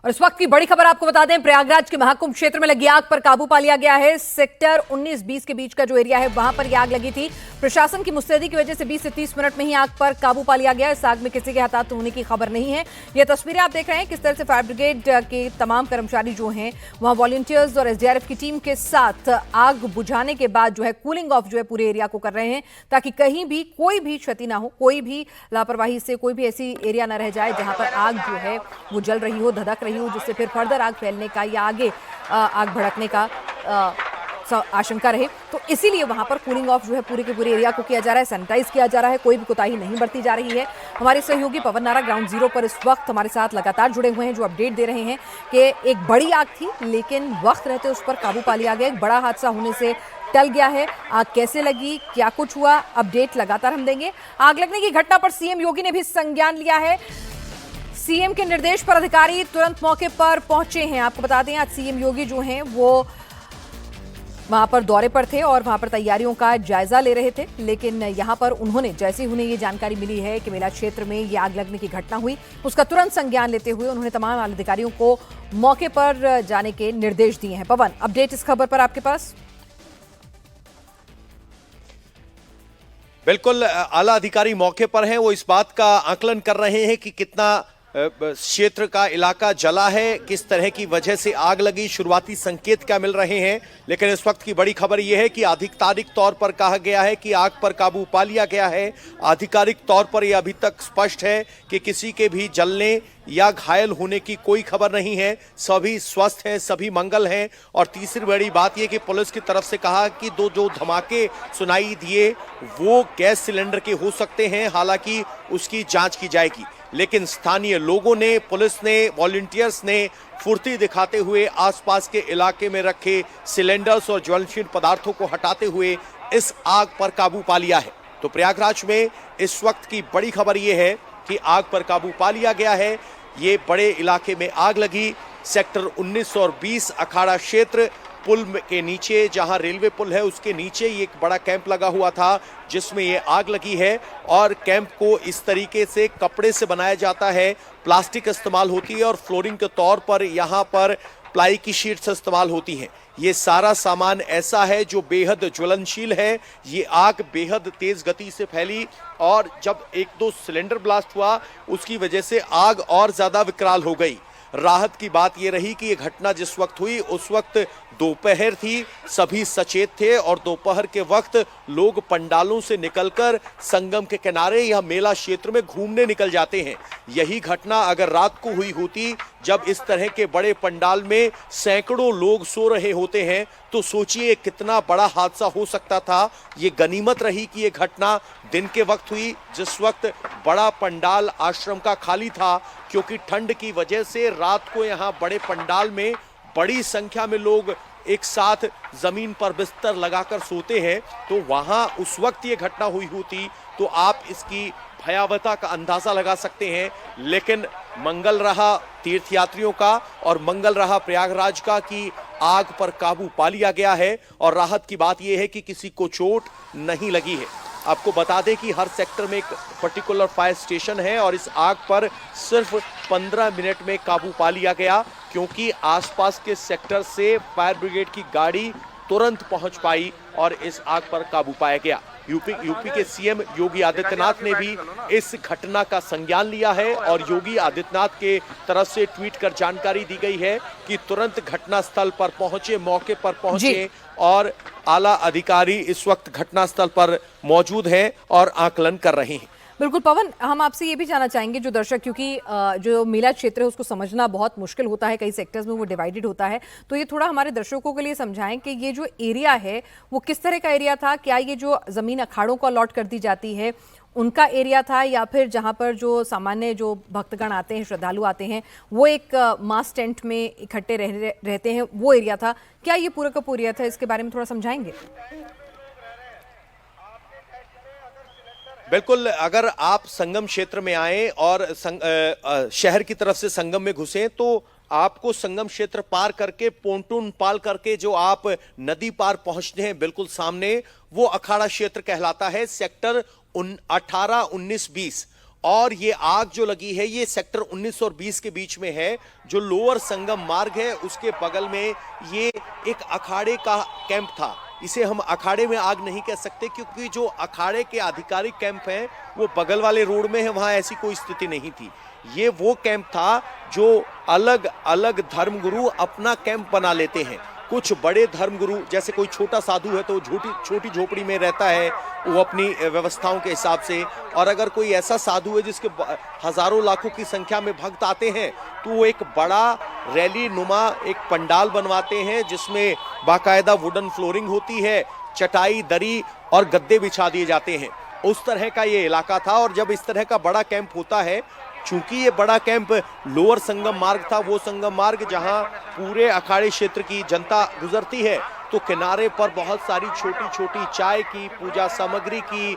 और इस वक्त की बड़ी खबर आपको बता दें, प्रयागराज के महाकुंभ क्षेत्र में लगी आग पर काबू पा लिया गया है। सेक्टर 19-20 के बीच का जो एरिया है वहां पर यह आग लगी थी। प्रशासन की मुस्तैदी की वजह से 20 से 30 मिनट में ही आग पर काबू पा लिया गया। इस आग में किसी के हताहत होने की खबर नहीं है। यह तस्वीरें आप देख रहे हैं किस तरह से फायर ब्रिगेड के तमाम कर्मचारी जो हैं वहां वॉलंटियर्स और एसडीआरएफ की टीम के साथ आग बुझाने के बाद जो है कूलिंग ऑफ जो है पूरे एरिया को कर रहे हैं, ताकि कहीं भी कोई भी क्षति ना हो, कोई भी लापरवाही से कोई भी ऐसी एरिया ना रह जाए जहां पर आग जो है वो जल रही हो, धधक रही हो, जिससे फिर फर्दर आग फैलने का या आगे आग भड़कने का आशंका रहे। तो इसीलिए वहां पर कूलिंग ऑफ जो है पूरे के पूरे एरिया को किया जा रहा है, सैनिटाइज किया जा रहा है, कोई भी कोताही नहीं बरती जा रही है। हमारे सहयोगी पवन नारा ग्राउंड जीरो पर इस वक्त हमारे साथ लगातार जुड़े हुए हैं, जो अपडेट दे रहे हैं कि एक बड़ी आग थी लेकिन वक्त रहते उस पर काबू पा लिया गया। एक बड़ा हादसा होने से टल गया है। आग कैसे लगी, क्या कुछ हुआ, अपडेट लगातार हम देंगे। आग लगने की घटना पर सीएम योगी ने भी संज्ञान लिया है। सीएम के निर्देश पर अधिकारी तुरंत मौके पर पहुंचे हैं। आपको बता दें आज सीएम योगी जो हैं वो वहां पर दौरे पर थे और वहां पर तैयारियों का जायजा ले रहे थे, लेकिन यहां पर उन्होंने जैसे ही उन्हें ये जानकारी मिली है कि मेला क्षेत्र में ये आग लगने की घटना हुई, उसका तुरंत संज्ञान लेते हुए उन्होंने तमाम अधिकारियों को मौके पर जाने के निर्देश दिए हैं। पवन, अपडेट इस खबर पर आपके पास? बिल्कुल, आला अधिकारी मौके पर हैं। वो इस बात का आकलन कर रहे हैं कि कितना क्षेत्र का इलाका जला है, किस तरह की वजह से आग लगी, शुरुआती संकेत क्या मिल रहे हैं। लेकिन इस वक्त की बड़ी खबर यह है कि आधिकारिक तौर पर कहा गया है कि आग पर काबू पा लिया गया है। आधिकारिक तौर पर यह अभी तक स्पष्ट है कि किसी के भी जलने या घायल होने की कोई खबर नहीं है। सभी स्वस्थ हैं, सभी मंगल हैं। और तीसरी बड़ी बात यह कि पुलिस की तरफ से कहा कि जो धमाके सुनाई दिए वो गैस सिलेंडर के हो सकते हैं, हालांकि उसकी जांच की जाएगी। लेकिन स्थानीय लोगों ने, पुलिस ने, वॉलंटियर्स ने फुर्ती दिखाते हुए आसपास के इलाके में रखे सिलेंडर्स और ज्वलनशील पदार्थों को हटाते हुए इस आग पर काबू पा लिया है। तो प्रयागराज में इस वक्त की बड़ी खबर यह है कि आग पर काबू पा लिया गया है। ये बड़े इलाके में आग लगी। सेक्टर 19 और 20 अखाड़ा क्षेत्र, पुल के नीचे, जहां रेलवे पुल है उसके नीचे ये एक बड़ा कैंप लगा हुआ था जिसमें ये आग लगी है। और कैंप को इस तरीके से कपड़े से बनाया जाता है, प्लास्टिक इस्तेमाल होती है और फ्लोरिंग के तौर पर यहाँ पर प्लाई की शीट्स इस्तेमाल होती हैं। ये सारा सामान ऐसा है जो बेहद ज्वलनशील है। ये आग बेहद तेज गति से फैली और जब एक दो सिलेंडर ब्लास्ट हुआ उसकी वजह से आग और ज्यादा विकराल हो गई। राहत की बात यह रही कि यह घटना जिस वक्त हुई उस वक्त दोपहर थी, सभी सचेत थे और दोपहर के वक्त लोग पंडालों से निकलकर संगम के किनारे या मेला क्षेत्र में घूमने निकल जाते हैं। यही घटना अगर रात को हुई होती, जब इस तरह के बड़े पंडाल में सैकड़ों लोग सो रहे होते हैं, तो सोचिए कितना बड़ा हादसा हो सकता था। ये गनीमत रही कि ये घटना दिन के वक्त हुई, जिस वक्त बड़ा पंडाल आश्रम का खाली था, क्योंकि ठंड की वजह से रात को यहाँ बड़े पंडाल में बड़ी संख्या में लोग एक साथ जमीन पर बिस्तर लगाकर सोते हैं। तो वहां उस वक्त ये घटना हुई होती तो आप इसकी भयावहता का अंदाजा लगा सकते हैं। लेकिन मंगल रहा तीर्थयात्रियों का और मंगल रहा प्रयागराज का कि आग पर काबू पा लिया गया है। और राहत की बात यह है कि किसी को चोट नहीं लगी है। आपको बता दें कि हर सेक्टर में एक पर्टिकुलर फायर स्टेशन है और इस आग पर सिर्फ 15 मिनट में काबू पा लिया गया, क्योंकि आसपास के सेक्टर से फायर ब्रिगेड की गाड़ी तुरंत पहुंच पाई और इस आग पर काबू पाया गया। यूपी के सीएम योगी आदित्यनाथ ने भी इस घटना का संज्ञान लिया है और योगी आदित्यनाथ के तरफ से ट्वीट कर जानकारी दी गई है कि तुरंत घटनास्थल पर पहुंचे, मौके पर पहुंचे और आला अधिकारी इस वक्त घटनास्थल पर मौजूद हैं और आकलन कर रहे हैं। बिल्कुल पवन, हम आपसे ये भी जानना चाहेंगे, जो दर्शक, क्योंकि जो मेला क्षेत्र है उसको समझना बहुत मुश्किल होता है, कई सेक्टर्स में वो डिवाइडेड होता है, तो ये थोड़ा हमारे दर्शकों के लिए समझाएं कि ये जो एरिया है वो किस तरह का एरिया था। क्या ये जो जमीन अखाड़ों को अलॉट कर दी जाती है उनका एरिया था, या फिर जहां पर जो सामान्य जो भक्तगण आते हैं, श्रद्धालु आते हैं, वो एक मास टेंट में इकट्ठे रहते हैं, वो एरिया था? क्या ये पूरा का पूरा एरिया था? इसके बारे में थोड़ा समझाएंगे। बिल्कुल, अगर आप संगम क्षेत्र में आए और शहर की तरफ से संगम में घुसे तो आपको संगम क्षेत्र पार करके, पोंटून पार करके जो आप नदी पार पहुंचते हैं बिल्कुल सामने, वो अखाड़ा क्षेत्र कहलाता है। सेक्टर 18, 19, 20 और ये आग जो लगी है ये सेक्टर 19 और 20 के बीच में है। जो लोअर संगम मार्ग है उसके बगल में ये एक अखाड़े का कैंप था। इसे हम अखाड़े में आग नहीं कह सकते क्योंकि जो अखाड़े के आधिकारिक कैंप हैं वो बगल वाले रोड में है, वहां ऐसी कोई स्थिति नहीं थी। ये वो कैंप था जो अलग अलग धर्मगुरु अपना कैंप बना लेते हैं। कुछ बड़े धर्मगुरु जैसे कोई छोटा साधु है तो छोटी झोपड़ी में रहता है वो अपनी व्यवस्थाओं के हिसाब से, और अगर कोई ऐसा साधु है जिसके हजारों लाखों की संख्या में भक्त आते हैं तो वो एक बड़ा रैली नुमा एक पंडाल बनवाते हैं जिसमें बाकायदा वुडन फ्लोरिंग होती है, चटाई दरी और गद्दे बिछा दिए जाते हैं। उस तरह का ये इलाका था। और जब इस तरह का बड़ा कैंप होता है, चूंकि ये बड़ा कैंप लोअर संगम मार्ग था, वो संगम मार्ग जहां पूरे अखाड़े क्षेत्र की जनता गुजरती है, तो किनारे पर बहुत सारी छोटी छोटी चाय की, पूजा सामग्री की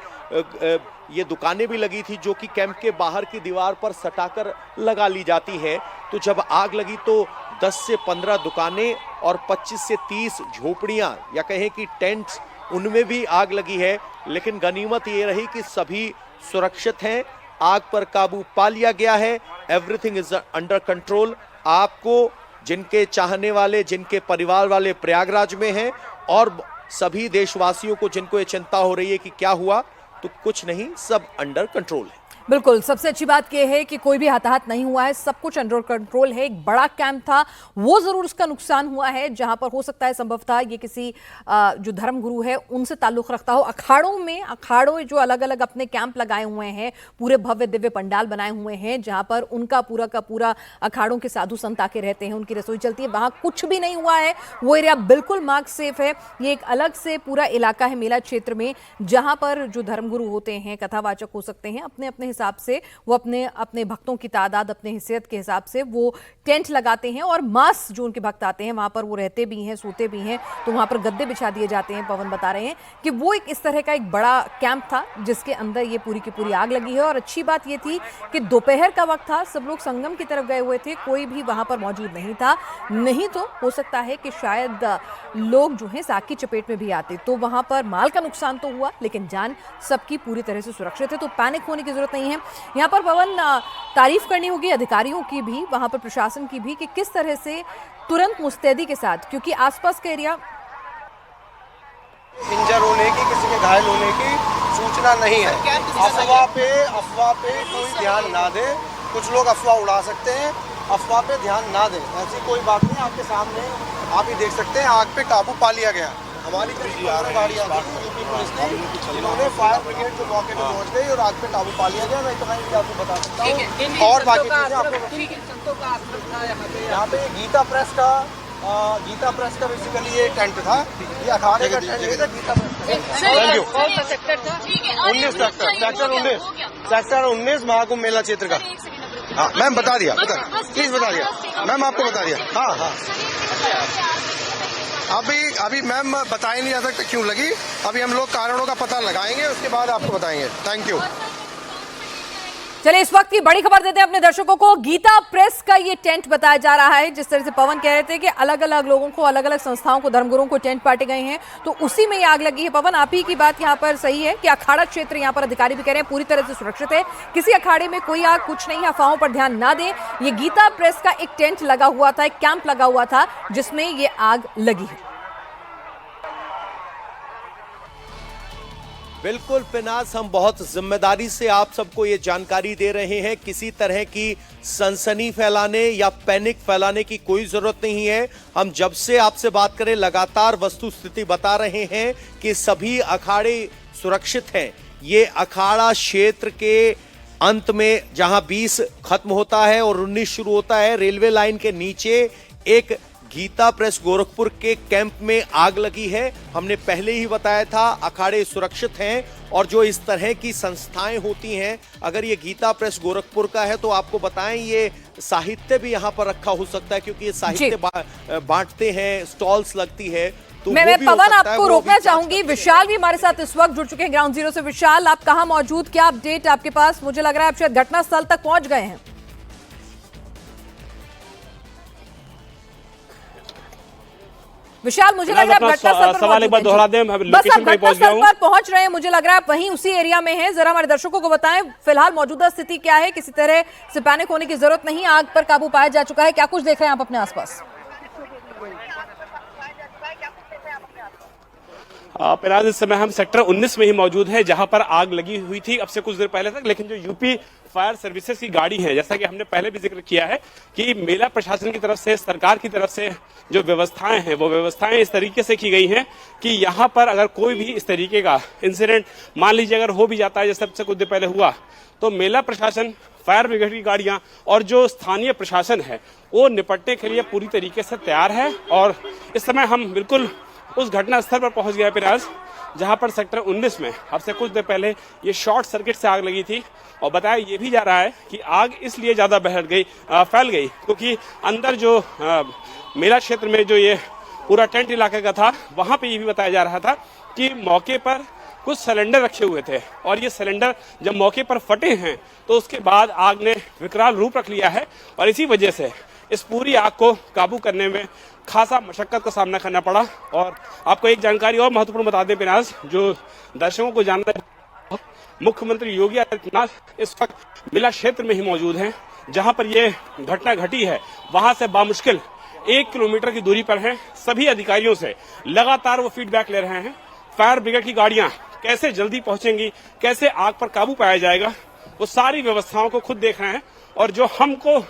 ये दुकानें भी लगी थी जो कि कैंप के बाहर की दीवार पर सटाकर लगा ली जाती है। तो जब आग लगी तो 10 से 15 दुकानें और 25 से 30 झोपड़ियां या कहें कि टेंट्स, उनमें भी आग लगी है। लेकिन गनीमत ये रही कि सभी सुरक्षित हैं, आग पर काबू पा लिया गया है। Everything is under control. आपको जिनके चाहने वाले, जिनके परिवार वाले प्रयागराज में हैं और सभी देशवासियों को जिनको ये चिंता हो रही है कि क्या हुआ, तो कुछ नहीं, सब अंडर कंट्रोल है। बिल्कुल, सबसे अच्छी बात यह है कि कोई भी हताहत नहीं हुआ है, सब कुछ अंडर कंट्रोल है। एक बड़ा कैंप था, वो जरूर उसका नुकसान हुआ है, जहां पर हो सकता है संभवतः ये किसी जो धर्मगुरु है उनसे ताल्लुक रखता हो। अखाड़ों जो अलग अलग अपने कैंप लगाए हुए हैं, पूरे भव्य दिव्य पंडाल बनाए हुए हैं जहां पर उनका पूरा का पूरा अखाड़ों के साधु संत आके रहते हैं, उनकी रसोई चलती है, वहां कुछ भी नहीं हुआ है। वो एरिया बिल्कुल मार्क सेफ है। ये एक अलग से पूरा इलाका है मेला क्षेत्र में, जहां पर जो धर्मगुरु होते हैं, कथावाचक हो सकते हैं, अपने अपने हिसाब से वो अपने भक्तों की तादाद, अपने हिस्सेत के हिसाब से वो टेंट लगाते हैं और मास जो उनके भक्त आते हैं वहां पर वो रहते भी हैं, सोते भी हैं, तो वहां पर गद्दे बिछा दिए जाते हैं। पवन बता रहे हैं कि वो एक इस तरह का एक बड़ा कैंप था जिसके अंदर ये पूरी की पूरी आग लगी है। और अच्छी बात ये थी कि दोपहर का वक्त था, सब लोग संगम की तरफ गए हुए थे, कोई भी वहां पर मौजूद नहीं था। नहीं तो हो सकता है कि शायद लोग जो है आग की चपेट में भी आते, तो वहां पर माल का नुकसान तो हुआ लेकिन जान सबकी पूरी तरह से सुरक्षित है, तो पैनिक होने की जरूरत नहीं है। यहाँ पर पवन, तारीफ करनी होगी अधिकारियों की भी, वहां पर प्रशासन की भी, कि किस तरह से तुरंत मुस्तैदी के साथ, क्योंकि आसपास का एरिया इंजर होने की, किसी के घायल होने की सूचना नहीं है। अफवाह पे कोई ध्यान ना दे। कुछ लोग अफवाह उड़ा सकते हैं, अफवाह पे ध्यान ना दें, ऐसी कोई बात नहीं। आपके सामने आप ही देख सकते हैं, आग पे काबू पा लिया गया। हमारी गाड़ियाँ यूपी पुलिस ने, जिन्होंने फायर ब्रिगेड जो मौके पे पहुंच गई और आग पे काबू पा लिया गया। मैं इतना ही आपको बता सकता हूँ। और बाकी चीजें आपको, यहाँ पे गीता प्रेस का बेसिकली ये टेंट था, ये अखाड़े का टेंट था, Gita Press. Thank you. 19 sector 19 Mahakumbh मेला क्षेत्र का। हाँ मैम, बता दिया, प्लीज बता दिया मैम, आपको बता दिया। हाँ अभी मैम बता ही नहीं जा सकता क्यों लगी। अभी हम लोग कारणों का पता लगाएंगे, उसके बाद आपको बताएंगे। Thank you. चलिए, इस वक्त की बड़ी खबर देते हैं अपने दर्शकों को। गीता प्रेस का ये टेंट बताया जा रहा है, जिस तरह से पवन कह रहे थे कि अलग अलग लोगों को, अलग अलग संस्थाओं को, धर्मगुरुओं को टेंट बांटे गए हैं, तो उसी में ये आग लगी है। पवन, आप ही की बात यहाँ पर सही है कि अखाड़ा क्षेत्र, यहाँ पर अधिकारी भी कह रहे हैं पूरी तरह से सुरक्षित है, किसी अखाड़े में कोई आग कुछ नहीं है, अफवाहों पर ध्यान ना दें। ये गीता प्रेस का एक टेंट लगा हुआ था, एक कैंप लगा हुआ था जिसमें ये आग लगी है। बिल्कुल पिनास, हम बहुत जिम्मेदारी से आप सबको ये जानकारी दे रहे हैं। किसी तरह की सनसनी फैलाने या पैनिक फैलाने की कोई जरूरत नहीं है। हम जब से आपसे बात करें लगातार वस्तु स्थिति बता रहे हैं कि सभी अखाड़े सुरक्षित हैं। ये अखाड़ा क्षेत्र के अंत में जहां 20 खत्म होता है और 19 शुरू होता है, रेलवे लाइन के नीचे एक गीता प्रेस गोरखपुर के कैंप में आग लगी है। हमने पहले ही बताया था अखाड़े सुरक्षित हैं और जो इस तरह की संस्थाएं होती हैं, अगर ये गीता प्रेस गोरखपुर का है तो आपको बताएं ये साहित्य भी यहाँ पर रखा हो सकता है, क्योंकि ये साहित्य बांटते हैं, स्टॉल्स लगती है। तो मैं पवन आपको रोकना चाहूंगी। विशाल भी हमारे साथ इस वक्त जुड़ चुके हैं ग्राउंड जीरो से। विशाल, आप कहाँ मौजूद, क्या अपडेट आपके पास? मुझे लग रहा है आप शायद घटनास्थल तक पहुंच गए हैं। विशाल, मुझे लग रहा है घटनास्थल पर सवाल एक बार दोहरा दें, बस लोकेशन पे पहुंच गया हूं। पर पहुंच रहे हैं, मुझे लग रहा है वहीं उसी एरिया में है। जरा हमारे दर्शकों को बताएं फिलहाल मौजूदा स्थिति क्या है, किसी तरह से पैनिक होने की जरूरत नहीं, आग पर काबू पाया जा चुका है। क्या कुछ देख रहे हैं आप अपने आसपास? फिलहाल इस समय हम सेक्टर 19 में ही मौजूद हैं, जहां पर आग लगी हुई थी अब से कुछ देर पहले तक। लेकिन जो यूपी फायर सर्विसेज की गाड़ी है, जैसा कि हमने पहले भी जिक्र किया है कि मेला प्रशासन की तरफ से, सरकार की तरफ से जो व्यवस्थाएं हैं, वो व्यवस्थाएं इस तरीके से की गई हैं कि यहां पर अगर कोई भी इस तरीके का इंसिडेंट मान लीजिए अगर हो भी जाता है, जैसे अब से कुछ देर पहले हुआ, तो मेला प्रशासन, फायर ब्रिगेड की गाड़ियां और जो स्थानीय प्रशासन है वो निपटने के लिए पूरी तरीके से तैयार है। और इस समय हम बिल्कुल उस घटना स्थल पर पहुंच गया फिराज, जहां पर सेक्टर 19 में अब से कुछ देर पहले ये शॉर्ट सर्किट से आग लगी थी। और बताया ये भी जा रहा है कि आग इसलिए ज्यादा फैल गई क्योंकि अंदर जो मेला क्षेत्र में जो ये पूरा टेंट इलाके का था, वहां पे ये भी बताया जा रहा था कि मौके पर कुछ सिलेंडर रखे हुए थे और ये सिलेंडर जब मौके पर फटे हैं तो उसके बाद आग ने विकराल रूप रख लिया है। और इसी वजह से इस पूरी आग को काबू करने में खासा मशक्कत का सामना करना पड़ा। और आपको एक जानकारी और महत्वपूर्ण बता दें पिनाज, जो दर्शकों को जानना है, मुख्यमंत्री योगी आदित्यनाथ इस वक्त मेला क्षेत्र में ही मौजूद हैं, जहां पर यह घटना घटी है। वहां से बामुश्किल 1 किलोमीटर की दूरी पर हैं। सभी अधिकारियों से लगातार वो फीडबैक ले रहे हैं। फायर ब्रिगेड की गाड़ियां कैसे जल्दी पहुंचेंगी, कैसे आग पर काबू पाया जाएगा, वो सारी व्यवस्थाओं को खुद देख रहे हैं। और जो हमको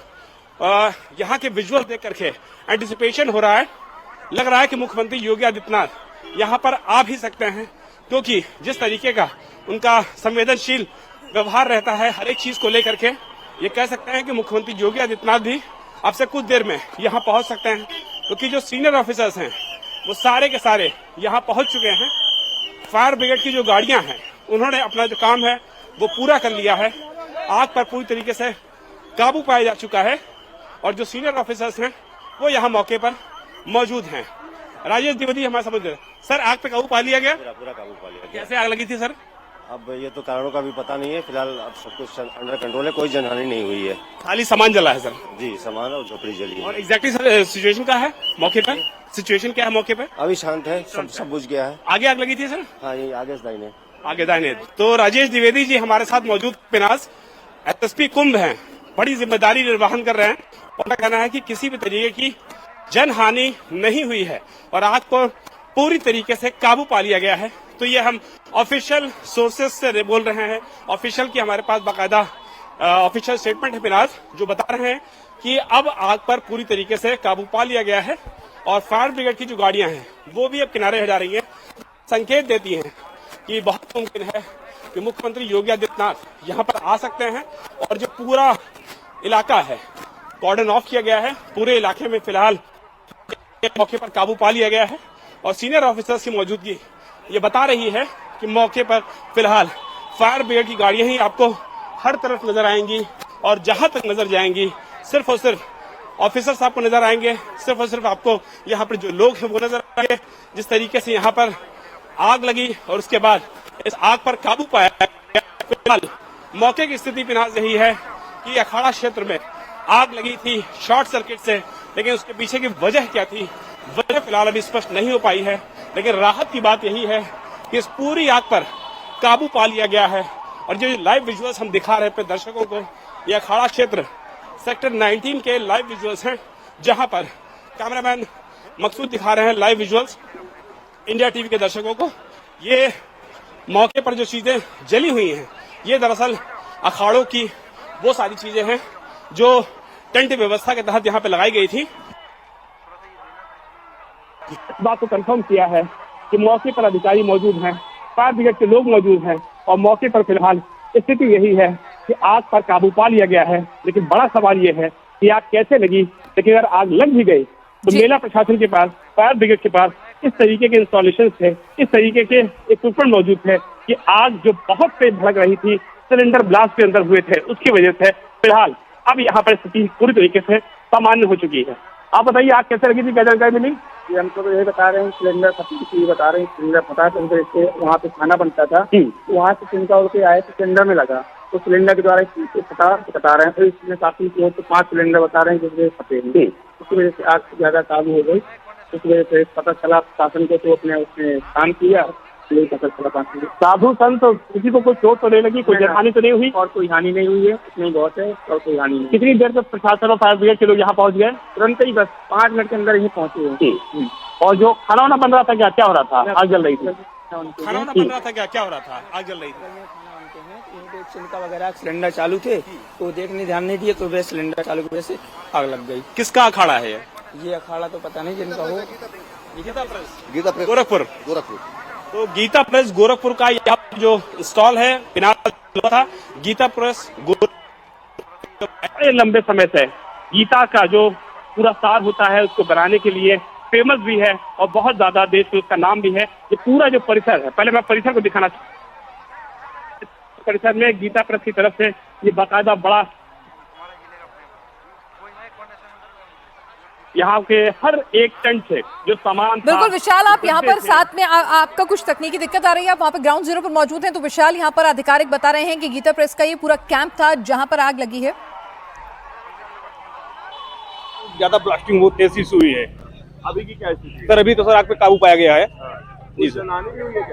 यहाँ के विजुअल देख करके एंटिसिपेशन हो रहा है, लग रहा है कि मुख्यमंत्री योगी आदित्यनाथ यहाँ पर आ भी सकते हैं, क्योंकि जिस तरीके का उनका संवेदनशील व्यवहार रहता है हर एक चीज को लेकर के, ये कह सकते हैं कि मुख्यमंत्री योगी आदित्यनाथ भी अब से कुछ देर में यहाँ पहुंच सकते हैं, क्योंकि जो सीनियर ऑफिसर्स हैं वो सारे के सारे यहाँ पहुंच चुके हैं। फायर ब्रिगेड की जो गाड़ियां हैं उन्होंने अपना जो काम है वो पूरा कर लिया है। आग पर पूरी तरीके से काबू पाया जा चुका है और जो सीनियर ऑफिसर्स हैं वो यहाँ मौके पर मौजूद हैं। राजेश द्विवेदी हमारे समझ गए। सर, आग पे काबू पा लिया गया? पूरा काबू पा लिया गया। कैसे आग लगी थी सर? अब ये तो कारणों का भी पता नहीं है, फिलहाल अब सब कुछ अंडर कंट्रोल है, कोई जनहानि नहीं हुई है। खाली सामान जला है सर? जी, सामान और झोपड़ी जली है। और एग्जैक्टली सर सिचुएशन क्या है मौके पर? सिचुएशन क्या है मौके पर? अभी शांत है, सब बुझ गया है। आगे आग लगी थी सर? हाँ, ये आगे दाहिने। आगे दाहिने। तो राजेश द्विवेदी जी हमारे साथ मौजूद पिनास एसएसपी कुंभ हैं, बड़ी जिम्मेदारी निर्वहन कर रहे हैं। उनका कहना है कि किसी भी तरीके की जनहानि नहीं हुई है और आग को पूरी तरीके से काबू पा लिया गया है। तो ये हम ऑफिशियल सोर्सेज से बोल रहे हैं, ऑफिशियल की हमारे पास बाकायदा ऑफिशियल स्टेटमेंट है पिनास, जो बता रहे हैं कि अब आग पर पूरी तरीके से काबू पा लिया गया है और फायर ब्रिगेड की जो गाड़ियां हैं वो भी अब किनारे हटा रही हैं। संकेत देती हैं कि बहुत मुमकिन है कि मुख्यमंत्री योगी आदित्यनाथ यहाँ पर आ सकते हैं। और जो पूरा इलाका है कॉर्डन ऑफ किया गया है, पूरे इलाके में फिलहाल मौके पर काबू पा लिया गया है और सीनियर ऑफिसर्स की मौजूदगी ये बता रही है कि मौके पर फिलहाल फायर ब्रिगेड की गाड़ियां ही आपको हर तरफ नजर आएंगी और जहां तक नजर जाएंगी सिर्फ और सिर्फ ऑफिसर्स आपको नजर आएंगे, सिर्फ और सिर्फ आपको यहाँ पर जो लोग हैं वो नजर आएंगे। जिस तरीके से यहाँ पर आग लगी और उसके बाद इस आग पर काबू पाया गया, फिलहाल मौके की स्थिति फिलहाल यही है कि अखाड़ा क्षेत्र में आग लगी थी शॉर्ट सर्किट से, लेकिन उसके पीछे की वजह क्या थी, वजह फिलहाल अभी स्पष्ट नहीं हो पाई है। लेकिन राहत की बात यही है कि इस पूरी आग पर काबू पा लिया गया है। और जो लाइव विजुअल्स हम दिखा रहे हैं दर्शकों को, यह अखाड़ा क्षेत्र सेक्टर 19 के लाइव विजुअल्स हैं, जहां पर कैमरामैन मकसूद दिखा रहे हैं लाइव विजुअल्स इंडिया टीवी के दर्शकों को। ये मौके पर जो चीजें जली हुई हैं ये दरअसल अखाड़ों की वो सारी चीजें हैं जो टेंट व्यवस्था के तहत यहाँ पे लगाई गई थी। इस बात को कंफर्म किया है कि मौके पर अधिकारी मौजूद हैं, फायर ब्रिगेड के लोग मौजूद हैं और मौके पर फिलहाल स्थिति यही है कि आग पर काबू पा लिया गया है। लेकिन बड़ा सवाल ये है कि आग कैसे लगी। लेकिन अगर आग लग भी गई तो मेला प्रशासन के पास, फायर ब्रिगेड के पास इस तरीके के इंस्टॉलेशन थे, इस तरीके के इक्विपमेंट मौजूद थे कि आग जो बहुत तेज भड़क रही थी, सिलेंडर ब्लास्ट के अंदर हुए थे, उसकी वजह से फिलहाल अब यहाँ पर स्थिति पूरी तरीके से सामान्य हो चुकी है। आप बताइए आग कैसे लगी थी, क्या जानकारी मिली? ये हमको तो ये बता रहे हैं सिलेंडर खत्म बता रहे हैं, सिलेंडर पता चलते इससे वहाँ पे खाना बनता था, वहाँ से चिंता होकर आए तो सिलेंडर में लगा, तो सिलेंडर के द्वारा बता रहे हैं। फिर इसमें काफी 5 सिलेंडर बता रहे हैं जिससे फटे, उसकी वजह से आग ज्यादा काबू हो गई। उस वजह से पता चला प्रशासन को, तो अपने उसने काम किया, यही पता चला बाकी। साधु संत किसी को कोई चोट तो नहीं लगी, कोई जनहानि तो नहीं हुई? और कोई हानि नहीं हुई है, इतनी बहुत है और कोई हानि नहीं। कितनी देर तक प्रशासन और फायर ब्रिगेड के लोग यहाँ पहुँच गए? तुरंत ही, बस 5 मिनट के अंदर ही पहुंचे हैं। और जो खाना वाना बन रहा था, क्या हो रहा था? आग जल रही थी? खाना वाना बन रहा था, क्या हो रहा था? आग जल रही थी। छिलका वगैरह सिलेंडर चालू थे, तो देखने ध्यान नहीं दिए, तो वे सिलेंडर चालू की वजह से आग लग गई। किसका अखाड़ा है ये अखाड़ा तो पता नहीं जिनका हो। गीता प्रेस गोरखपुर। तो गीता प्रेस गोरखपुर का यहाँ जो स्टॉल है फिलहाल था गीता प्रेस बड़े लंबे समय से गीता का जो पूरा सार होता है उसको बनाने के लिए फेमस भी है और बहुत ज्यादा देश में उसका नाम भी है। ये पूरा जो परिसर है, पहले मैं परिसर को दिखाना चाहता हूं। परिसर में गीता प्रेस की तरफ से ये बाकायदा बड़ा, यहाँ के हर एक टेंट से जो सामान था। बिल्कुल विशाल, आप यहाँ पर साथ में आपका कुछ तकनीकी दिक्कत आ रही है, आप वहाँ पर ग्राउंड जीरो पर मौजूद हैं। तो विशाल, यहाँ पर आधिकारिक बता रहे हैं कि गीता प्रेस का ये पूरा कैंप था जहाँ पर आग लगी है। ज्यादा ब्लास्टिंग बहुत तेजी से हुई है। अभी की क्या स्थिति? सर अभी तो सर आग पे काबू पाया गया है। जी सर।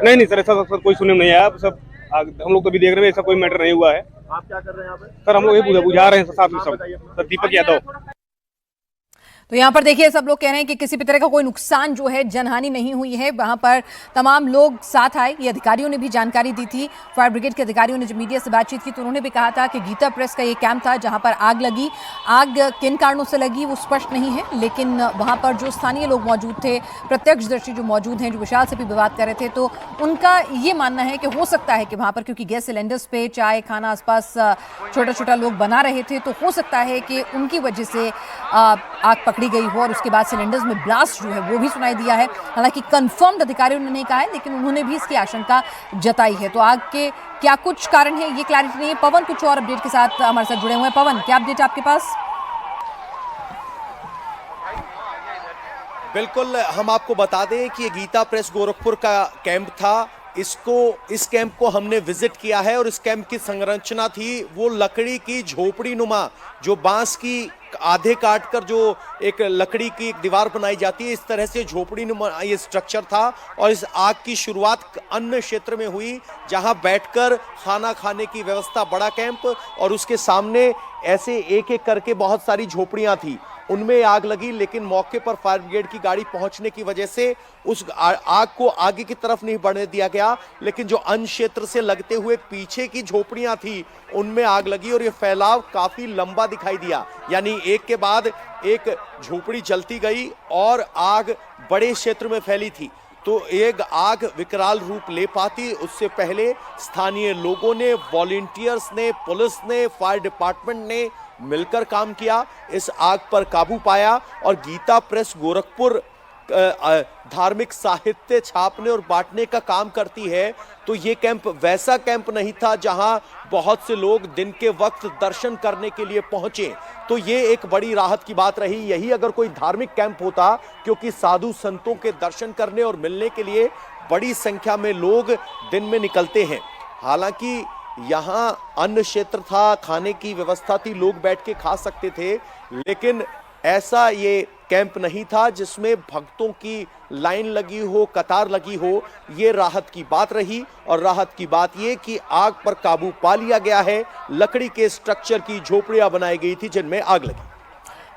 नहीं सर, ऐसा सर कोई सुनने में नहीं आया। सब हम लोग तो अभी देख रहे हैं, ऐसा कोई मैटर नहीं हुआ है। आप क्या कर रहे हैं यहाँ पे? सर हम लोग ये बुझा रहे हैं साथ में सब। सर दीपक यादव। तो यहाँ पर देखिए, सब लोग कह रहे हैं कि किसी भी तरह का कोई नुकसान जो है, जनहानि नहीं हुई है। वहाँ पर तमाम लोग साथ आए, ये अधिकारियों ने भी जानकारी दी थी। फायर ब्रिगेड के अधिकारियों ने जब मीडिया से बातचीत की तो उन्होंने भी कहा था कि गीता प्रेस का ये कैंप था जहाँ पर आग लगी। आग किन कारणों से लगी वो स्पष्ट नहीं है, लेकिन वहाँ पर जो स्थानीय लोग मौजूद थे, प्रत्यक्षदर्शी जो मौजूद हैं, जो विशाल से भी विवाद कर रहे थे, तो उनका ये मानना है कि हो सकता है कि वहाँ पर क्योंकि गैस सिलेंडर्स पे चाय खाना आसपास छोटा छोटा लोग बना रहे थे, तो हो सकता है कि उनकी वजह से आग पकड़ी गई हो और उसके बाद सिलेंडर्स में ब्लास्ट जो है वो भी सुनाई दिया है। हालांकि कंफर्म्ड अधिकारियों ने नहीं कहा है, लेकिन उन्होंने भी इसकी आशंका जताई है। तो आग के क्या कुछ कारण है ये क्लैरिटी नहीं है। पवन कुछ और अपडेट के साथ हमारे साथ जुड़े हुए हैं। पवन, क्या अपडेट आपके पास? बिल्कुल, हम आपको बता दें कि ये गीता प्रेस गोरखपुर का कैंप था। इस कैंप को हमने विजिट किया है और इस कैंप की संरचना थी वो लकड़ी की झोपड़ी नुमा, जो बांस की आधे काट कर जो एक लकड़ी की एक दीवार बनाई जाती है, इस तरह से झोपड़ी नुमा ये स्ट्रक्चर था। और इस आग की शुरुआत अन्य क्षेत्र में हुई जहां बैठकर खाना खाने की व्यवस्था, बड़ा कैंप, और उसके सामने ऐसे एक एक करके बहुत सारी झोपड़ियां थी, उनमें आग लगी। लेकिन मौके पर फायर ब्रिगेड की गाड़ी पहुंचने की वजह से उस आग को आगे की तरफ नहीं बढ़ने दिया गया, लेकिन जो अन्य क्षेत्र से लगते हुए पीछे की झोपड़ियां थी उनमें आग लगी और ये फैलाव काफी लंबा दिखाई दिया। यानी एक के बाद एक झोपड़ी जलती गई और आग बड़े क्षेत्र में फैली थी। तो एक आग विकराल रूप ले पाती उससे पहले स्थानीय लोगों ने, वॉलंटियर्स ने, पुलिस ने, फायर डिपार्टमेंट ने मिलकर काम किया, इस आग पर काबू पाया। और गीता प्रेस गोरखपुर धार्मिक साहित्य छापने और बांटने का काम करती है। तो ये कैंप वैसा कैंप नहीं था जहां बहुत से लोग दिन के वक्त दर्शन करने के लिए पहुंचे, तो ये एक बड़ी राहत की बात रही। यही अगर कोई धार्मिक कैंप होता, क्योंकि साधु संतों के दर्शन करने और मिलने के लिए बड़ी संख्या में लोग दिन में निकलते हैं। हालांकि यहाँ अन्य क्षेत्र था, खाने की व्यवस्था थी, लोग बैठ के खा सकते थे, लेकिन ऐसा ये कैंप नहीं था जिसमें भक्तों की लाइन लगी हो, कतार लगी हो। ये राहत की बात रही। और राहत की बात ये कि आग पर काबू पा लिया गया है। लकड़ी के स्ट्रक्चर की झोपड़ियां बनाई गई थी जिनमें आग लगी।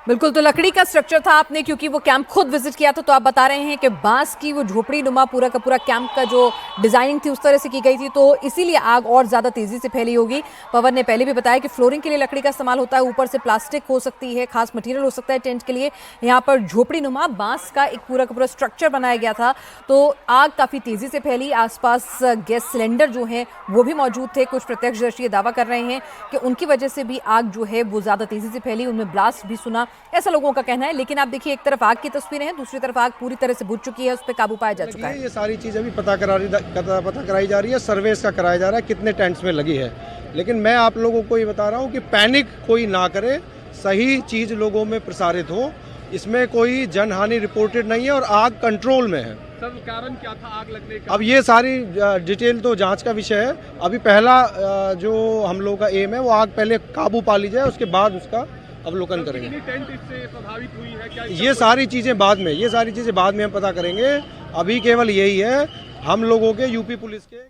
बिल्कुल, तो लकड़ी का स्ट्रक्चर था, आपने क्योंकि वो कैंप खुद विजिट किया था, तो आप बता रहे हैं कि बांस की वो झोपड़ी नुमा पूरा का पूरा कैंप का जो डिजाइनिंग थी उस तरह से की गई थी, तो इसीलिए आग और ज्यादा तेजी से फैली होगी। पवन ने पहले भी बताया कि फ्लोरिंग के लिए लकड़ी का इस्तेमाल होता है, ऊपर से प्लास्टिक हो सकती है, खास मटेरियल हो सकता है टेंट के लिए। यहाँ पर झोपड़ी नुमा बांस का एक पूरा का पूरा स्ट्रक्चर बनाया गया था, तो आग काफी तेजी से फैली। आसपास गैस सिलेंडर जो है वो भी मौजूद थे। कुछ प्रत्यक्षदर्शी दावा कर रहे हैं कि उनकी वजह से भी आग जो है वो ज्यादा तेजी से फैली, उनमें ब्लास्ट भी सुना, ऐसा लोगों का कहना है। लेकिन आप देखिए, एक तरफ आग की तस्वीरें हैं, दूसरी तरफ आग पूरी तरह से बुझ चुकी है, उस पर काबू पाया जा चुका है। ये सारी चीज़ अभी पता कराई जा रही है, सर्वे इसका कराया जा रहा है कितने टेंट्स में लगी है। लेकिन मैं आप लोगों को ये बता रहा हूँ कि पैनिक कोई ना करे, सही चीज़ लोगों में प्रसारित हो। इसमें कोई जनहानि रिपोर्टेड नहीं है और आग कंट्रोल में है। सर, कारण क्या था आग लगने का? अब ये सारी डिटेल तो जांच का विषय है। अभी पहला जो हम लोग का एम है वो आग पहले काबू पा ली जाए, उसके बाद उसका अवलोकन करेंगे। टेंट इससे प्रभावित हुई है क्या? ये सारी चीज़ें बाद में हम पता करेंगे। अभी केवल यही है, हम लोगों के यूपी पुलिस के।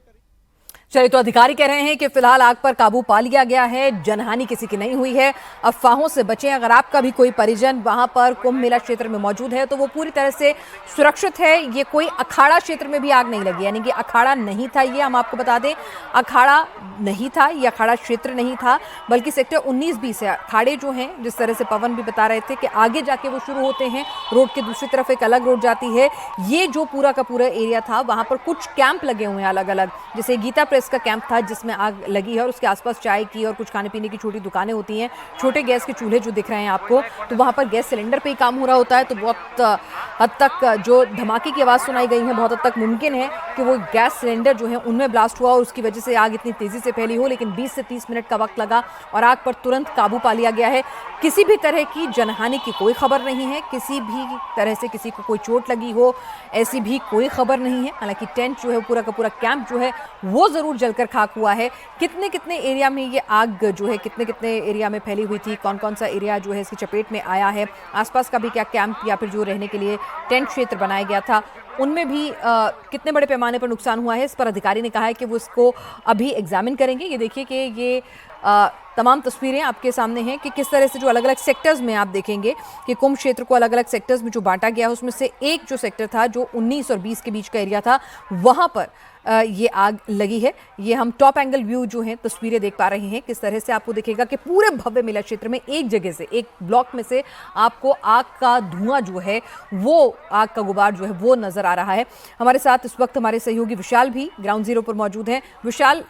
चलिए, तो अधिकारी कह रहे हैं कि फिलहाल आग पर काबू पा लिया गया है, जनहानि किसी की नहीं हुई है। अफवाहों से बचें। अगर आपका भी कोई परिजन वहां पर कुंभ मेला क्षेत्र में मौजूद है तो वो पूरी तरह से सुरक्षित है। ये कोई अखाड़ा क्षेत्र में भी आग नहीं लगी, यानी कि अखाड़ा नहीं था। ये हम आपको बता दें, अखाड़ा नहीं था, ये अखाड़ा क्षेत्र नहीं था, बल्कि सेक्टर 19-20 है। अखाड़े जो हैं, जिस तरह से पवन भी बता रहे थे कि आगे जाके वो शुरू होते हैं, रोड के दूसरी तरफ एक अलग रोड जाती है। ये जो पूरा का पूरा एरिया था, वहां पर कुछ कैंप लगे हुए हैं अलग अलग, जैसे गीता प्रेस का कैंप था जिसमें आग लगी है और उसके आसपास चाय की और कुछ खाने पीने की छोटी दुकानें होती हैं, छोटे गैस के चूल्हे जो दिख रहे हैं आपको, तो वहां पर गैस सिलेंडर पे ही काम हो रहा होता है। तो बहुत हद तक जो धमाके की आवाज़ सुनाई गई है, बहुत हद तक मुमकिन है कि वो गैस सिलेंडर जो है उनमें ब्लास्ट हुआ और उसकी वजह से आग इतनी तेजी से फैली हो। लेकिन 20 से 30 मिनट का वक्त लगा और आग पर तुरंत काबू पा लिया गया है। किसी भी तरह की जनहानि की कोई खबर नहीं है, किसी भी तरह से किसी को कोई चोट लगी हो ऐसी भी कोई खबर नहीं है। हालांकि टेंट जो है, पूरा का पूरा कैंप जो है वो जरूर जलकर खाक हुआ है। कितने कितने एरिया में ये आग जो है, कितने कितने एरिया में फैली हुई थी, कौन कौन सा एरिया जो है इसकी चपेट में आया है, आसपास का भी क्या कैंप या फिर जो रहने के लिए टेंट क्षेत्र बनाया गया था उनमें भी कितने बड़े पैमाने पर नुकसान हुआ है, इस पर अधिकारी ने कहा है कि वो इसको अभी एग्जामिन करेंगे। ये देखिए कि ये तमाम तस्वीरें आपके सामने हैं कि किस तरह से जो अलग अलग सेक्टर्स में आप देखेंगे कि कुंभ क्षेत्र को अलग अलग सेक्टर्स में जो बांटा गया है, उसमें से एक जो सेक्टर था जो 19 और 20 के बीच का एरिया था, वहां पर ये आग लगी है। ये हम टॉप एंगल व्यू जो है तस्वीरें देख पा रहे हैं, किस तरह से आपको दिखेगा कि पूरे भव्य मेला क्षेत्र में एक जगह से, एक ब्लॉक में से आपको आग का धुआं जो है, वो आग का गुबार जो है वो नजर आ रहा है। हमारे साथ इस वक्त हमारे सहयोगी विशाल भी ग्राउंड जीरो पर मौजूद हैं। विशाल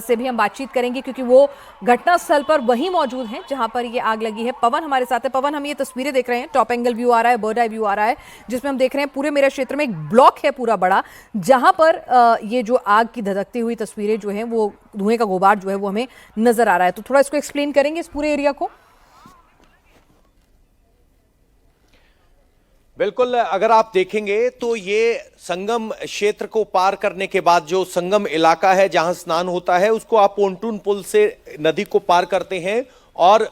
से भी हम बातचीत करेंगे क्योंकि वो घटना स्थल पर वहीं मौजूद हैं जहां पर ये आग लगी है। पवन हमारे साथ है। पवन, हम ये तस्वीरें देख रहे हैं, टॉप एंगल व्यू आ रहा है, बर्ड आई व्यू आ रहा है, जिसमें हम देख रहे हैं पूरे मेरा क्षेत्र में एक ब्लॉक है पूरा बड़ा, जहां पर ये जो आग की धधकती हुई तस्वीरें जो हैं, वो धुएं का गुबार जो है वो हमें नजर आ रहा है। तो थोड़ा इसको एक्सप्लेन करेंगे इस पूरे एरिया को। बिल्कुल, अगर आप देखेंगे तो ये संगम क्षेत्र को पार करने के बाद जो संगम इलाका है जहां स्नान होता है, उसको आप पोंटून पुल से नदी को पार करते हैं और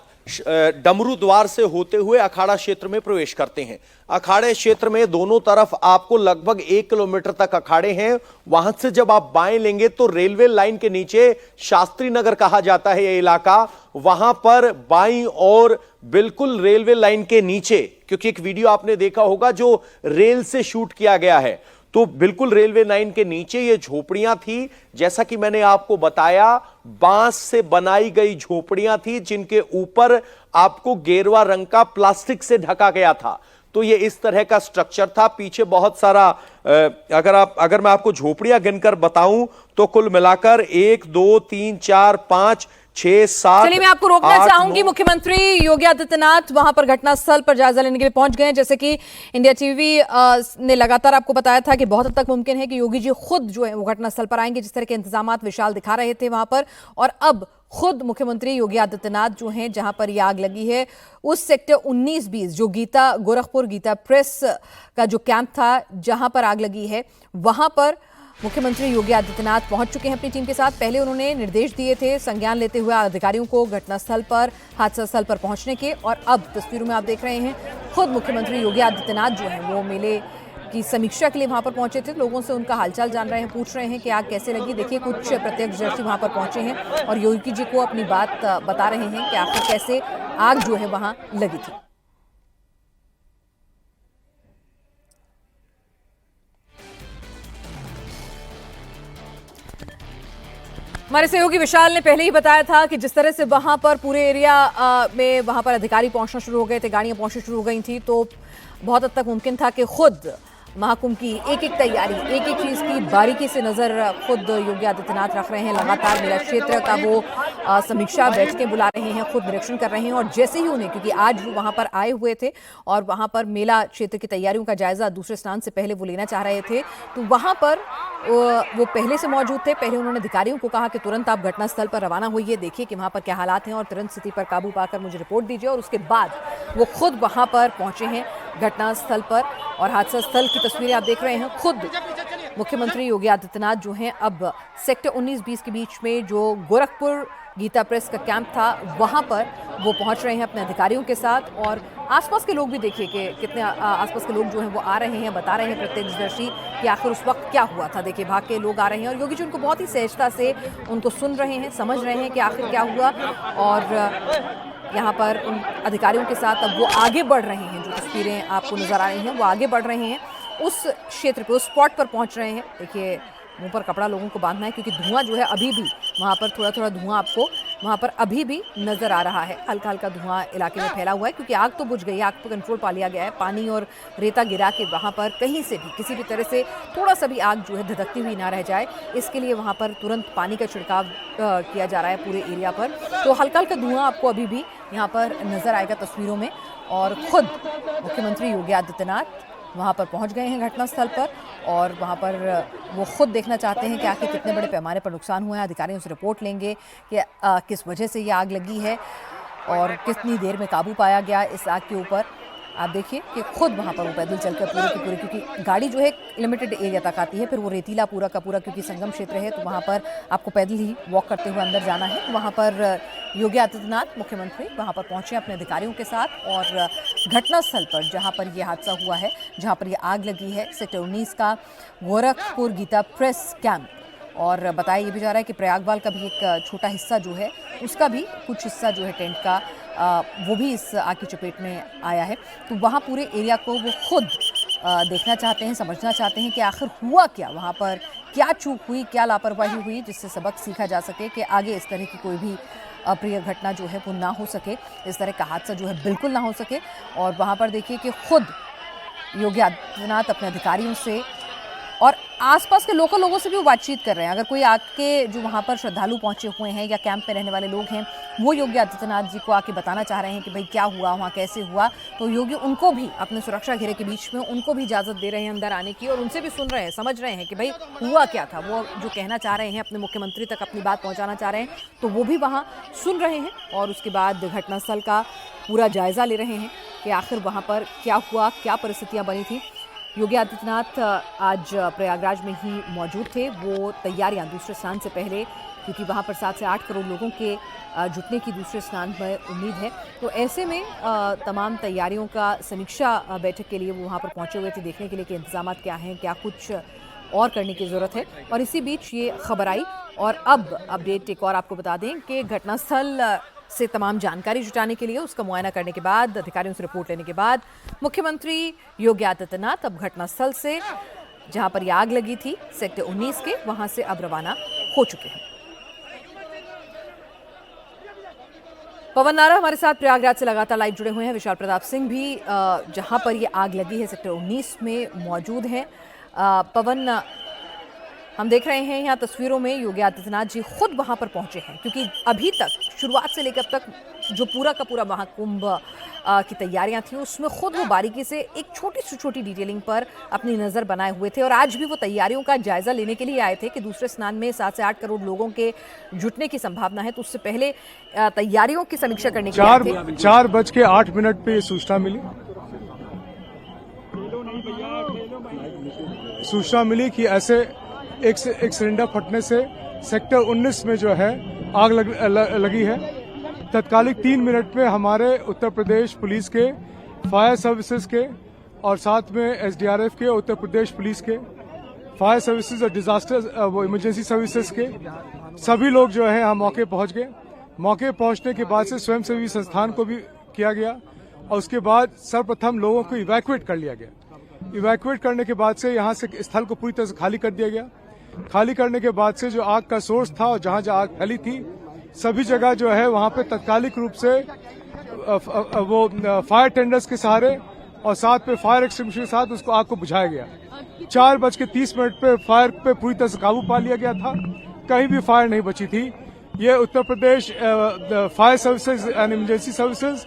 डमरू द्वार से होते हुए अखाड़ा क्षेत्र में प्रवेश करते हैं। अखाड़े क्षेत्र में दोनों तरफ आपको लगभग 1 किलोमीटर तक अखाड़े हैं। वहां से जब आप बाएं लेंगे तो रेलवे लाइन के नीचे शास्त्री नगर कहा जाता है ये इलाका, वहां पर बाईं और बिल्कुल रेलवे लाइन के नीचे, क्योंकि एक वीडियो आपने देखा होगा जो रेल से शूट किया गया है, तो बिल्कुल रेलवे लाइन के नीचे ये झोपड़ियां थी। जैसा कि मैंने आपको बताया, बांस से बनाई गई झोपड़ियां थी जिनके ऊपर आपको गेरुआ रंग का प्लास्टिक से ढका गया था। तो ये इस तरह का स्ट्रक्चर था। पीछे बहुत सारा, अगर मैं आपको झोपड़ियां गिनकर बताऊं तो कुल मिलाकर 1 2 3 4 5 6 7। चलिए, मैं आपको रोकना चाहूंगी। मुख्यमंत्री योगी आदित्यनाथ वहां पर घटनास्थल पर जायजा लेने के लिए पहुंच गए हैं। जैसे कि इंडिया टीवी ने लगातार आपको बताया था कि बहुत हद तक मुमकिन है कि योगी जी खुद जो है वो घटनास्थल पर आएंगे, जिस तरह के इंतजाम विशाल दिखा रहे थे वहां पर। और अब खुद मुख्यमंत्री योगी आदित्यनाथ जो हैं, जहां पर ये आग लगी है, उस सेक्टर 19-20 जो गोरखपुर गीता प्रेस का जो कैंप था जहां पर आग लगी है, वहां पर मुख्यमंत्री योगी आदित्यनाथ पहुंच चुके हैं अपनी टीम के साथ। पहले उन्होंने निर्देश दिए थे संज्ञान लेते हुए अधिकारियों को घटनास्थल पर, हादसा स्थल पर पहुंचने के, और अब तस्वीरों में आप देख रहे हैं खुद मुख्यमंत्री योगी आदित्यनाथ जो है वो मेले की समीक्षा के लिए वहां पर पहुंचे थे। लोगों से उनका हालचाल जान रहे हैं, पूछ रहे हैं कि आग कैसे लगी। देखिए, कुछ प्रत्यक्षदर्शी वहां पर पहुंचे हैं और योगी जी को अपनी बात बता रहे हैं कि आखिर कैसे आग जो है वहां लगी थी। हमारे सहयोगी विशाल ने पहले ही बताया था कि जिस तरह से वहां पर पूरे एरिया में वहां पर अधिकारी पहुंचना शुरू हो गए थे, गाड़ियां पहुंचना शुरू हो गई थी, तो बहुत हद तक मुमकिन था कि खुद महाकुंभ की एक एक तैयारी, एक एक चीज़ की बारीकी से नज़र खुद योगी आदित्यनाथ रख रहे हैं। लगातार मेला क्षेत्र का वो समीक्षा बैठकें बुला रहे हैं, खुद निरीक्षण कर रहे हैं। और जैसे ही उन्हें, क्योंकि आज वो वहाँ पर आए हुए थे और वहाँ पर मेला क्षेत्र की तैयारियों का जायज़ा दूसरे स्नान से पहले वो लेना चाह रहे थे, तो वहाँ पर वो पहले से मौजूद थे। पहले उन्होंने अधिकारियों को कहा कि तुरंत आप घटनास्थल पर रवाना होइए, देखिए कि वहाँ पर क्या हालात हैं और तुरंत स्थिति पर काबू पाकर मुझे रिपोर्ट दीजिए। और उसके बाद वो खुद वहाँ पर पहुँचे हैं घटनास्थल पर, और हादसा स्थल की तस्वीरें आप देख रहे हैं। खुद मुख्यमंत्री योगी आदित्यनाथ जो हैं अब सेक्टर 19-20 के बीच में जो गोरखपुर गीता प्रेस का कैंप था वहां पर वो पहुंच रहे हैं अपने अधिकारियों के साथ। और आसपास के लोग भी देखिए कि कितने आसपास के लोग जो हैं वो आ रहे हैं, बता रहे हैं प्रत्यक्षदर्शी कि आखिर उस वक्त क्या हुआ था। देखिए भाग के लोग आ रहे हैं और योगी जी उनको बहुत ही सहजता से उनको सुन रहे हैं, समझ रहे हैं कि आखिर क्या हुआ। और यहाँ पर उन अधिकारियों के साथ अब वो आगे बढ़ रहे हैं। जो तस्वीरें आपको नजर आ रही हैं वो आगे बढ़ रहे हैं, उस क्षेत्र पे, उस स्पॉट पर पहुंच रहे हैं। देखिए मुंह पर कपड़ा लोगों को बांधना है क्योंकि धुआं जो है अभी भी वहाँ पर थोड़ा थोड़ा धुआं आपको वहाँ पर अभी भी नजर आ रहा है। हल्का हल्का धुआं इलाके में फैला हुआ है क्योंकि आग तो बुझ गई, आग पर कंट्रोल पा लिया गया है। पानी और रेता गिरा के वहाँ पर कहीं से भी किसी भी तरह से थोड़ा सा भी आग जो है धधकती हुई ना रह जाए, इसके लिए वहाँ पर तुरंत पानी का छिड़काव किया जा रहा है पूरे एरिया पर। तो हल्का हल्का धुआं आपको अभी भी यहाँ पर नजर आएगा तस्वीरों में। और खुद मुख्यमंत्री योगी आदित्यनाथ वहाँ पर पहुँच गए हैं घटनास्थल पर और वहाँ पर वो खुद देखना चाहते हैं कि आखिर कितने बड़े पैमाने पर नुकसान हुआ है। अधिकारियों से रिपोर्ट लेंगे कि किस वजह से ये आग लगी है और कितनी देर में काबू पाया गया इस आग के ऊपर। आप देखिए कि खुद वहाँ पर वो पैदल चलकर पूरे की पूरे, क्योंकि गाड़ी जो है लिमिटेड एरिया तक आती है, फिर वो रेतीला पूरा का पूरा क्योंकि संगम क्षेत्र है तो वहाँ पर आपको पैदल ही वॉक करते हुए अंदर जाना है। वहाँ पर योगी आदित्यनाथ मुख्यमंत्री वहाँ पर पहुँचे अपने अधिकारियों के साथ और घटनास्थल पर जहाँ पर ये हादसा हुआ है, जहाँ पर ये आग लगी है, सेक्टर 19 का गोरखपुर गीता प्रेस कैंप। और बताया ये भी जा रहा है कि प्रयागवाल का भी एक छोटा हिस्सा जो है उसका भी कुछ हिस्सा जो है टेंट का वो भी इस आग की चपेट में आया है। तो वहाँ पूरे एरिया को वो खुद देखना चाहते हैं, समझना चाहते हैं कि आखिर हुआ क्या, वहाँ पर क्या चूक हुई, क्या लापरवाही हुई जिससे सबक सीखा जा सके कि आगे इस तरह की कोई भी अप्रिय घटना जो है वो ना हो सके, इस तरह का हादसा जो है बिल्कुल ना हो सके। और वहाँ पर देखिए कि खुद योगी आदित्यनाथ अपने अधिकारियों से और आसपास के लोकल लोगों से भी वो बातचीत कर रहे हैं। अगर कोई आके जो वहाँ पर श्रद्धालु पहुँचे हुए हैं या कैंप में रहने वाले लोग हैं वो योगी आदित्यनाथ जी को आके बताना चाह रहे हैं कि भाई क्या हुआ, वहाँ कैसे हुआ, तो योगी उनको भी अपने सुरक्षा घेरे के बीच में उनको भी इजाज़त दे रहे हैं अंदर आने की और उनसे भी सुन रहे हैं, समझ रहे हैं कि भाई हुआ क्या था। वो जो कहना चाह रहे हैं, अपने मुख्यमंत्री तक अपनी बात पहुँचाना चाह रहे हैं, तो वो भी वहाँ सुन रहे हैं और उसके बाद घटनास्थल का पूरा जायज़ा ले रहे हैं कि आखिर वहाँ पर क्या हुआ, क्या परिस्थितियाँ बनी थी। योगी आदित्यनाथ आज प्रयागराज में ही मौजूद थे। वो तैयारियां दूसरे स्नान से पहले, क्योंकि वहां पर 7 से 8 करोड़ लोगों के जुटने की दूसरे स्नान में उम्मीद है, तो ऐसे में तमाम तैयारियों का समीक्षा बैठक के लिए वो वहां पर पहुंचे हुए थे, देखने के लिए कि इंतजाम क्या हैं, क्या कुछ और करने की ज़रूरत है। और इसी बीच ये खबर आई और अब अपडेट एक और आपको बता दें कि घटनास्थल से तमाम जानकारी जुटाने के लिए, उसका मुआयना करने के बाद, अधिकारियों से रिपोर्ट लेने के बाद मुख्यमंत्री योगी आदित्यनाथ अब घटनास्थल से जहां पर ये आग लगी थी सेक्टर 19 के, वहां से अब रवाना हो चुके हैं। पवन नारा हमारे साथ प्रयागराज से लगातार लाइव जुड़े हुए हैं। विशाल प्रताप सिंह भी जहां पर ये आग लगी है सेक्टर 19 में मौजूद हैं। पवन, हम देख रहे हैं यहाँ तस्वीरों में योगी आदित्यनाथ जी खुद वहां पर पहुंचे हैं, क्योंकि अभी तक शुरुआत से लेकर अब तक जो पूरा का पूरा महाकुंभ की तैयारियां थी उसमें खुद वो बारीकी से एक छोटी से छोटी डिटेलिंग पर अपनी नज़र बनाए हुए थे और आज भी वो तैयारियों का जायजा लेने के लिए आए थे कि दूसरे स्नान में 7 से 8 करोड़ लोगों के जुटने की संभावना है, तो उससे पहले तैयारियों की समीक्षा करने के लिए 4:08 पे सूचना मिली कि ऐसे एक सिलेंडर फटने से सेक्टर 19 में जो है आग लगी है। तत्कालिक 3 मिनट में हमारे उत्तर प्रदेश पुलिस के, फायर सर्विसेज के और साथ में एसडीआरएफ के, उत्तर प्रदेश पुलिस के, फायर सर्विसेज और डिजास्टर वो इमरजेंसी सर्विसेज के सभी लोग जो है हम मौके पहुंच गए। मौके पहुंचने के बाद से स्वयंसेवी संस्थान को भी किया गया और उसके बाद सर्वप्रथम लोगों को इवैक्यूएट कर लिया गया। इवैक्यूएट करने के बाद से यहाँ से स्थल को पूरी तरह से खाली कर दिया गया। खाली करने के बाद से जो आग का सोर्स था और जहां जहां आग फैली थी सभी जगह जो है वहां पे तत्कालिक रूप से वो फायर टेंडर्स के सहारे और साथ में फायर एक्सटिंग्विशर के साथ उसको आग को बुझाया गया। 4:30 पे फायर पे पूरी तरह से काबू पा लिया गया था, कहीं भी फायर नहीं बची थी। ये Uttar Pradesh fire services and emergency services,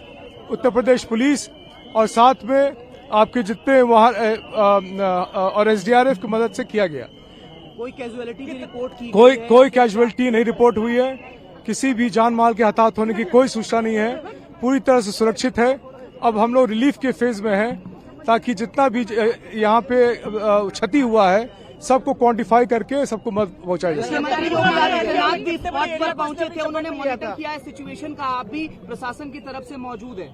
Uttar Pradesh police और साथ में आपके जितने वहां और एसडीआरएफ की मदद से किया गया। कोई कैजुअलिटी की रिपोर्ट की? कोई कैजुअलिटी नहीं रिपोर्ट हुई है। किसी भी जान माल के हताहत होने की कोई सूचना नहीं है। पूरी तरह से सुरक्षित है। अब हम लोग रिलीफ के फेज में हैं ताकि जितना भी यहाँ पे क्षति हुआ है सबको क्वांटिफाई करके सबको मदद पहुंचाई जाए। पहुंचे थे, उन्होंने मॉनिटर किया है सिचुएशन का, आप भी प्रशासन की तरफ से मौजूद है।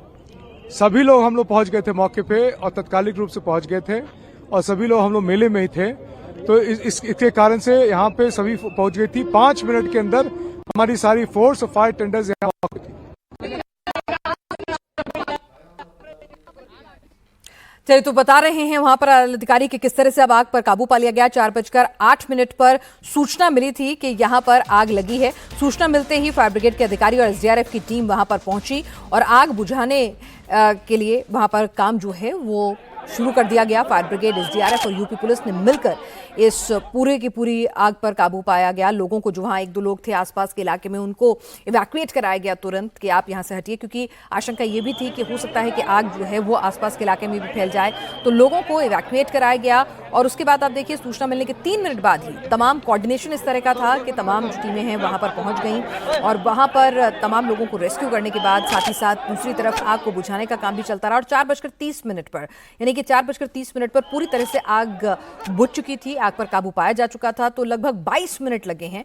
सभी लोग हम लोग पहुंच गए थे मौके पे और तत्कालिक रूप से पहुंच गए थे और सभी लोग हम लोग मेले में ही थे, तो इसके कारण से यहाँ पे सभी पहुंच गई थी। 5 मिनट के अंदर हमारी सारी फोर्स और फायर टेंडर्स यहाँ मौके थी। चलिए, तो बता रहे हैं वहां पर अधिकारी कि किस तरह से अब आग पर काबू पा लिया गया। 4:08 पर सूचना मिली थी कि यहां पर आग लगी है। सूचना मिलते ही फायर ब्रिगेड के अधिकारी और एसडीआरएफ की टीम वहां पर पहुंची और आग बुझाने के लिए वहां पर काम जो है वो शुरू कर दिया गया। फायर ब्रिगेड, एसडीआरएफ और यूपी पुलिस ने मिलकर इस पूरे की पूरी आग पर काबू पाया गया। लोगों को जो वहां 1-2 लोग थे आसपास के इलाके में, उनको इवैक्यूएट कराया गया तुरंत कि आप यहां से हटिए, क्योंकि आशंका ये भी थी कि हो सकता है कि आग जो है वो आसपास के इलाके में भी फैल जाए। तो लोगों को इवैक्यूएट कराया गया और उसके बाद आप देखिए सूचना मिलने के 3 मिनट बाद ही तमाम कोऑर्डिनेशन इस तरह का था कि तमाम जो टीमें हैं वहां पर पहुंच गई और वहां पर तमाम लोगों को रेस्क्यू करने के बाद साथ ही साथ दूसरी तरफ आग को बुझाने का काम भी चलता रहा। और 4:30 पर, यानी कि 4:30 पर पूरी तरह से आग बुझ चुकी थी, आग पर काबू पाया जा चुका था। तो लगभग 22 मिनट लगे हैं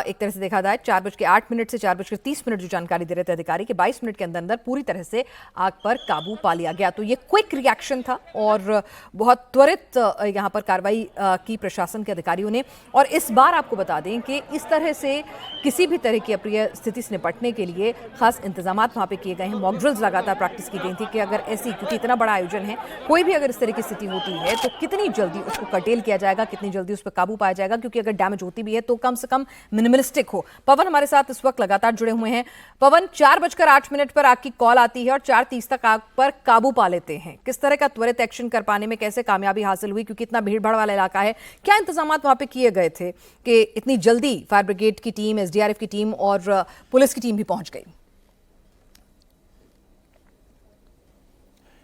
एक तरह से देखा जाए। 4:08 से 4:30 जो जानकारी दे रहे थे अधिकारी कि 22 मिनट के अंदर अंदर पूरी तरह से आग पर काबू पा लिया गया। तो ये क्विक रिएक्शन था और बहुत त्वरित यहां पर कार्रवाई की प्रशासन के अधिकारियों ने। और इस बार आपको बता दें कि इस तरह से किसी भी तरह की अप्रिय स्थिति से निपटने के लिए खास इंतजाम वहां पे किए गए हैं। मॉक ड्रिल्स लगातार प्रैक्टिस की गई थी कि अगर ऐसी, क्योंकि इतना बड़ा आयोजन है, कोई भी अगर इस तरह की स्थिति होती है तो कितनी जल्दी उसको कर्टेल किया जाएगा, कितनी जल्दी उस पर काबू पाया जाएगा, क्योंकि अगर डैमेज होती भी है तो कम से कम मिनिमलिस्टिक हो। पवन हमारे साथ इस वक्त लगातार जुड़े हुए हैं। पवन, 4:08 पर आग की कॉल आती है और 4:30 तक आग पर काबू पा लेते हैं। किस तरह का त्वरित एक्शन कर पाने में कैसे कामयाबी हासिल हुई, क्योंकि इतना भीड़ भाड़ वाला इलाका है? क्या इंतजाम वहां पे किए गए थे कि इतनी जल्दी फायर ब्रिगेड की टीम, एसडीआरएफ की टीम और पुलिस की टीम भी पहुंच गई?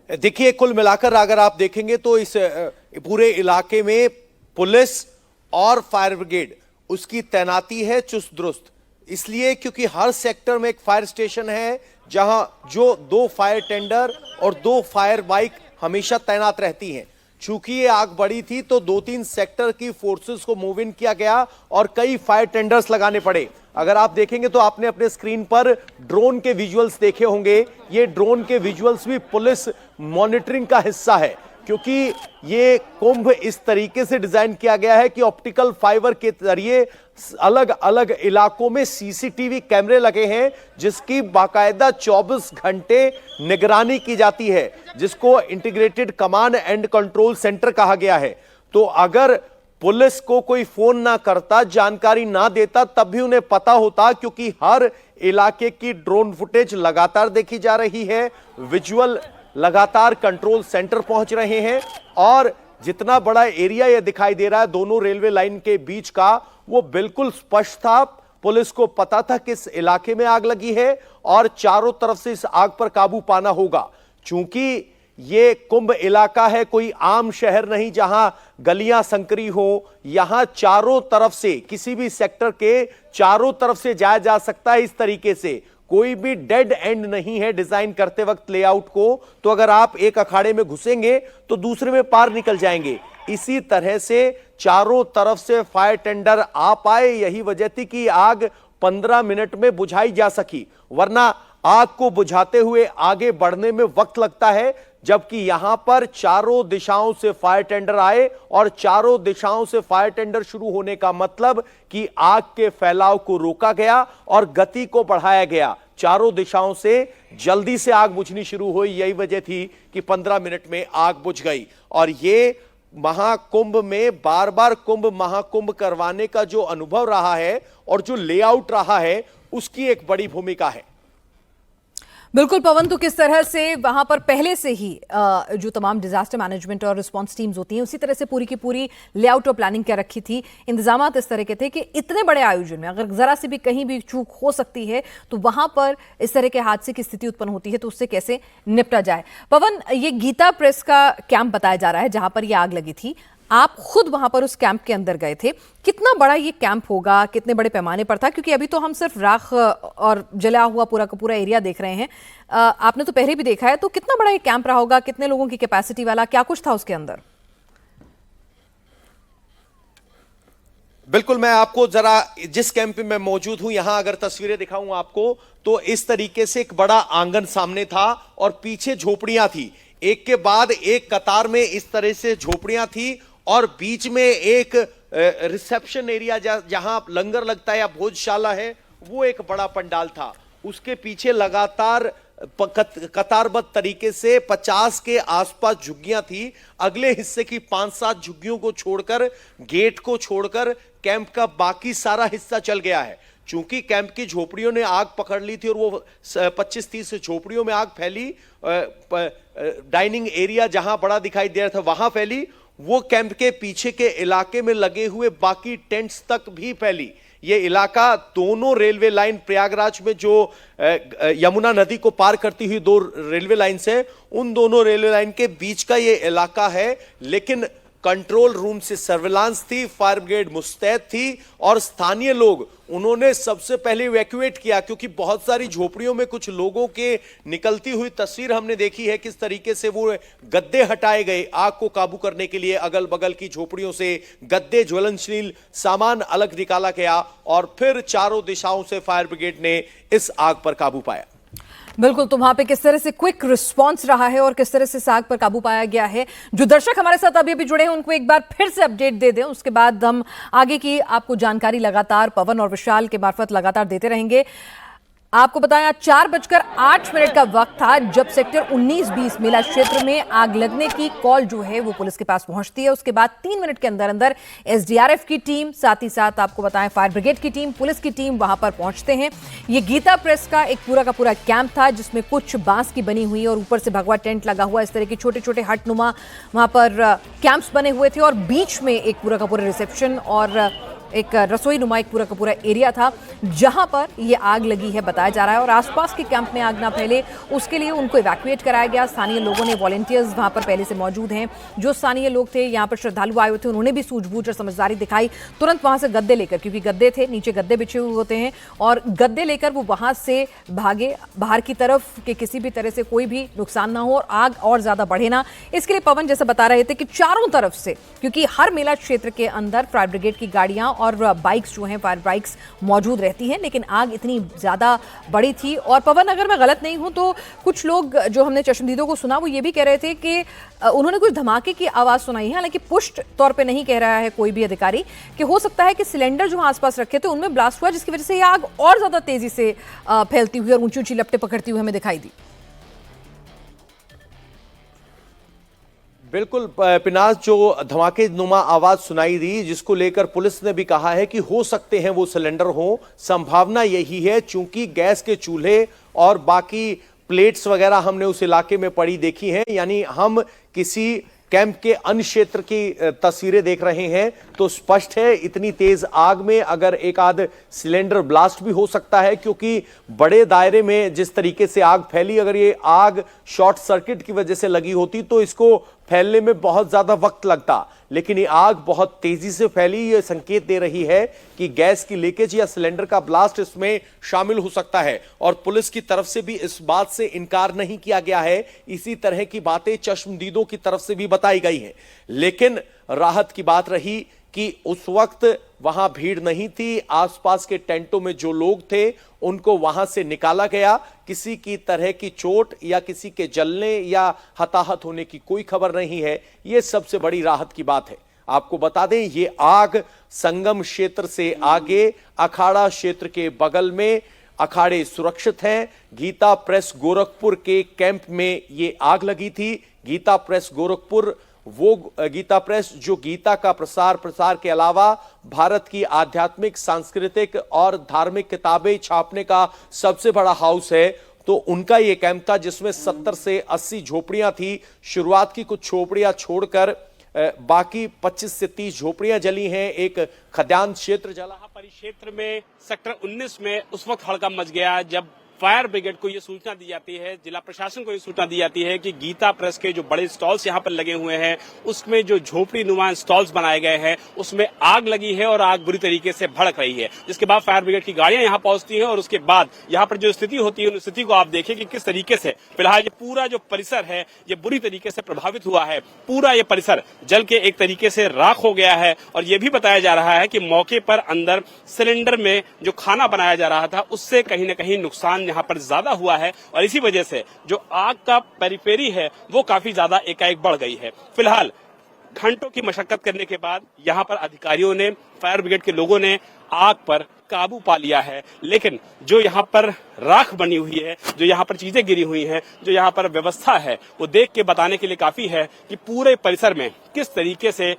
देखिए, कुल मिलाकर अगर आप देखेंगे तो इस पूरे इलाके में पुलिस और फायर ब्रिगेड उसकी तैनाती है चुस्त दुरुस्त, इसलिए क्योंकि हर सेक्टर में एक फायर स्टेशन है जहां जो 2 फायर टेंडर और 2 फायर बाइक हमेशा तैनात रहती हैं। चूंकि ये आग बड़ी थी तो 2-3 सेक्टर की फोर्सेस को मूव इन किया गया और कई फायर टेंडर्स लगाने पड़े। अगर आप देखेंगे तो आपने अपने स्क्रीन पर ड्रोन के विजुअल्स देखे होंगे। ये ड्रोन के विजुअल्स भी पुलिस मॉनिटरिंग का हिस्सा है, क्योंकि ये कुंभ इस तरीके से डिजाइन किया गया है कि ऑप्टिकल फाइबर के जरिए अलग अलग इलाकों में सीसीटीवी कैमरे लगे हैं, जिसकी बाकायदा 24 घंटे निगरानी की जाती है, जिसको integrated command and control centre कहा गया है। तो अगर पुलिस को कोई फोन ना करता, जानकारी ना देता, तब भी उन्हें पता होता, क्योंकि हर इलाके की ड्रोन फुटेज लगातार देखी जा रही है, विजुअल लगातार कंट्रोल सेंटर पहुंच रहे हैं और जितना बड़ा एरिया यह दिखाई दे रहा है दोनों रेलवे लाइन के बीच का, वो बिल्कुल स्पष्ट था। पुलिस को पता था किस इलाके में आग लगी है और चारों तरफ से इस आग पर काबू पाना होगा। चूंकि ये कुंभ इलाका है, कोई आम शहर नहीं जहां गलियां संकरी हो, यहां चारों तरफ से, किसी भी सेक्टर के चारों तरफ से जाया जा सकता है इस तरीके से। कोई भी डेड एंड नहीं है डिजाइन करते वक्त लेआउट को, तो अगर आप एक अखाड़े में घुसेंगे तो दूसरे में पार निकल जाएंगे। इसी तरह से चारों तरफ से फायर टेंडर आ पाए, यही वजह थी कि आग 15 मिनट में बुझाई जा सकी, वरना आग को बुझाते हुए आगे बढ़ने में वक्त लगता है। जबकि यहां पर चारों दिशाओं से फायर टेंडर आए और चारों दिशाओं से फायर टेंडर शुरू होने का मतलब कि आग के फैलाव को रोका गया और गति को बढ़ाया गया। चारों दिशाओं से जल्दी से आग बुझनी शुरू हुई, यही वजह थी कि 15 मिनट में आग बुझ गई। और ये महाकुंभ में बार बार कुंभ महाकुंभ करवाने का जो अनुभव रहा है और जो लेआउट रहा है, उसकी एक बड़ी भूमिका है। बिल्कुल पवन, तो किस तरह से वहां पर पहले से ही जो तमाम डिजास्टर मैनेजमेंट और रिस्पांस टीम्स होती हैं, उसी तरह से पूरी की पूरी लेआउट और प्लानिंग क्या रखी थी, इंतजाम इस तरह के थे कि इतने बड़े आयोजन में अगर जरा सी भी कहीं भी चूक हो सकती है तो वहां पर इस तरह के हादसे की स्थिति उत्पन्न होती है, तो उससे कैसे निपटा जाए। पवन, ये गीता प्रेस का कैंप बताया जा रहा है जहां पर यह आग लगी थी, आप खुद वहां पर उस कैंप के अंदर गए थे, कितना बड़ा ये कैंप होगा, कितने बड़े पैमाने पर था? क्योंकि अभी तो हम सिर्फ राख और जला हुआ पूरा का पूरा एरिया देख रहे हैं, आपने तो पहले भी देखा है, तो कितना बड़ा ये कैंप रहा होगा, कितने लोगों की कैपेसिटी वाला, क्या कुछ था उसके अंदर? बिल्कुल, मैं आपको जरा जिस कैंप में मैं मौजूद हूं यहां अगर तस्वीरें दिखाऊं आपको, तो इस तरीके से एक बड़ा आंगन सामने था और पीछे झोपड़ियां थी, एक के बाद एक कतार में इस तरह से झोपड़ियां थी और बीच में एक रिसेप्शन एरिया जहां लंगर लगता है या भोजशाला है, वो एक बड़ा पंडाल था। उसके पीछे लगातार कतारबद्ध तरीके से 50 के आसपास झुग्गियां थी। अगले हिस्से की 5-7 झुग्गियों को छोड़कर, गेट को छोड़कर कैंप का बाकी सारा हिस्सा चल गया है। चूंकि कैंप की झोपड़ियों ने आग पकड़ ली थी और वो 25-30 झोपड़ियों में आग फैली, डाइनिंग एरिया जहां बड़ा दिखाई दे रहा था वहां फैली, वो कैंप के पीछे के इलाके में लगे हुए बाकी टेंट्स तक भी फैली। ये इलाका दोनों रेलवे लाइन, प्रयागराज में जो यमुना नदी को पार करती हुई 2 रेलवे लाइन है, उन दोनों रेलवे लाइन के बीच का ये इलाका है। लेकिन कंट्रोल रूम से सर्विलांस थी, फायर ब्रिगेड मुस्तैद थी और स्थानीय लोग, उन्होंने सबसे पहले इवैक्यूएट किया, क्योंकि बहुत सारी झोपड़ियों में कुछ लोगों के निकलती हुई तस्वीर हमने देखी है, किस तरीके से वो गद्दे हटाए गए आग को काबू करने के लिए। अगल बगल की झोपड़ियों से गद्दे, ज्वलनशील सामान अलग निकाला गया और फिर चारों दिशाओं से फायर ब्रिगेड ने इस आग पर काबू पाया। बिल्कुल, तो वहां पे किस तरह से क्विक रिस्पांस रहा है और किस तरह से आग पर काबू पाया गया है, जो दर्शक हमारे साथ अभी भी जुड़े हैं उनको एक बार फिर से अपडेट दे दें, उसके बाद हम आगे की आपको जानकारी लगातार पवन और विशाल के मार्फत लगातार देते रहेंगे। आपको बताया 4:08 का वक्त था जब सेक्टर 19-20 मेला क्षेत्र में आग लगने की कॉल जो है वो पुलिस के पास पहुंचती है। उसके बाद 3 मिनट के अंदर अंदर एसडीआरएफ की टीम, साथ ही साथ आपको बताएं फायर ब्रिगेड की टीम, पुलिस की टीम वहां पर पहुंचते हैं। ये गीता प्रेस का एक पूरा का पूरा कैंप था जिसमें कुछ बांस की बनी हुई और ऊपर से भगवा टेंट लगा हुआ, इस तरह के छोटे छोटे हटनुमा वहां पर कैंप्स बने हुए थे और बीच में एक पूरा का पूरा रिसेप्शन और एक रसोई नुमा एक पूरा का पूरा एरिया था जहां पर ये आग लगी है बताया जा रहा है। और आसपास के कैंप में आग ना फैले उसके लिए उनको इवैक्यूएट कराया गया। स्थानीय लोगों ने, वॉलंटियर्स वहां पर पहले से मौजूद हैं, जो स्थानीय लोग थे, यहाँ पर श्रद्धालु आए हुए थे, उन्होंने भी सूझबूझ और समझदारी दिखाई, तुरंत वहां से गद्दे लेकर, क्योंकि गद्दे थे, नीचे गद्दे बिछे हुए होते हैं, और गद्दे लेकर वो वहां से भागे बाहर की तरफ कि किसी भी तरह से कोई भी नुकसान ना हो और आग और ज्यादा बढ़े ना। इसके लिए पवन जैसे बता रहे थे कि चारों तरफ से, क्योंकि हर मेला क्षेत्र के अंदर फायर ब्रिगेड की गाड़ियां और बाइक्स जो हैं, फायर बाइक्स मौजूद रहती हैं, लेकिन आग इतनी ज्यादा बड़ी थी। और पवन, अगर मैं गलत नहीं हूं तो कुछ लोग जो हमने चश्मदीदों को सुना वो ये भी कह रहे थे कि उन्होंने कुछ धमाके की आवाज सुनाई है, हालांकि पुष्ट तौर पे नहीं कह रहा है कोई भी अधिकारी, कि हो सकता है कि सिलेंडर जो आसपास रखे थे उनमें ब्लास्ट हुआ, जिसकी वजह से ये आग और ज्यादा तेजी से फैलती हुई और ऊंची ऊंची लपटें पकड़ती हुई हमें दिखाई दी। बिल्कुल पिनाज, जो धमाके नुमा आवाज सुनाई दी, जिसको लेकर पुलिस ने भी कहा है कि हो सकते हैं वो सिलेंडर हो। संभावना यही है, चूंकि गैस के चूल्हे और बाकी प्लेट्स वगैरह हमने उस इलाके में पड़ी देखी हैं, यानी हम किसी कैंप के अन्य क्षेत्र की तस्वीरें देख रहे हैं तो स्पष्ट है इतनी तेज आग में अगर एक आध सिलेंडर ब्लास्ट भी हो सकता है, क्योंकि बड़े दायरे में जिस तरीके से आग फैली, अगर ये आग शॉर्ट सर्किट की वजह से लगी होती तो इसको फैलने में बहुत ज्यादा वक्त लगता, लेकिन ये आग बहुत तेजी से फैली। ये संकेत दे रही है कि गैस की लीकेज या सिलेंडर का ब्लास्ट इसमें शामिल हो सकता है, और पुलिस की तरफ से भी इस बात से इनकार नहीं किया गया है। इसी तरह की बातें चश्मदीदों की तरफ से भी बताई गई हैं, लेकिन राहत की बात रही कि उस वक्त वहां भीड़ नहीं थी। आसपास के टेंटों में जो लोग थे उनको वहां से निकाला गया। किसी की तरह की चोट या किसी के जलने या हताहत होने की कोई खबर नहीं है। यह सबसे बड़ी राहत की बात है। आपको बता दें, ये आग संगम क्षेत्र से आगे अखाड़ा क्षेत्र के बगल में, अखाड़े सुरक्षित हैं। गीता प्रेस गोरखपुर के कैंप में ये आग लगी थी। गीता प्रेस गोरखपुर वो गीता प्रेस जो गीता का प्रसार के अलावा भारत की आध्यात्मिक, सांस्कृतिक और धार्मिक किताबें छापने का सबसे बड़ा हाउस है, तो उनका ये कैंप था जिसमें 70 से 80 झोपड़ियां थी। शुरुआत की कुछ झोपड़ियां छोड़कर बाकी 25 से 30 झोपड़ियां जली हैं। एक खद्यान क्षेत्र जला। परिक्षेत्र में सेक्टर 19 में उस वक्त हड़कंप मच गया जब फायर ब्रिगेड को ये सूचना दी जाती है, जिला प्रशासन को ये सूचना दी जाती है कि गीता प्रेस के जो बड़े स्टॉल्स यहाँ पर लगे हुए हैं, उसमें जो झोपड़ी नुमा स्टॉल्स बनाए गए हैं, उसमें आग लगी है और आग बुरी तरीके से भड़क रही है। जिसके बाद फायर ब्रिगेड की गाड़ियां यहाँ पहुंचती हैं और उसके बाद यहाँ पर जो स्थिति होती है, उस स्थिति को आप देखें कि किस तरीके से फिलहाल ये पूरा जो परिसर है ये बुरी तरीके से प्रभावित हुआ है। पूरा ये परिसर जल के एक तरीके से राख हो गया है और ये भी बताया जा रहा है कि मौके पर अंदर सिलेंडर में जो खाना बनाया जा रहा था उससे कहीं न कहीं नुकसान यहाँ पर ज्यादा हुआ है और इसी वजह से जो आग का पेरिफेरी है वो काफी ज्यादा एकाएक बढ़ गई है। फिलहाल घंटों की मशक्कत करने के बाद यहाँ पर अधिकारियों ने, फायर ब्रिगेड के लोगों ने आग पर काबू पा लिया है, लेकिन जो यहाँ पर राख बनी हुई है, जो यहाँ पर चीजें गिरी हुई हैं, जो यहाँ पर व्यवस्था है, वो देख के बताने के लिए काफी है कि पूरे परिसर में किस तरीके से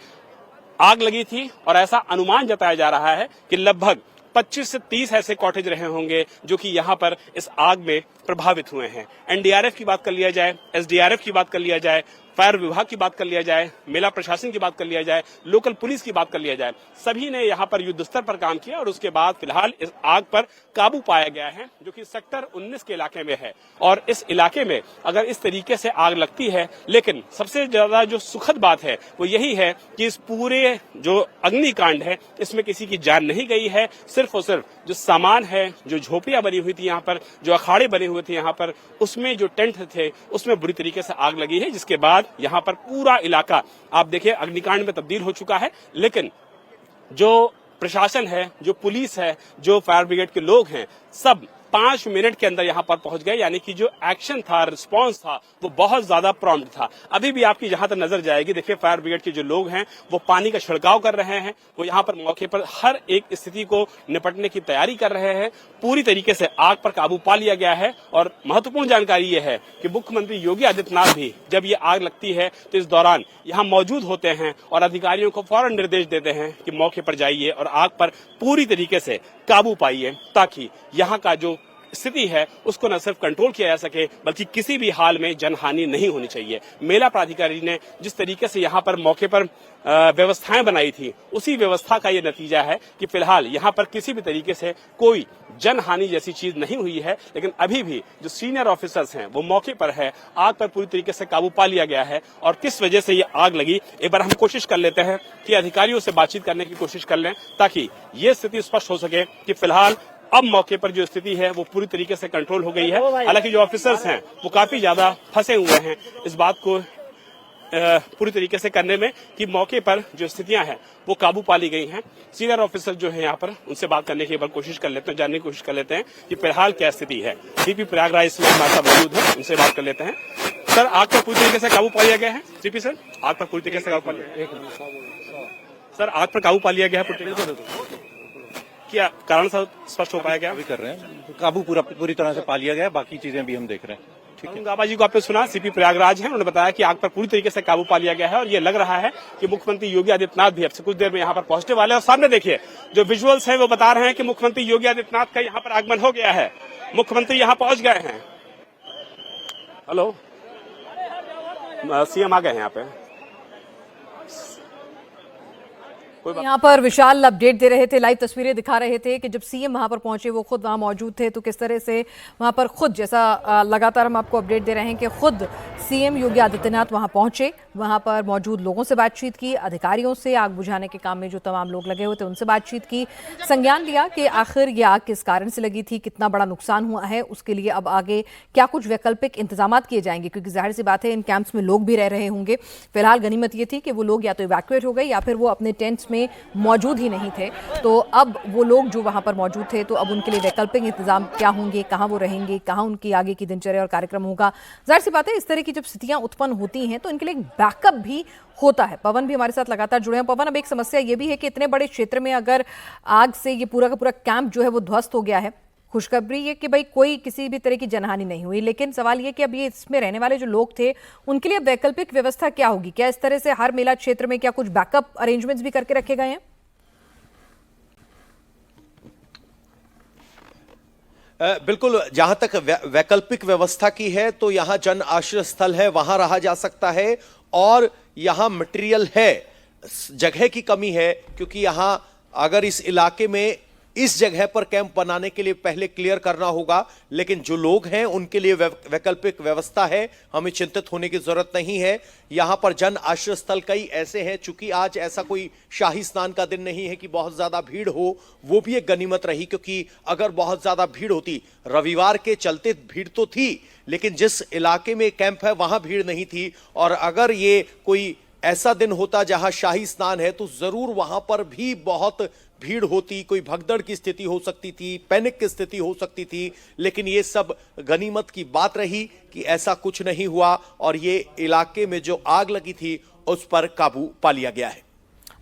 आग लगी थी। और ऐसा अनुमान जताया जा रहा है कि लगभग 25 से 30 ऐसे कॉटेज रहे होंगे जो कि यहाँ पर इस आग में प्रभावित हुए हैं। एनडीआरएफ की बात कर लिया जाए, एसडीआरएफ की बात कर लिया जाए, फायर विभाग की बात कर लिया जाए, मेला प्रशासन की बात कर लिया जाए, लोकल पुलिस की बात कर लिया जाए, सभी ने यहाँ पर युद्ध स्तर पर काम किया और उसके बाद फिलहाल इस आग पर काबू पाया गया है, जो कि सेक्टर 19 के इलाके में है। और इस इलाके में अगर इस तरीके से आग लगती है, लेकिन सबसे ज्यादा जो सुखद बात है वो यही है कि इस पूरे जो अग्निकांड है इसमें किसी की जान नहीं गई है। सिर्फ और सिर्फ जो सामान है, जो झोपड़ियां बनी हुई थी यहाँ पर, जो अखाड़े बने हुए थे यहाँ पर, उसमें जो टेंट थे उसमें बुरी तरीके से आग लगी है, जिसके बाद यहाँ पर पूरा इलाका आप देखिए अग्निकांड में तब्दील हो चुका है। लेकिन जो प्रशासन है, जो पुलिस है, जो फायर ब्रिगेड के लोग हैं, सब 5 मिनट के अंदर यहाँ पर पहुंच गए। यानी कि जो एक्शन था, रिस्पांस था, वो बहुत ज्यादा प्रॉम्प्ट था। अभी भी आपकी जहां तक नजर जाएगी, देखिए फायर ब्रिगेड के जो लोग हैं वो पानी का छिड़काव कर रहे हैं, वो यहाँ पर मौके पर हर एक स्थिति को निपटने की तैयारी कर रहे हैं। पूरी तरीके से आग पर काबू पा लिया गया है। और महत्वपूर्ण जानकारी ये है कि मुख्यमंत्री योगी आदित्यनाथ भी जब ये आग लगती है तो इस दौरान यहाँ मौजूद होते हैं और अधिकारियों को फौरन निर्देश देते हैं कि मौके पर जाइए और आग पर पूरी तरीके से काबू पाइए, ताकि यहाँ का जो स्थिति है उसको न सिर्फ कंट्रोल किया जा सके बल्कि किसी भी हाल में जनहानि नहीं होनी चाहिए। मेला प्राधिकारी ने जिस तरीके से यहाँ पर मौके पर व्यवस्थाएं बनाई थी, उसी व्यवस्था का ये नतीजा है कि फिलहाल यहाँ पर किसी भी तरीके से कोई जनहानि जैसी चीज नहीं हुई है। लेकिन अभी भी जो सीनियर ऑफिसर्स हैं वो मौके पर है, आग पर पूरी तरीके से काबू पा लिया गया है। और किस वजह से ये आग लगी, एक बार हम कोशिश कर लेते हैं कि अधिकारियों से बातचीत करने की कोशिश कर लें, ताकि ये स्थिति स्पष्ट हो सके कि फिलहाल अब मौके पर जो स्थिति है वो पूरी तरीके से कंट्रोल हो गई है। हालांकि जो ऑफिसर्स हैं वो काफी ज्यादा फंसे हुए हैं इस बात को पूरी तरीके से करने में कि मौके पर जो स्थितियां हैं वो काबू पा ली गई हैं। सीनियर ऑफिसर जो है यहाँ पर, उनसे बात करने की कोशिश कर लेते हैं, जानने की कोशिश कर लेते हैं कि फिलहाल क्या स्थिति है। सीपी प्रयागराज इसमें हमारे साथ मौजूद है, उनसे बात कर लेते हैं। सर, आग पर पूरी तरीके से काबू पा लिया गया है? सीपी सर, आग पर पूरी तरीके से काबू पा लिया, सर आग पर काबू पा लिया गया है, क्या कारण स्पष्ट हो पाया गया? अभी कर रहे हैं, काबू पूरी तरह से पा लिया गया, बाकी चीजें भी हम देख रहे हैं। गाबा जी को आपने सुना, सीपी प्रयागराज हैं, उन्होंने बताया कि आग पर पूरी तरीके से काबू पा लिया गया है और ये लग रहा है कि मुख्यमंत्री योगी आदित्यनाथ भी अब से कुछ देर में यहाँ पर पहुंचने वाले हैं। और सामने देखिए जो विजुअल्स हैं वो बता रहे हैं कि मुख्यमंत्री योगी आदित्यनाथ का यहाँ पर आगमन हो गया है, मुख्यमंत्री यहाँ पहुंच गए हैं। हेलो, सीएम आ गए हैं यहाँ पे। यहाँ पर विशाल अपडेट दे रहे थे, लाइव तस्वीरें दिखा रहे थे कि जब सीएम वहां पर पहुंचे, वो खुद वहां मौजूद थे, तो किस तरह से वहां पर खुद, जैसा लगातार हम आपको अपडेट दे रहे हैं कि खुद सीएम योगी आदित्यनाथ वहां पहुंचे, वहां पर मौजूद लोगों से बातचीत की, अधिकारियों से, आग बुझाने के काम में जो तमाम लोग लगे हुए थे उनसे बातचीत की, संज्ञान लिया कि आखिर ये आग किस कारण से लगी थी, कितना बड़ा नुकसान हुआ है, उसके लिए अब आगे क्या कुछ वैकल्पिक इंतजाम किए जाएंगे, क्योंकि जाहिर सी बात है इन कैंप्स में लोग भी रह रहे होंगे। फिलहाल गनीमत ये थी कि वो लोग या तो इवैक्यूएट हो गए या फिर वो अपने टेंट्स में मौजूद ही नहीं थे। तो अब वो लोग जो वहां पर मौजूद थे, तो अब उनके लिए वैकल्पिक इंतजाम क्या होंगे, कहां वो रहेंगे, कहां उनकी आगे की दिनचर्या और कार्यक्रम होगा। जाहिर सी बात है इस तरह की जब स्थितियां उत्पन्न होती हैं तो इनके लिए एक बैकअप भी होता है। पवन भी हमारे साथ लगातार जुड़े हैं। पवन, अब एक समस्या ये भी है कि इतने बड़े क्षेत्र में अगर आग से ये पूरा का पूरा कैंप जो है वो ध्वस्त हो गया है, खुशखबरी ये कि भाई कोई किसी भी तरह की जनहानि नहीं हुई, लेकिन सवाल ये कि अब ये इसमें रहने वाले जो लोग थे उनके लिए वैकल्पिक व्यवस्था क्या होगी? क्या इस तरह से हर मेला क्षेत्र में क्या कुछ बैकअप अरेंजमेंट्स भी करके रखे गए हैं? बिल्कुल, जहां तक वैकल्पिक व्यवस्था की है तो यहां जन आश्रय स्थल है, वहां रहा जा सकता है और यहां मटेरियल है। जगह की कमी है क्योंकि यहां अगर इस इलाके में इस जगह पर कैंप बनाने के लिए पहले क्लियर करना होगा। लेकिन जो लोग हैं उनके लिए वैकल्पिक व्यवस्था है, हमें चिंतित होने की जरूरत नहीं है। यहां पर जन आश्रय स्थल कई ऐसे हैं, चूंकि आज ऐसा कोई शाही स्नान का दिन नहीं है कि बहुत ज्यादा भीड़ हो, वो भी एक गनीमत रही, क्योंकि अगर बहुत ज्यादा भीड़ होती, रविवार के चलते भीड़ तो थी, लेकिन जिस इलाके में कैंप है वहां भीड़ नहीं थी। और अगर ये कोई ऐसा दिन होता जहां शाही स्नान है तो जरूर वहां पर भी बहुत भीड़ होती, कोई भगदड़ की स्थिति हो सकती थी, पैनिक की स्थिति हो सकती थी। लेकिन ये सब गनीमत की बात रही कि ऐसा कुछ नहीं हुआ और ये इलाके में जो आग लगी थी उस पर काबू पा लिया गया है।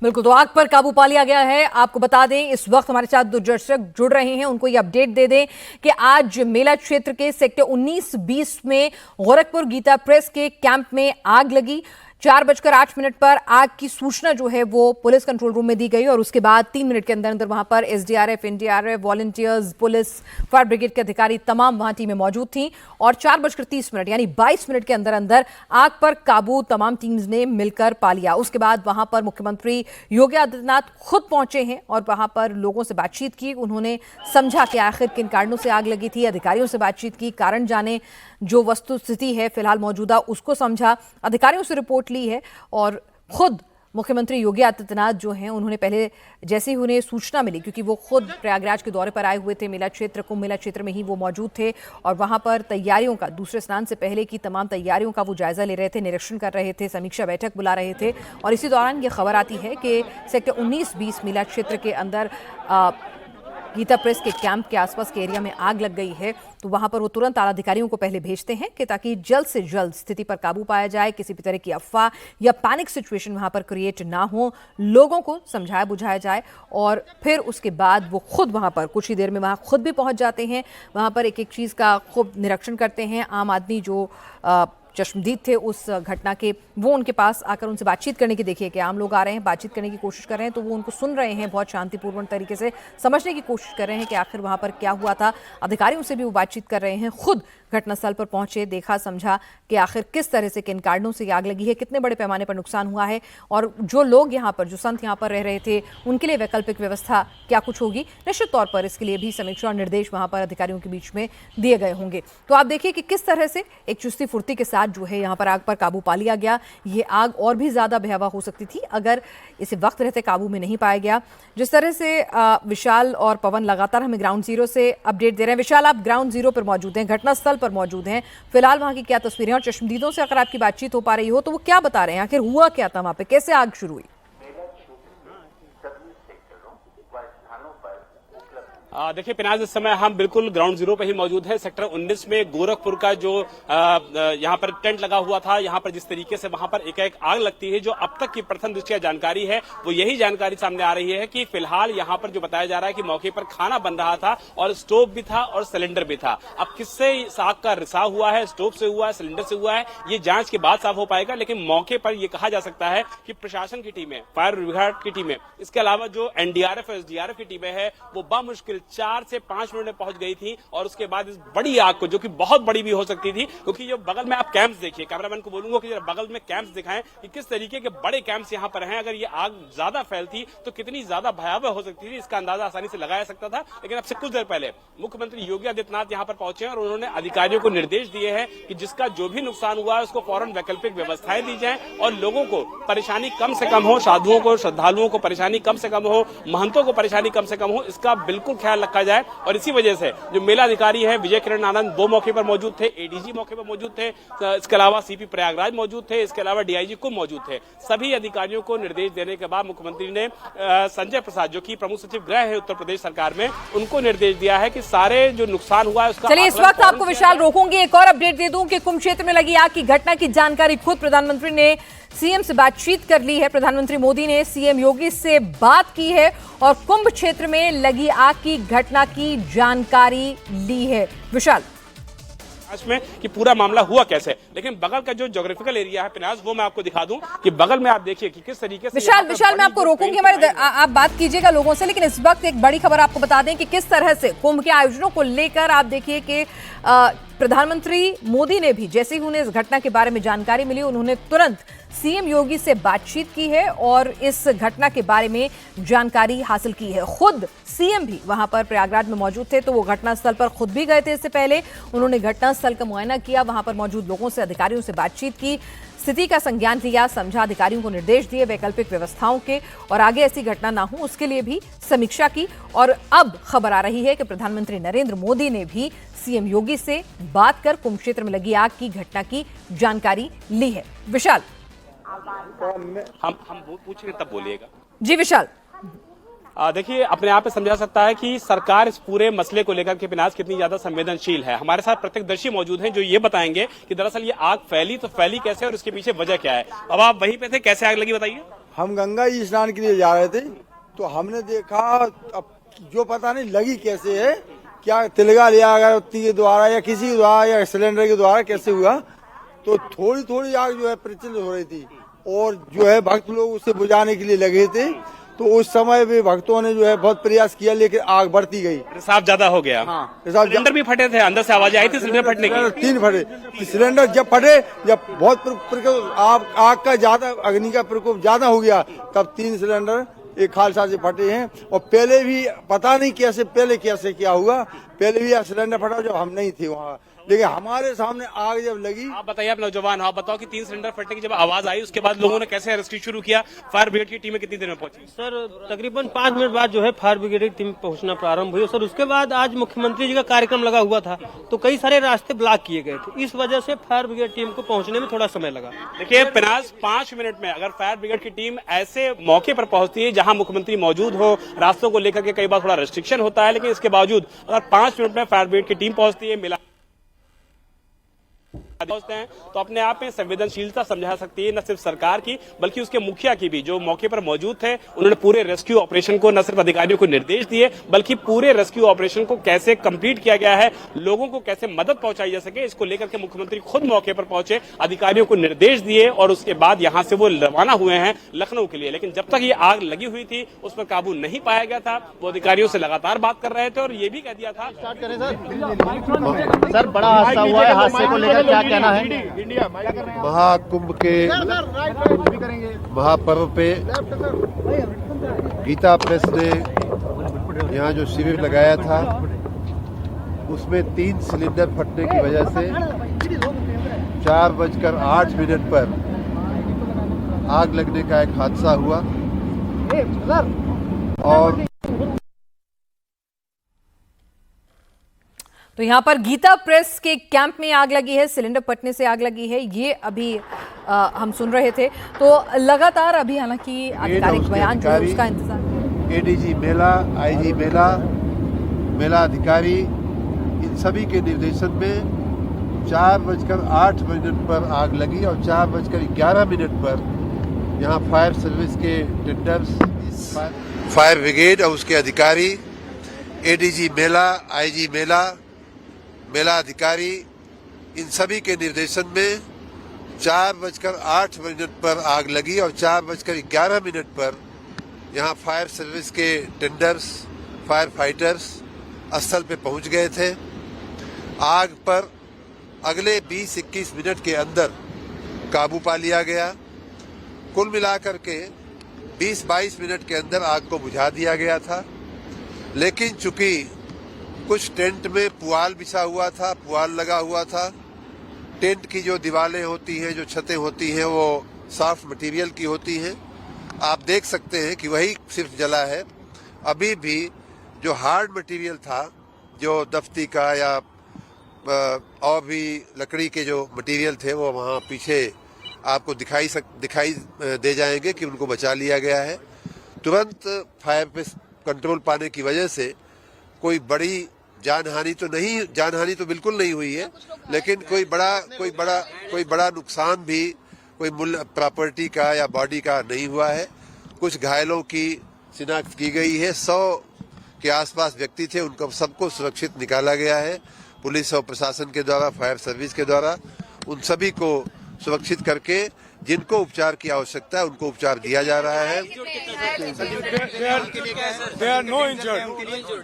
बिल्कुल, तो आग पर काबू पा लिया गया है। आपको बता दें, इस वक्त हमारे साथ दो दर्शक जुड़ रहे हैं, उनको ये अपडेट दे दें कि आज मेला क्षेत्र के सेक्टर 19-20 में गोरखपुर गीता प्रेस के कैंप में आग लगी। 4:08 पर आग की सूचना जो है वो पुलिस कंट्रोल रूम में दी गई और उसके बाद 3 मिनट के अंदर अंदर वहां पर SDRF, NDRF, volunteers, police, fire brigade के अधिकारी तमाम वहां टीमें मौजूद थीं और 4:30 यानी 22 मिनट के अंदर अंदर आग पर काबू तमाम टीम्स ने मिलकर पा लिया। उसके बाद वहां पर मुख्यमंत्री योगी आदित्यनाथ खुद पहुंचे हैं और वहां पर लोगों से बातचीत की। उन्होंने समझा कि आखिर किन कारणों से आग लगी थी, अधिकारियों से बातचीत की, कारण जाने, जो वस्तुस्थिति है फिलहाल मौजूदा उसको समझा, अधिकारियों से रिपोर्ट ली है और खुद मुख्यमंत्री योगी आदित्यनाथ जो हैं उन्होंने पहले जैसे ही उन्हें सूचना मिली, क्योंकि वो खुद प्रयागराज के दौरे पर आए हुए थे, मेला क्षेत्र कुंभ मेला क्षेत्र में ही वो मौजूद थे और वहां पर तैयारियों का, दूसरे स्नान से पहले की तमाम तैयारियों का वो जायजा ले रहे थे, निरीक्षण कर रहे थे, समीक्षा बैठक बुला रहे थे। और इसी दौरान ये खबर आती है कि सेक्टर 19-20 मेला क्षेत्र के अंदर गीता प्रेस के कैंप के आसपास के एरिया में आग लग गई है। तो वहां पर वो तुरंत आला अधिकारियों को पहले भेजते हैं कि ताकि जल्द से जल्द स्थिति पर काबू पाया जाए, किसी भी तरह की अफवाह या पैनिक सिचुएशन वहां पर क्रिएट ना हो, लोगों को समझाया बुझाया जाए। और फिर उसके बाद वो खुद वहां पर कुछ ही देर में वहां खुद भी पहुंच जाते हैं, वहां पर एक एक चीज़ का खूब निरीक्षण करते हैं। आम आदमी जो चश्मदीद थे उस घटना के, वो उनके पास आकर उनसे बातचीत करने की, देखिए कि आम लोग आ रहे हैं, बातचीत करने की कोशिश कर रहे हैं, तो वो उनको सुन रहे हैं, बहुत शांतिपूर्ण तरीके से समझने की कोशिश कर रहे हैं कि आखिर वहां पर क्या हुआ था। अधिकारियों से भी वो बातचीत कर रहे हैं, खुद घटनास्थल पर पहुंचे, देखा, समझा कि आखिर किस तरह से, किन कारणों से आग लगी है, कितने बड़े पैमाने पर नुकसान हुआ है और जो लोग यहाँ पर, जो संत यहाँ पर रह रहे थे, उनके लिए वैकल्पिक व्यवस्था क्या कुछ होगी। निश्चित तौर पर इसके लिए भी समीक्षा और निर्देश वहां पर अधिकारियों के बीच में दिए गए होंगे। तो आप देखिए कि किस तरह से एक चुस्ती फुर्ती के साथ जो है यहाँ पर आग पर काबू पा लिया गया। ये आग और भी ज्यादा भयावह हो सकती थी अगर इसे वक्त रहते काबू में नहीं पाया गया। जिस तरह से विशाल और पवन लगातार हमें ग्राउंड जीरो से अपडेट दे रहे हैं। विशाल, आप ग्राउंड जीरो पर मौजूद हैं, घटनास्थल पर मौजूद हैं, फिलहाल वहां की क्या तस्वीरें और चश्मदीदों से अगर आपकी बातचीत हो पा रही हो तो वो क्या बता रहे हैं, आखिर हुआ क्या था वहां पे, कैसे आग शुरू हुई? देखिए पिनाज, इस समय हम बिल्कुल ग्राउंड जीरो पे ही मौजूद हैं। सेक्टर 19 में गोरखपुर का जो यहाँ पर टेंट लगा हुआ था, यहाँ पर जिस तरीके से वहां पर एक आग लगती है, जो अब तक की प्रथम दृष्टया जानकारी है वो यही जानकारी सामने आ रही है कि फिलहाल यहाँ पर जो बताया जा रहा है कि मौके पर खाना बन रहा था और स्टोव भी था और सिलेंडर भी था। अब किससे आग का रिसाव हुआ है, स्टोव से हुआ है, सिलेंडर से हुआ है, ये जांच के बाद साफ हो पाएगा। लेकिन मौके पर यह कहा जा सकता है कि प्रशासन की टीमें, फायर विभाग की टीमें, इसके अलावा जो एनडीआरएफ और एसडीआरएफ की टीमें हैं, वो बामुश्किल 4 से 5 मिनट में पहुंच गई थी और उसके बाद इस बड़ी आग को, जो कि बहुत बड़ी भी हो सकती थी, क्योंकि जो बगल में आप कैंप्स देखिए, कैमरामैन को बोलूंगा कि जरा बगल में कैंप्स दिखाएं कि किस तरीके के बड़े कैंप्स यहां पर हैं। अगर ये आग ज्यादा फैलती तो कितनी ज्यादा भयावह हो सकती थी, इसका अंदाजा आसानी से लगाया सकता था। लेकिन अब से कुछ देर पहले मुख्यमंत्री योगी आदित्यनाथ यहां पर पहुंचे और उन्होंने अधिकारियों को निर्देश दिए हैं कि जिसका जो भी नुकसान हुआ है उसको फौरन वैकल्पिक व्यवस्थाएं दी जाए और लोगों को परेशानी कम से कम हो, साधुओं को, श्रद्धालुओं को परेशानी कम से कम हो, महंतों को परेशानी कम से कम हो, इसका बिल्कुल ख्याल रखा जाए। और इसी वजह से जो मेला अधिकारी है विजय किरण आनंद वो मौके पर मौजूद थे, एडीजी मौके पर मौजूद थे, इसके अलावा सीपी प्रयागराज मौजूद थे, इसके अलावा डीआईजी कुंभ मौजूद थे। सभी अधिकारियों को निर्देश देने के बाद मुख्यमंत्री ने संजय प्रसाद, जो कि प्रमुख सचिव गृह है उत्तर प्रदेश सरकार में, उनको निर्देश दिया है कि सारे जो नुकसान हुआ है उसका। चलिए, इस वक्त आपको विशाल रोकूंगी, एक और अपडेट दे दूं कि कुंभ क्षेत्र में लगी आग की घटना की जानकारी खुद प्रधानमंत्री ने सीएम से बातचीत कर ली है। प्रधानमंत्री मोदी ने सीएम योगी से बात की है और कुंभ क्षेत्र में लगी आग की घटना की जानकारी ली है। विशाल, में कि पूरा मामला हुआ कैसे, लेकिन बगल का जो ज्योग्राफिकल एरिया है पिनाज, वो मैं आपको दिखा दूं कि बगल में आप देखिए कि किस तरीके से। विशाल मैं आपको रोकूंगी, हमारे आप बात कीजिएगा लोगों से, लेकिन इस वक्त एक बड़ी खबर आपको बता दें कि किस तरह से कुंभ के आयोजनों को लेकर आप देखिए कि प्रधानमंत्री मोदी ने भी जैसे ही उन्हें इस घटना के बारे में जानकारी मिली, उन्होंने तुरंत सीएम योगी से बातचीत की है और इस घटना के बारे में जानकारी हासिल की है। खुद सीएम भी वहां पर प्रयागराज में मौजूद थे, तो वो घटनास्थल पर खुद भी गए थे। इससे पहले उन्होंने घटनास्थल का मुआयना किया, वहां पर मौजूद लोगों से, अधिकारियों से बातचीत की, स्थिति का संज्ञान लिया, समझा, अधिकारियों को निर्देश दिए वैकल्पिक व्यवस्थाओं के, और आगे ऐसी घटना ना हो उसके लिए भी समीक्षा की। और अब खबर आ रही है कि प्रधानमंत्री नरेंद्र मोदी ने भी सीएम योगी से बात कर कुंभ क्षेत्र में लगी आग की घटना की जानकारी ली है। विशाल, हम पूछेंगे तब बोलिएगा। जी विशाल। देखिए, अपने आप में समझा सकता है कि सरकार इस पूरे मसले को लेकर के पिनाज कितनी ज्यादा संवेदनशील है। हमारे साथ प्रत्यक्षदर्शी मौजूद हैं जो ये बताएंगे कि दरअसल ये आग फैली तो फैली कैसे और इसके पीछे वजह क्या है। अब आप वहीं पे थे, कैसे आग लगी बताइए। हम गंगा जी स्नान के लिए जा रहे थे तो हमने देखा, अब जो पता नहीं लगी कैसे है, क्या तिलगा लिया गया के द्वारा या किसी के द्वारा या सिलेंडर के द्वारा कैसे हुआ, तो थोड़ी थोड़ी आग जो है प्रचलित हो रही थी और जो है भक्त लोग उसे बुझाने के लिए लगे थे। तो उस समय भी भक्तों ने जो है बहुत प्रयास किया, लेकिन आग बढ़ती गई, रिसाव ज्यादा हो गया। हाँ, सिलेंडर भी फटे थे, अंदर से आवाज आई थी सिलेंडर फटने की। 3 फटे सिलेंडर। जब फटे, जब बहुत आग का ज्यादा, अग्नि का प्रकोप ज्यादा हो गया, तब 3 सिलेंडर एक खालसा से फटे हैं। और पहले भी पता नहीं कैसे क्या हुआ, पहले भी सिलेंडर फटा जब हम नहीं थे वहाँ, लेकिन हमारे सामने आग जब लगी। आप बताइए, आप नौजवान हो, आप बताओ कि 3 सिलेंडर फटने की जब आवाज आई उसके बाद लोगों ने कैसे रेस्क्यू शुरू किया? फायर ब्रिगेड की टीमें कितनी देर में पहुंची? सर तकरीबन 5 मिनट बाद जो है फायर ब्रिगेड की टीम पहुंचना प्रारंभ हुई। सर उसके बाद आज मुख्यमंत्री जी का कार्यक्रम लगा हुआ था तो कई सारे रास्ते ब्लॉक किए गए थे, इस वजह से फायर ब्रिगेड टीम को पहुंचने में थोड़ा समय लगा। देखिए पिनाज, 5 मिनट में अगर फायर ब्रिगेड की टीम ऐसे मौके पर पहुंचती है जहां मुख्यमंत्री मौजूद हो, रास्तों को लेकर के कई बार थोड़ा रेस्ट्रिक्शन होता है, लेकिन इसके बावजूद अगर 5 मिनट में फायर ब्रिगेड की टीम पहुंचती है, मिला पहुंचते हैं, तो अपने आप में संवेदनशीलता समझा सकती है न सिर्फ सरकार की बल्कि उसके मुखिया की भी, जो मौके पर मौजूद थे। उन्होंने पूरे रेस्क्यू ऑपरेशन को न सिर्फ अधिकारियों को निर्देश दिए बल्कि पूरे रेस्क्यू ऑपरेशन को कैसे कंप्लीट किया गया है, लोगों को कैसे मदद पहुंचाई जा सके, इसको लेकर के मुख्यमंत्री खुद मौके पर पहुंचे, अधिकारियों को निर्देश दिए और उसके बाद यहां से वो रवाना हुए हैं लखनऊ के लिए। लेकिन जब तक ये आग लगी हुई थी उस पर काबू नहीं पाया गया था। वो अधिकारियों से लगातार बात कर रहे थे और ये भी कह दिया था। सर बड़ा हादसा हुआ है, हादसे को लेकर क्या कहना है? महाकुंभ के महापर्व पे गीता प्रेस ने यहाँ जो शिविर लगाया था उसमें 3 सिलेंडर फटने की वजह से 4:08 पर आग लगने का एक हादसा हुआ। और तो यहाँ पर गीता प्रेस के कैंप में आग लगी है, सिलेंडर फटने से आग लगी है, ये अभी हम सुन रहे थे। तो लगातार अभी हालांकि आधिकारिक बयान जो है उसका इंतजार। एडीजी मेला, आईजी मेला, मेला अधिकारी, इन सभी के निर्देशन में 4:08 पर आग लगी और 4:11 पर यहाँ फायर सर्विस के टेंडर्स, फायर ब्रिगेड और उसके अधिकारी, एडीजी मेला, आईजी मेला, मेला अधिकारी, इन सभी के निर्देशन में 4:08 पर आग लगी और 4:11 पर यहाँ फायर सर्विस के टेंडर्स, फायर फाइटर्स स्थल पे पहुंच गए थे। आग पर अगले 20-21 मिनट के अंदर काबू पा लिया गया। कुल मिलाकर के 20-22 मिनट के अंदर आग को बुझा दिया गया था। लेकिन चूंकि कुछ टेंट में पुआल बिछा हुआ था, पुआल लगा हुआ था, टेंट की जो दीवारें होती हैं, जो छतें होती हैं, वो सॉफ्ट मटेरियल की होती हैं। आप देख सकते हैं कि वही सिर्फ जला है। अभी भी जो हार्ड मटेरियल था, जो दफ्ती का या और भी लकड़ी के जो मटेरियल थे, वो वहाँ पीछे आपको दिखाई दे जाएंगे कि उनको बचा लिया गया है। तुरंत फायर पे कंट्रोल पाने की वजह से कोई बड़ी जानहानि तो बिल्कुल नहीं हुई है, लेकिन कोई बड़ा नुकसान भी कोई मूल्य प्रॉपर्टी का या बॉडी का नहीं हुआ है। कुछ घायलों की शिनाख्त की गई है। 100 के आसपास व्यक्ति थे, उनको सबको सुरक्षित निकाला गया है। पुलिस और प्रशासन के द्वारा, फायर सर्विस के द्वारा उन सभी को सुरक्षित करके जिनको उपचार की आवश्यकता है उनको उपचार दिया जा रहा है।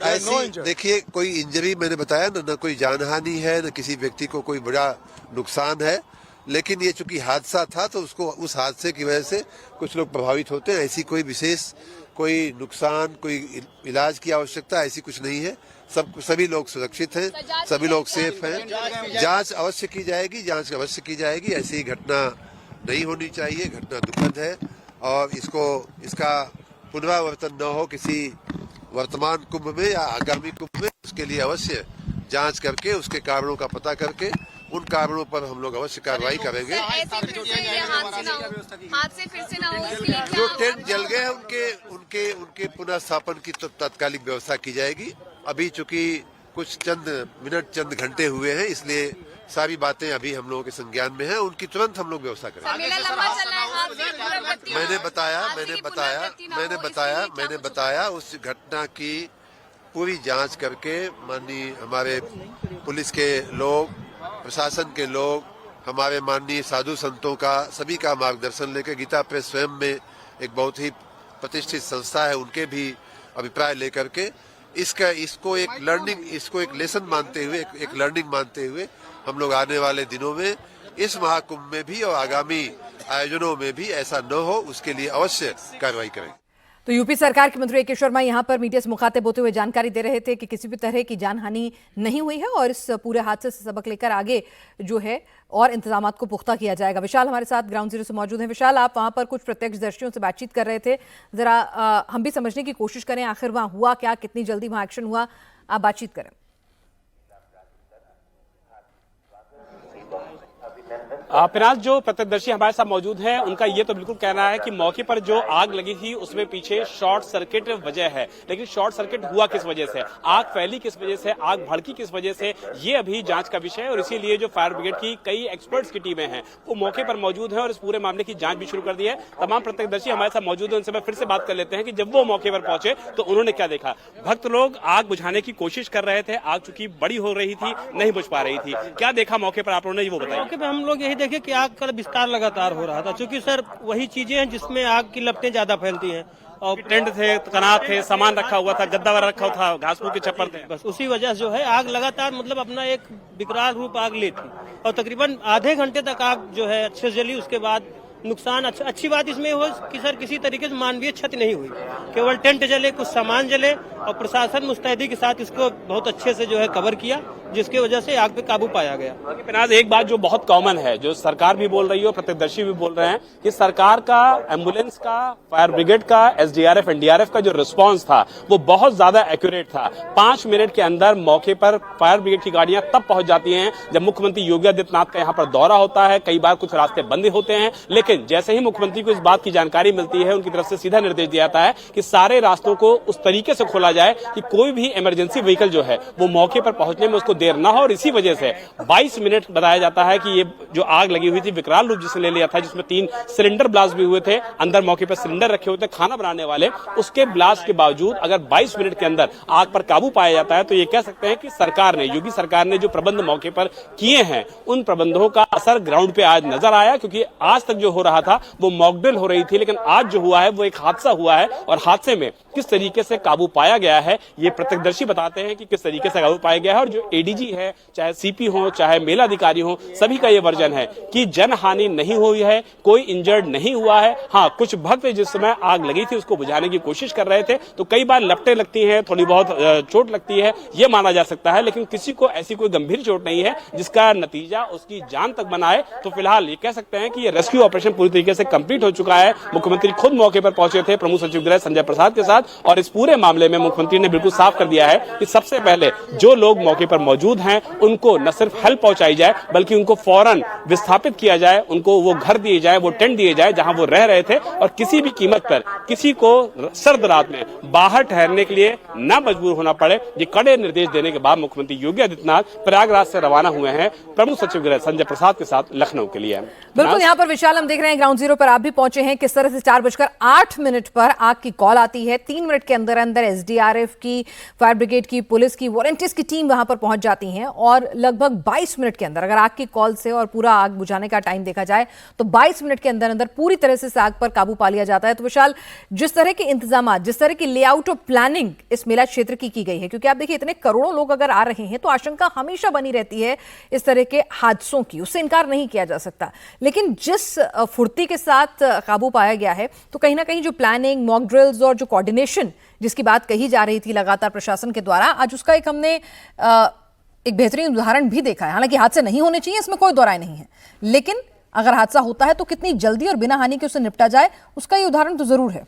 ऐसी देखिए, कोई इंजरी मैंने बताया न कोई जानहानि है, न किसी व्यक्ति को कोई बड़ा नुकसान है, लेकिन ये चूंकि हादसा था तो उसको उस हादसे की वजह से कुछ लोग प्रभावित होते हैं। ऐसी कोई विशेष कोई नुकसान, कोई इलाज की आवश्यकता ऐसी कुछ नहीं है। सभी लोग सुरक्षित हैं, सभी लोग सेफ हैं। जांच अवश्य की जाएगी, जांच अवश्य की जाएगी। ऐसी घटना नहीं होनी चाहिए, घटना दुखद है और इसका पुनरावर्तन न हो किसी वर्तमान कुंभ में या आगामी कुंभ में। उसके लिए अवश्य जांच करके उसके कारणों का पता करके उन कारणों पर हम लोग अवश्य कार्रवाई करेंगे। जो टेंट जल गए हैं उनके पुनः स्थापन की तो तात्कालिक व्यवस्था की जाएगी। अभी चूंकि कुछ चंद घंटे हुए हैं, इसलिए सारी बातें अभी हम लोगों के संज्ञान में हैं, उनकी तुरंत हम लोग व्यवस्था करेंगे। मैंने बताया उस घटना की पूरी जांच करके माननीय हमारे पुलिस के लोग, प्रशासन के लोग, हमारे माननीय साधु संतों का सभी का मार्गदर्शन लेकर गीता प्रेस स्वयं में एक बहुत ही प्रतिष्ठित संस्था है, उनके भी अभिप्राय लेकर के इसको एक लेसन मानते हुए, एक लर्निंग मानते हुए हम लोग आने वाले दिनों में इस महाकुंभ में भी और आगामी आयोजनों में भी ऐसा न हो, उसके लिए अवश्य कार्रवाई करेंगे। तो यूपी सरकार के मंत्री ए.के. शर्मा यहां पर मीडिया से मुखातिब होते हुए जानकारी दे रहे थे कि किसी भी तरह की जानहानि नहीं हुई है और इस पूरे हादसे से सबक लेकर आगे जो है और इंतजामात को पुख्ता किया जाएगा। विशाल हमारे साथ ग्राउंड जीरो से मौजूद हैं। विशाल, आप वहां पर कुछ प्रत्यक्षदर्शियों से बातचीत कर रहे थे, जरा हम भी समझने की कोशिश करें आखिर वहां हुआ क्या, कितनी जल्दी वहां एक्शन हुआ, आप बातचीत करें। पिनाज, जो प्रत्यक्षदर्शी हमारे साथ मौजूद हैं उनका ये तो बिल्कुल कहना है कि मौके पर जो आग लगी थी उसमें पीछे शॉर्ट सर्किट वजह है, लेकिन शॉर्ट सर्किट हुआ किस वजह से, आग फैली किस वजह से, आग भड़की किस वजह से, ये अभी जांच का विषय है और इसीलिए जो फायर ब्रिगेड की कई एक्सपर्ट्स की टीमें हैं वो मौके पर मौजूद हैं और इस पूरे मामले की जांच भी शुरू कर दी है। तमाम प्रत्यक्षदर्शी हमारे साथ मौजूद है, उनसे मैं फिर से बात कर लेते हैं कि जब वो मौके पर पहुंचे तो उन्होंने क्या देखा। भक्त लोग आग बुझाने की कोशिश कर रहे थे, आग चूंकि बड़ी हो रही थी, नहीं बुझ पा रही थी, क्या देखा मौके पर आप लोगों ने, वो बताया। मौके पर हम लोग यही देखे कि आग का विस्तार लगातार हो रहा था, क्योंकि सर वही चीजें हैं जिसमें आग की लपटें ज्यादा फैलती हैं और टेंट थे, कनात थे, सामान रखा हुआ था, गद्दा वगैरह रखा था, घासफूस के छप्पर थे, बस उसी वजह से जो है आग लगातार मतलब अपना एक विकराल रूप आग लेती और तकरीबन आधे घंटे तक आग जो है अच्छे से जली। उसके बाद नुकसान अच्छी बात इसमें हो कि सर किसी तरीके से मानवीय क्षति नहीं हुई, केवल टेंट जले, कुछ सामान जले और प्रशासन मुस्तैदी के साथ इसको बहुत अच्छे से जो है कवर किया, जिसकी वजह से आग पे काबू पाया गया। पिनाज, एक बात जो बहुत कॉमन है, जो सरकार भी बोल रही है और प्रत्यक्षदर्शी भी बोल रहे हैं कि सरकार का, एम्बुलेंस का, फायर ब्रिगेड का, एसडीआरएफ, एनडीआरएफ का जो रिस्पांस था वो बहुत ज्यादा एक्यूरेट था। 5 मिनट के अंदर मौके पर फायर ब्रिगेड की गाड़ियां तब पहुंच जाती हैं जब मुख्यमंत्री योगी आदित्यनाथ का यहाँ पर दौरा होता है। कई बार कुछ रास्ते बंद होते हैं, लेकिन जैसे ही मुख्यमंत्री को इस बात की जानकारी मिलती है, उनकी तरफ से सीधा निर्देश दिया जाता है कि सारे रास्तों को उस तरीके से खोला जाए कि कोई भी इमरजेंसी व्हीकल जो है वो मौके पर पहुंचने में उसको देर ना हो। और इसी वजह से 22 मिनट बताया जाता है कि ये जो आग लगी हुई थी विकराल रूप जिसने ले लिया था, जिसमें 3 सिलेंडर ब्लास्ट भी हुए थे, अंदर मौके पर सिलेंडर रखे हुए थे खाना बनाने वाले, उसके ब्लास्ट के बावजूद अगर 22 मिनट के अंदर आग पर काबू पाया जाता है तो ये कह सकते हैं कि सरकार ने, योगी सरकार ने जो प्रबंध मौके पर किए हैं उन प्रबंधों का असर ग्राउंड पे आज नजर आया। क्योंकि आज तक जो हो रहा था वो मॉकड्रिल हो रही थी, लेकिन आज जो हुआ है वो एक हादसा हुआ है और हादसे में किस तरीके से काबू पाया गया है ये प्रत्यक्षदर्शी बताते हैं कि किस तरीके से काबू पाया गया है। और जो एडीजी है, चाहे सीपी हो, चाहे मेला अधिकारी हो, सभी का ये वर्जन है कि जनहानि नहीं हुई है, कोई इंजर्ड नहीं हुआ है। हाँ, कुछ भक्त जिस समय आग लगी थी उसको बुझाने की कोशिश कर रहे थे तो कई बार लपटें लगती हैं, थोड़ी बहुत चोट लगती है, ये माना जा सकता है, लेकिन किसी को ऐसी कोई गंभीर चोट नहीं है जिसका नतीजा उसकी जान तक बनाए। तो फिलहाल ये कह सकते हैं कि ये रेस्क्यू ऑपरेशन पूरी तरीके से कंप्लीट हो चुका है। मुख्यमंत्री खुद मौके पर पहुंचे थे प्रमुख सचिव गृह संजय प्रसाद के साथ और इस पूरे मामले में मुख्यमंत्री ने बिल्कुल साफ कर दिया है कि सबसे पहले जो लोग मौके पर मौजूद हैं उनको न सिर्फ हेल्प पहुंचाई जाए बल्कि उनको फौरन विस्थापित किया जाए, उनको वो घर दिए जाए, वो टेंट दिए जाए जहां वो रह रहे थे और किसी भी कीमत पर किसी को सर्द रात में बाहर ठहरने के लिए न मजबूर होना पड़े। ये कड़े निर्देश देने के बाद मुख्यमंत्री योगी आदित्यनाथ प्रयागराज से रवाना हुए हैं प्रमुख सचिव गृह संजय प्रसाद के साथ लखनऊ के लिए। बिल्कुल, यहाँ पर विशाल हम देख रहे हैं ग्राउंड जीरो पर आप भी पहुंचे हैं, किस तरह से 4:08 पर आग की कॉल आती है, 3 मिनट के अंदर अंदर एसडीआरएफ की, फायर ब्रिगेड की, पुलिस की, वॉलंटियर्स की टीम वहां पर पहुंच जाती हैं और लगभग 22 मिनट के अंदर, अगर आग की कॉल से और पूरा आग बुझाने का टाइम देखा जाए तो 22 मिनट के अंदर अंदर पूरी तरह से इस आग पर काबू पा लिया जाता है। तो विशाल, जिस तरह के इंतजाम, जिस तरह की लेआउट और प्लानिंग इस मेला क्षेत्र की गई है, क्योंकि आप देखिए इतने करोड़ों लोग अगर आ रहे हैं तो आशंका हमेशा बनी रहती है इस तरह के हादसों की, उससे इनकार नहीं किया जा सकता। लेकिन जिस फुर्ती के साथ काबू पाया गया है, तो कहीं ना कहीं जो प्लानिंग, मॉक ड्रिल्स और जो कोऑर्डिनेशन जिसकी बात कही जा रही थी लगातार प्रशासन के द्वारा, आज उसका एक हमने एक बेहतरीन उदाहरण भी देखा है। हालांकि हादसे नहीं होने चाहिए, इसमें कोई दो राय नहीं है, लेकिन अगर हादसा होता है तो कितनी जल्दी और बिना हानि के उसे निपटा जाए, उसका ये उदाहरण तो जरूर है।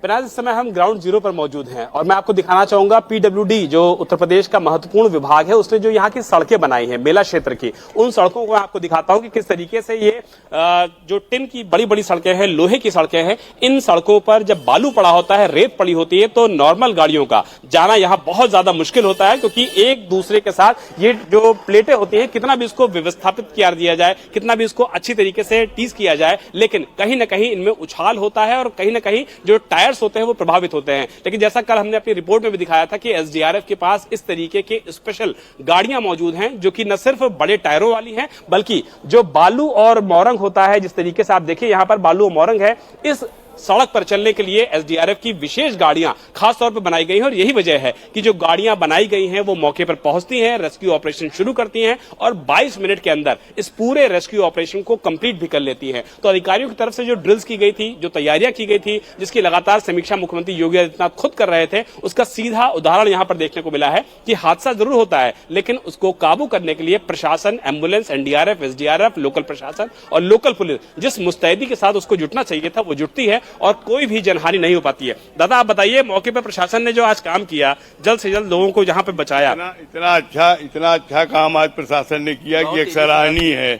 पिनाज, इस समय हम ग्राउंड जीरो पर मौजूद हैं और मैं आपको दिखाना चाहूंगा पीडब्ल्यूडी जो उत्तर प्रदेश का महत्वपूर्ण विभाग है, उसने जो यहाँ की सड़कें बनाई हैं मेला क्षेत्र की, उन सड़कों को मैं आपको दिखाता हूं कि किस तरीके से ये जो टिन की बड़ी बड़ी सड़कें हैं, लोहे की सड़कें हैं, इन सड़कों पर जब बालू पड़ा होता है, रेत पड़ी होती है, तो नॉर्मल गाड़ियों का जाना यहाँ बहुत ज्यादा मुश्किल होता है, क्योंकि एक दूसरे के साथ ये जो प्लेटें होती है, कितना भी इसको व्यवस्थापित किया दिया जाए, कितना भी इसको अच्छी तरीके से टीज किया जाए, लेकिन कहीं ना कहीं इनमें उछाल होता है और कहीं ना कहीं जो टायर्स होते हैं वो प्रभावित होते हैं। लेकिन जैसा कल हमने अपनी रिपोर्ट में भी दिखाया था कि एसडीआरएफ के पास इस तरीके के स्पेशल गाड़ियां मौजूद हैं, जो कि न सिर्फ बड़े टायरों वाली हैं, बल्कि जो बालू और मोरंग होता है, जिस तरीके से आप देखिए यहां पर बालू और मोरंग है, इस सड़क पर चलने के लिए एसडीआरएफ की विशेष गाड़ियां खास तौर पर बनाई गई हैं। और यही वजह है कि जो गाड़ियां बनाई गई हैं वो मौके पर पहुंचती हैं, रेस्क्यू ऑपरेशन शुरू करती हैं और 22 मिनट के अंदर इस पूरे रेस्क्यू ऑपरेशन को कंप्लीट भी कर लेती हैं। तो अधिकारियों की तरफ से जो ड्रिल्स की गई थी, जो तैयारियां की गई थी, जिसकी लगातार समीक्षा मुख्यमंत्री योगी आदित्यनाथ खुद कर रहे थे, उसका सीधा उदाहरण यहां पर देखने को मिला है कि हादसा जरूर होता है, लेकिन उसको काबू करने के लिए प्रशासन, एम्बुलेंस, एनडीआरएफ, एसडीआरएफ, लोकल प्रशासन और लोकल पुलिस जिस मुस्तैदी के साथ उसको जुटना चाहिए था वो जुटती है और कोई भी जनहानि नहीं हो पाती है। दादा, आप बताइए, मौके पर प्रशासन ने जो आज काम किया, जल्द से जल्द लोगों को जहां पे बचाया, इतना अच्छा काम आज प्रशासन ने किया कि एक सराहनीय है।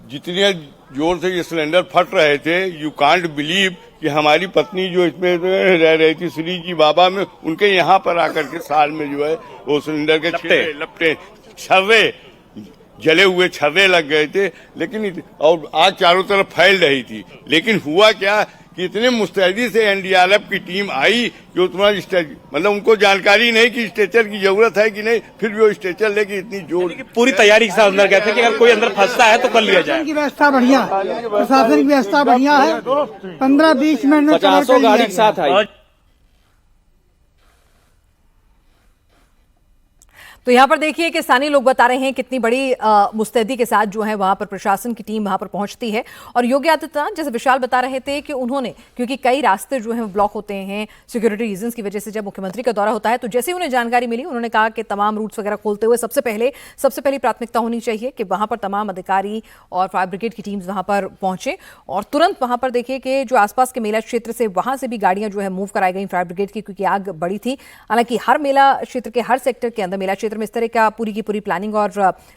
जितने जोर से ये सिलेंडर फट रहे थे, यू कांट बिलीव कि हमारी पत्नी जो इसमें रह रही थी श्री जी बाबा में, उनके यहाँ पर आकर के साल में जो है वो सिलेंडर के लपटे छर्रे, जले हुए छर्रे लग गए थे, लेकिन और आग चारों तरफ फैल रही थी। लेकिन हुआ क्या कि इतने मुस्तैदी से एनडीआरएफ की टीम आई कि उतना मतलब उनको जानकारी नहीं कि स्ट्रेचर की जरूरत है कि नहीं, फिर भी वो स्ट्रेचर लेके इतनी जोर पूरी तैयारी के साथ अंदर गए थे कि अगर कोई अंदर फंसता है तो कर लिया जाए। की व्यवस्था बढ़िया, प्रशासन की व्यवस्था बढ़िया है। 15-20 मिनट में 50 गाड़ी के साथ आई। तो यहां पर देखिए कि स्थानीय लोग बता रहे हैं कितनी बड़ी मुस्तैदी के साथ जो है वहां पर प्रशासन की टीम वहां पर पहुंचती है। और योगी आदित्यनाथ, जैसे विशाल बता रहे थे कि उन्होंने, क्योंकि कई रास्ते जो हैं वो ब्लॉक होते हैं सिक्योरिटी रीजंस की वजह से, जब मुख्यमंत्री का दौरा होता है तो जैसे ही उन्हें जानकारी मिली, उन्होंने कहा कि तमाम रूट्स वगैरह खोलते हुए सबसे पहली प्राथमिकता होनी चाहिए कि वहां पर तमाम अधिकारी और फायर ब्रिगेड की टीम्स वहां पर पहुंचे और तुरंत वहां पर देखिए कि जो आसपास के मेला क्षेत्र से, वहां से भी गाड़ियां जो है मूव कराई गई फायर ब्रिगेड की, क्योंकि आग बड़ी थी। हालांकि हर मेला क्षेत्र के हर सेक्टर के अंदर, मेला क्षेत्र में इस तरह का पूरी की पूरी प्लानिंग और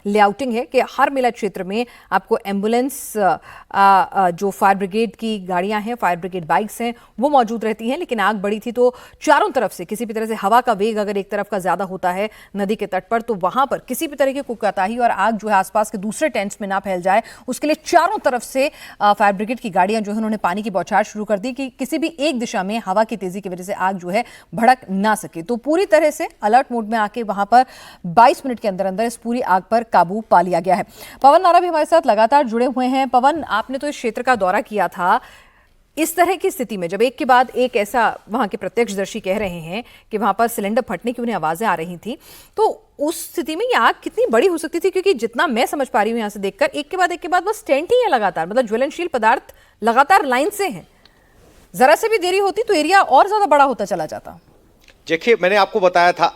लेआउटिंग है कि हर मेला क्षेत्र में आपको एम्बुलेंस, जो फायर ब्रिगेड की गाड़ियां हैं, फायर ब्रिगेड बाइक्स हैं, वो मौजूद रहती हैं। लेकिन आग बड़ी थी तो चारों तरफ से किसी भी तरह से हवा का वेग अगर एक तरफ का ज्यादा होता है नदी के तट पर, तो वहां पर किसी भी तरह की कोताही और आग जो है आसपास के दूसरे टेंट्स में ना फैल जाए, उसके लिए चारों तरफ से फायर ब्रिगेड की गाड़ियां जो है उन्होंने पानी की बौछार शुरू कर दी कि किसी भी एक दिशा में हवा की तेजी की वजह से आग जो है भड़क ना सके। तो पूरी तरह से अलर्ट मोड में आके वहां पर 22 मिनट के अंदर अंदर इस पूरी आग पर काबू पा लिया गया है। पवन नारा भी हमारे साथ लगातार जुड़े हुए हैं। पवन, आपने तो इस क्षेत्र का दौरा किया था, इस तरह की स्थिति में जब एक के बाद एक ऐसा वहां के प्रत्यक्षदर्शी कह रहे हैं कि वहां पर सिलेंडर फटने की उन्हें आवाजें आ रही थी, तो उस स्थिति में ये आग कितनी बड़ी हो सकती थी? क्योंकि जितना मैं समझ पा रही हूं यहां से देखकर, एक के बाद बस टेंट ही है लगातार, मतलब ज्वलनशील पदार्थ लगातार लाइन से हैं। जरा से भी देरी होती तो एरिया और ज्यादा बड़ा होता चला जाता। देखिए, मैंने आपको बताया था,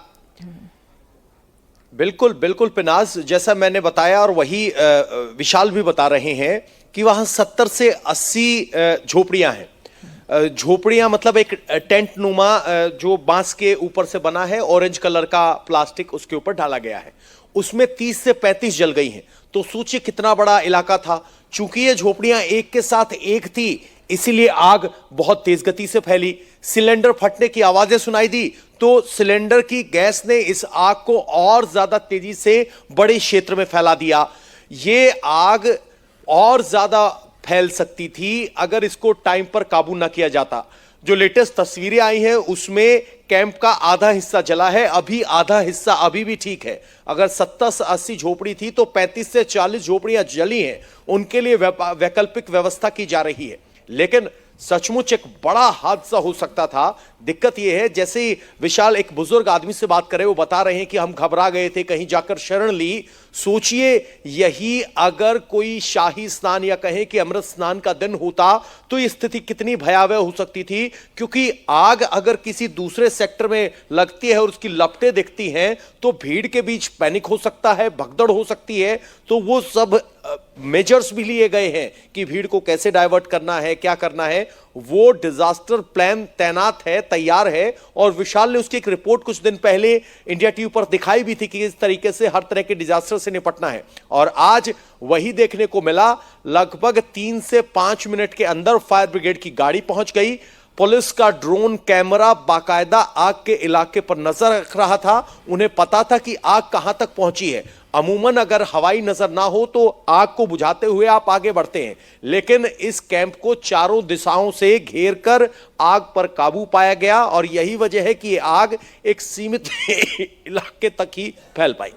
बिल्कुल बिल्कुल पिनाज, जैसा मैंने बताया और वही विशाल भी बता रहे हैं कि वहां 70 से 80 झोपड़ियां हैं। झोपड़ियां मतलब एक टेंट नुमा जो बांस के ऊपर से बना है, ऑरेंज कलर का प्लास्टिक उसके ऊपर डाला गया है, उसमें 30 से 35 जल गई हैं। तो सोचिए कितना बड़ा इलाका था। चूंकि ये झोपड़ियां एक के साथ एक थी, इसीलिए आग बहुत तेज गति से फैली। सिलेंडर फटने की आवाजें सुनाई दी तो सिलेंडर की गैस ने इस आग को और ज्यादा तेजी से बड़े क्षेत्र में फैला दिया। ये आग और ज्यादा फैल सकती थी अगर इसको टाइम पर काबू ना किया जाता। जो लेटेस्ट तस्वीरें आई हैं उसमें कैंप का आधा हिस्सा जला है, अभी आधा हिस्सा अभी भी ठीक है। अगर 70 से 80 झोपड़ी थी तो 35 से 40 झोपड़ियां जली हैं, उनके लिए वैकल्पिक व्यवस्था की जा रही है। लेकिन सचमुच एक बड़ा हादसा हो सकता था। दिक्कत यह है, जैसे ही विशाल एक बुजुर्ग आदमी से बात करे, वो बता रहे हैं कि हम घबरा गए थे, कहीं जाकर शरण ली। सोचिए यही अगर कोई शाही स्नान या कहें कि अमृत स्नान का दिन होता तो ये स्थिति कितनी भयावह हो सकती थी, क्योंकि आग अगर किसी दूसरे सेक्टर में लगती है और उसकी लपटें दिखती हैं तो भीड़ के बीच पैनिक हो सकता है, भगदड़ हो सकती है। तो वो सब मेजर्स भी लिए गए हैं कि भीड़ को कैसे डाइवर्ट करना है, क्या करना है। वो डिजास्टर प्लान तैनात है, तैयार है। और विशाल ने उसकी एक रिपोर्ट कुछ दिन पहले इंडिया टीवी पर दिखाई भी थी कि इस तरीके से हर तरह के डिजास्टर से निपटना है। और आज वही देखने को मिला। लगभग 3 से 5 मिनट के अंदर फायर ब्रिगेड की गाड़ी पहुंच गई। पुलिस का ड्रोन कैमरा बाकायदा आग के इलाके पर नजर रख रहा था। उन्हें पता था कि आग कहां तक पहुंची है। अमूमन अगर हवाई नजर ना हो तो आग को बुझाते हुए आप आगे बढ़ते हैं, लेकिन इस कैंप को चारों दिशाओं से घेरकर आग पर काबू पाया गया। और यही वजह है कि यह आग एक सीमित इलाके तक ही फैल पाई।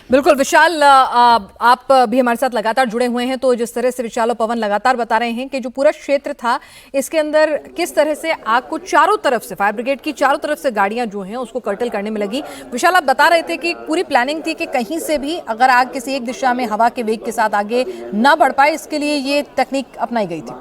बिल्कुल विशाल, आप भी हमारे साथ लगातार जुड़े हुए हैं, तो जिस तरह से विशाल और पवन लगातार बता रहे हैं कि जो पूरा क्षेत्र था इसके अंदर किस तरह से आग को चारों तरफ से, फायर ब्रिगेड की चारों तरफ से गाड़ियां जो हैं उसको कर्टल करने में लगी। विशाल, आप बता रहे थे कि पूरी प्लानिंग थी कि कहीं से भी अगर आग किसी एक दिशा में हवा के वेग के साथ आगे ना बढ़ पाए, इसके लिए ये तकनीक अपनाई गई थी।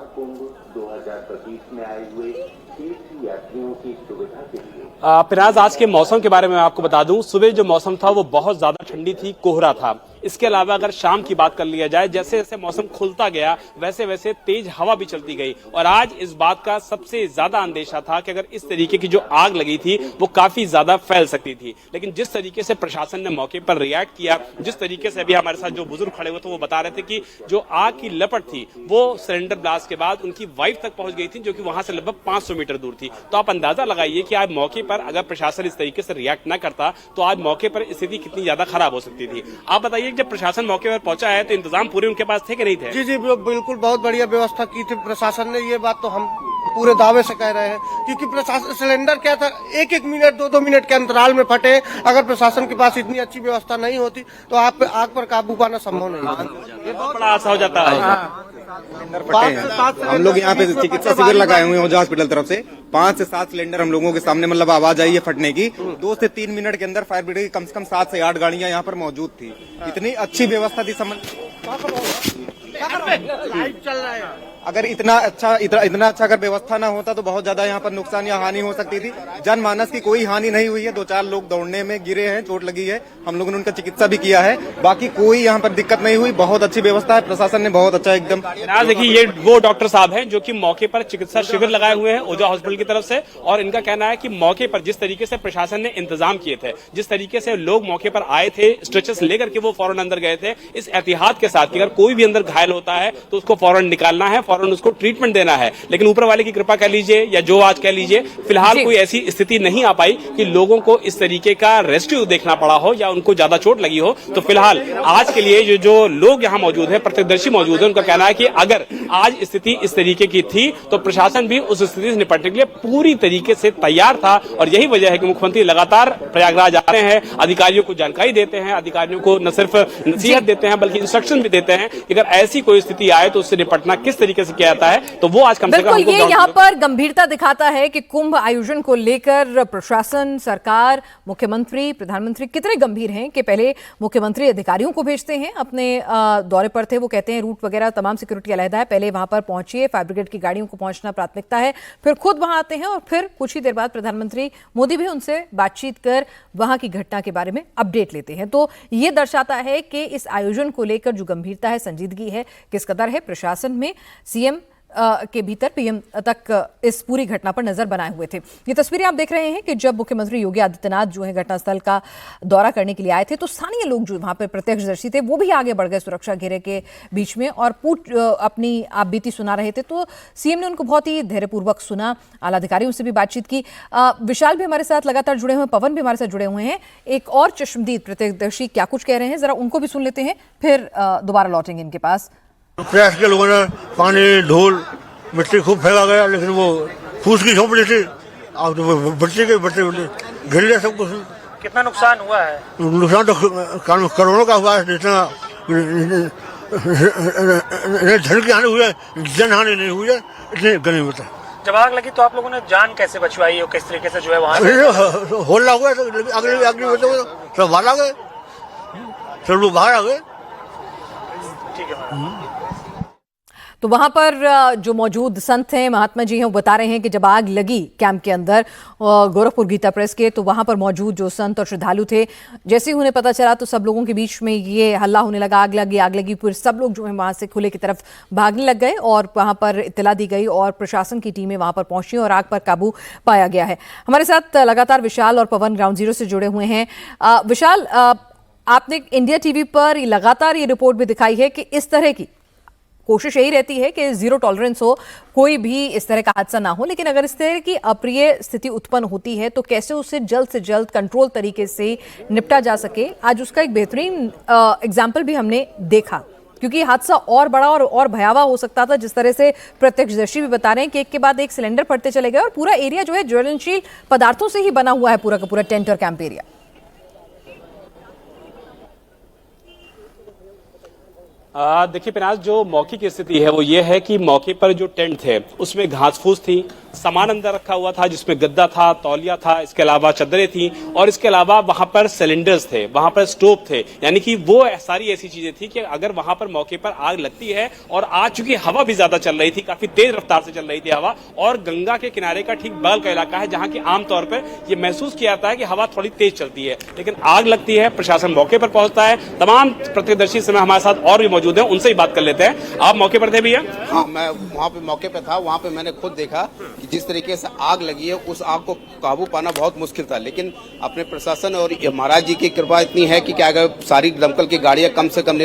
पिनाज, आज के मौसम के बारे में मैं आपको बता दूं, सुबह जो मौसम था वो बहुत ज्यादा ठंडी थी, कोहरा था। इसके अलावा अगर शाम की बात कर लिया जाए, जैसे जैसे मौसम खुलता गया वैसे वैसे तेज हवा भी चलती गई। और आज इस बात का सबसे ज्यादा अंदेशा था कि अगर इस तरीके की जो आग लगी थी वो काफी ज्यादा फैल सकती थी। लेकिन जिस तरीके से प्रशासन ने मौके पर रिएक्ट किया, जिस तरीके से अभी हमारे साथ जो बुजुर्ग खड़े हुए थे वो बता रहे थे कि जो आग की लपट थी वो सिलेंडर ब्लास्ट के बाद उनकी वाइफ तक पहुंच गई थी, जो कि वहां से लगभग 500 मीटर दूर थी। तो आप अंदाजा लगाइए कि आज मौके पर अगर प्रशासन इस तरीके से रिएक्ट न करता तो आज मौके पर स्थिति कितनी ज्यादा खराब हो सकती थी। आप बताइए, जब प्रशासन मौके पर पहुंचा है तो इंतजाम पूरे उनके पास थे कि नहीं थे? जी जी बिल्कुल, बहुत बढ़िया व्यवस्था की थी प्रशासन ने। ये बात तो हम पूरे दावे से कह रहे हैं, क्योंकि प्रशासन सिलेंडर क्या था, 1-1 मिनट 2-2 मिनट के अंतराल में फटे। अगर प्रशासन के पास इतनी अच्छी व्यवस्था नहीं होती तो आप आग पर काबू पाना संभव नहीं था। ये बहुत बड़ा हादसा हो जाता है। हम लोग यहाँ पे चिकित्सा शिविर लगाए हुए हैं ओझा हॉस्पिटल तरफ से। 5 से 7 सिलेंडर हम लोगों के सामने मतलब आवाज आई है फटने की। 2 से 3 मिनट के अंदर फायर ब्रिगेड की कम से कम 7 से 8 गाड़ियां यहाँ पर मौजूद थी। इतनी अच्छी व्यवस्था थी। लाइट चल रहा है। अगर इतना अच्छा अगर व्यवस्था ना होता तो बहुत ज्यादा यहाँ पर नुकसान या हानि हो सकती थी। जनमानस की कोई हानि नहीं हुई है। 2-4 लोग दौड़ने में गिरे हैं, चोट लगी है, हम लोगों ने उनका चिकित्सा भी किया है। बाकी कोई यहाँ पर दिक्कत नहीं हुई। बहुत अच्छी व्यवस्था है, प्रशासन ने बहुत अच्छा एकदम। देखिए, ये वो डॉक्टर साहब हैं जो कि मौके पर चिकित्सा शिविर लगाए हुए हैं ओझा हॉस्पिटल की तरफ से। और इनका कहना है कि मौके पर जिस तरीके से प्रशासन ने इंतजाम किए थे, जिस तरीके से लोग मौके पर आए थे, स्ट्रेचर्स लेकर के वो फौरन अंदर गए थे, इस एहतियात के साथ कि अगर कोई भी अंदर घायल होता है तो उसको फौरन निकालना है, फौरन उसको ट्रीटमेंट देना है। लेकिन ऊपर वाले की कृपा कह लीजिए या जो आज कह लीजिए, फिलहाल कोई ऐसी स्थिति नहीं आ पाई कि लोगों को इस तरीके का रेस्क्यू देखना पड़ा हो या उनको ज्यादा चोट लगी हो। तो फिलहाल आज के लिए जो लोग यहाँ मौजूद है, प्रत्यक्षदर्शी मौजूद है, उनका कहना है कि अगर आज स्थिति इस तरीके की थी तो प्रशासन भी उस स्थिति से निपटने के लिए पूरी तरीके से तैयार था। और यही वजह है कि मुख्यमंत्री लगातार प्रयागराज आते हैं, अधिकारियों को जानकारी देते हैं, अधिकारियों को न सिर्फ नसीहत देते हैं बल्कि इंस्ट्रक्शन भी देते हैं कि अगर ऐसी कोई स्थिति आए तो उससे निपटना किस तरीके से किया जाता है। तो वो आज कम से कम ये यहाँ पर गंभीरता दिखाता है कि कुंभ आयोजन को लेकर प्रशासन, सरकार, मुख्यमंत्री, प्रधानमंत्री कितने गंभीर हैं कि पहले मुख्यमंत्री अधिकारियों को भेजते हैं। अपने दौरे पर थे, वो कहते हैं रूट वगैरह तमाम सिक्योरिटी अलहदा है, पहले वहां पर पहुंचिए, फायर ब्रिगेड की गाड़ियों को पहुंचना प्राथमिकता है, फिर खुद वहां आते हैं और फिर कुछ ही देर बाद प्रधानमंत्री मोदी भी उनसे बातचीत कर वहां की घटना के बारे में अपडेट लेते हैं। तो ये दर्शाता है कि इस आयोजन को लेकर जो गंभीरता है, संजीदगी है, किस कदर है प्रशासन में, सीएम के भीतर पीएम तक इस पूरी घटना पर नजर बनाए हुए थे। ये तस्वीरें आप देख रहे हैं कि जब मुख्यमंत्री योगी आदित्यनाथ जो है घटनास्थल का दौरा करने के लिए आए थे तो स्थानीय लोग जो वहां पर प्रत्यक्षदर्शी थे वो भी आगे बढ़ गए सुरक्षा घेरे के बीच में और अपनी आप बीती सुना रहे थे। तो सीएम ने उनको बहुत ही धैर्यपूर्वक सुना, आला अधिकारियों से भी बातचीत की। विशाल भी हमारे साथ लगातार जुड़े हुए हैं, पवन भी हमारे साथ जुड़े हुए हैं। एक और चश्मदीद प्रत्यक्षदर्शी क्या कुछ कह रहे हैं, जरा उनको भी सुन लेते हैं, फिर दोबारा लौटेंगे इनके पास। प्रयास के लोगों ने पानी, धूल, मिट्टी खूब फैला गया, लेकिन वो फूस की झोंपड़ी थी, अब तो बच्चे के बच्चे गिर गए सब कुछ। कितना नुकसान हुआ है? नुकसान तो करोड़ों का हुआ है, इतना धन की हानि हुई है, जन हानि नहीं हुई है, इतनी गनीमत है। जब आग लगी तो आप लोगों ने जान कैसे बचवाई और किस तरीके से जो है वहाँ होल्ला हुआ तो अगले सब बाहर आ गए, सब लोग बाहर आ गए। ठीक है। तो वहां पर जो मौजूद संत हैं, महात्मा जी हैं, वो बता रहे हैं कि जब आग लगी कैंप के अंदर गोरखपुर गीता प्रेस के, तो वहां पर मौजूद जो संत और श्रद्धालु थे, जैसे ही उन्हें पता चला तो सब लोगों के बीच में ये हल्ला होने लगा, आग लगी। फिर सब लोग जो है वहां से खुले की तरफ भागने लग गए और वहां पर इत्तला दी गई और प्रशासन की टीमें वहां पर पहुंची और आग पर काबू पाया गया है। हमारे साथ लगातार विशाल और पवन ग्राउंड जीरो से जुड़े हुए हैं। विशाल, आपने इंडिया टीवी पर लगातार ये रिपोर्ट भी दिखाई है कि इस तरह की कोशिश यही रहती है कि जीरो टॉलरेंस हो, कोई भी इस तरह का हादसा ना हो, लेकिन अगर इस तरह की अप्रिय स्थिति उत्पन्न होती है तो कैसे उसे जल्द से जल्द कंट्रोल तरीके से निपटा जा सके। आज उसका एक बेहतरीन एग्जाम्पल भी हमने देखा, क्योंकि हादसा और बड़ा और भयावह हो सकता था। जिस तरह से प्रत्यक्षदर्शी भी बता रहे हैं कि एक के बाद एक सिलेंडर फटते चले गए और पूरा एरिया जो है ज्वलनशील पदार्थों से ही बना हुआ है, पूरा का पूरा टेंट और कैंप एरिया। देखिए पिनाज, जो मौके की स्थिति है वो ये है कि मौके पर जो टेंट थे उसमें घास फूस थी, सामान अंदर रखा हुआ था जिसमें गद्दा था, तौलिया था, इसके अलावा चद्दरें थी और इसके अलावा वहां पर सिलेंडर्स थे, वहां पर स्टोव थे। यानी कि वो सारी ऐसी चीजें थी कि अगर वहां पर मौके पर आग लगती है, और आज चूंकि हवा भी ज्यादा चल रही थी, काफी तेज रफ्तार से चल रही थी हवा, और गंगा के किनारे का ठीक बगल का इलाका है जहां की आमतौर पर यह महसूस किया जाता है कि हवा थोड़ी तेज चलती है, लेकिन आग लगती है, प्रशासन मौके पर पहुंचता है। तमाम प्रत्यक्षदर्शी समय हमारे साथ और भी मौजूद हैं, उनसे ही बात कर लेते हैं। आप मौके पर थे भैया? हाँ, मैं वहाँ पे मौके पे था। वहाँ पे मैंने खुद देखा कि जिस तरीके से आग लगी है, उस आग को काबू पाना बहुत मुश्किल था, लेकिन अपने प्रशासन और महाराज जी की कृपा इतनी है कि क्या अगर सारी दमकल की गाड़ियां कम से कम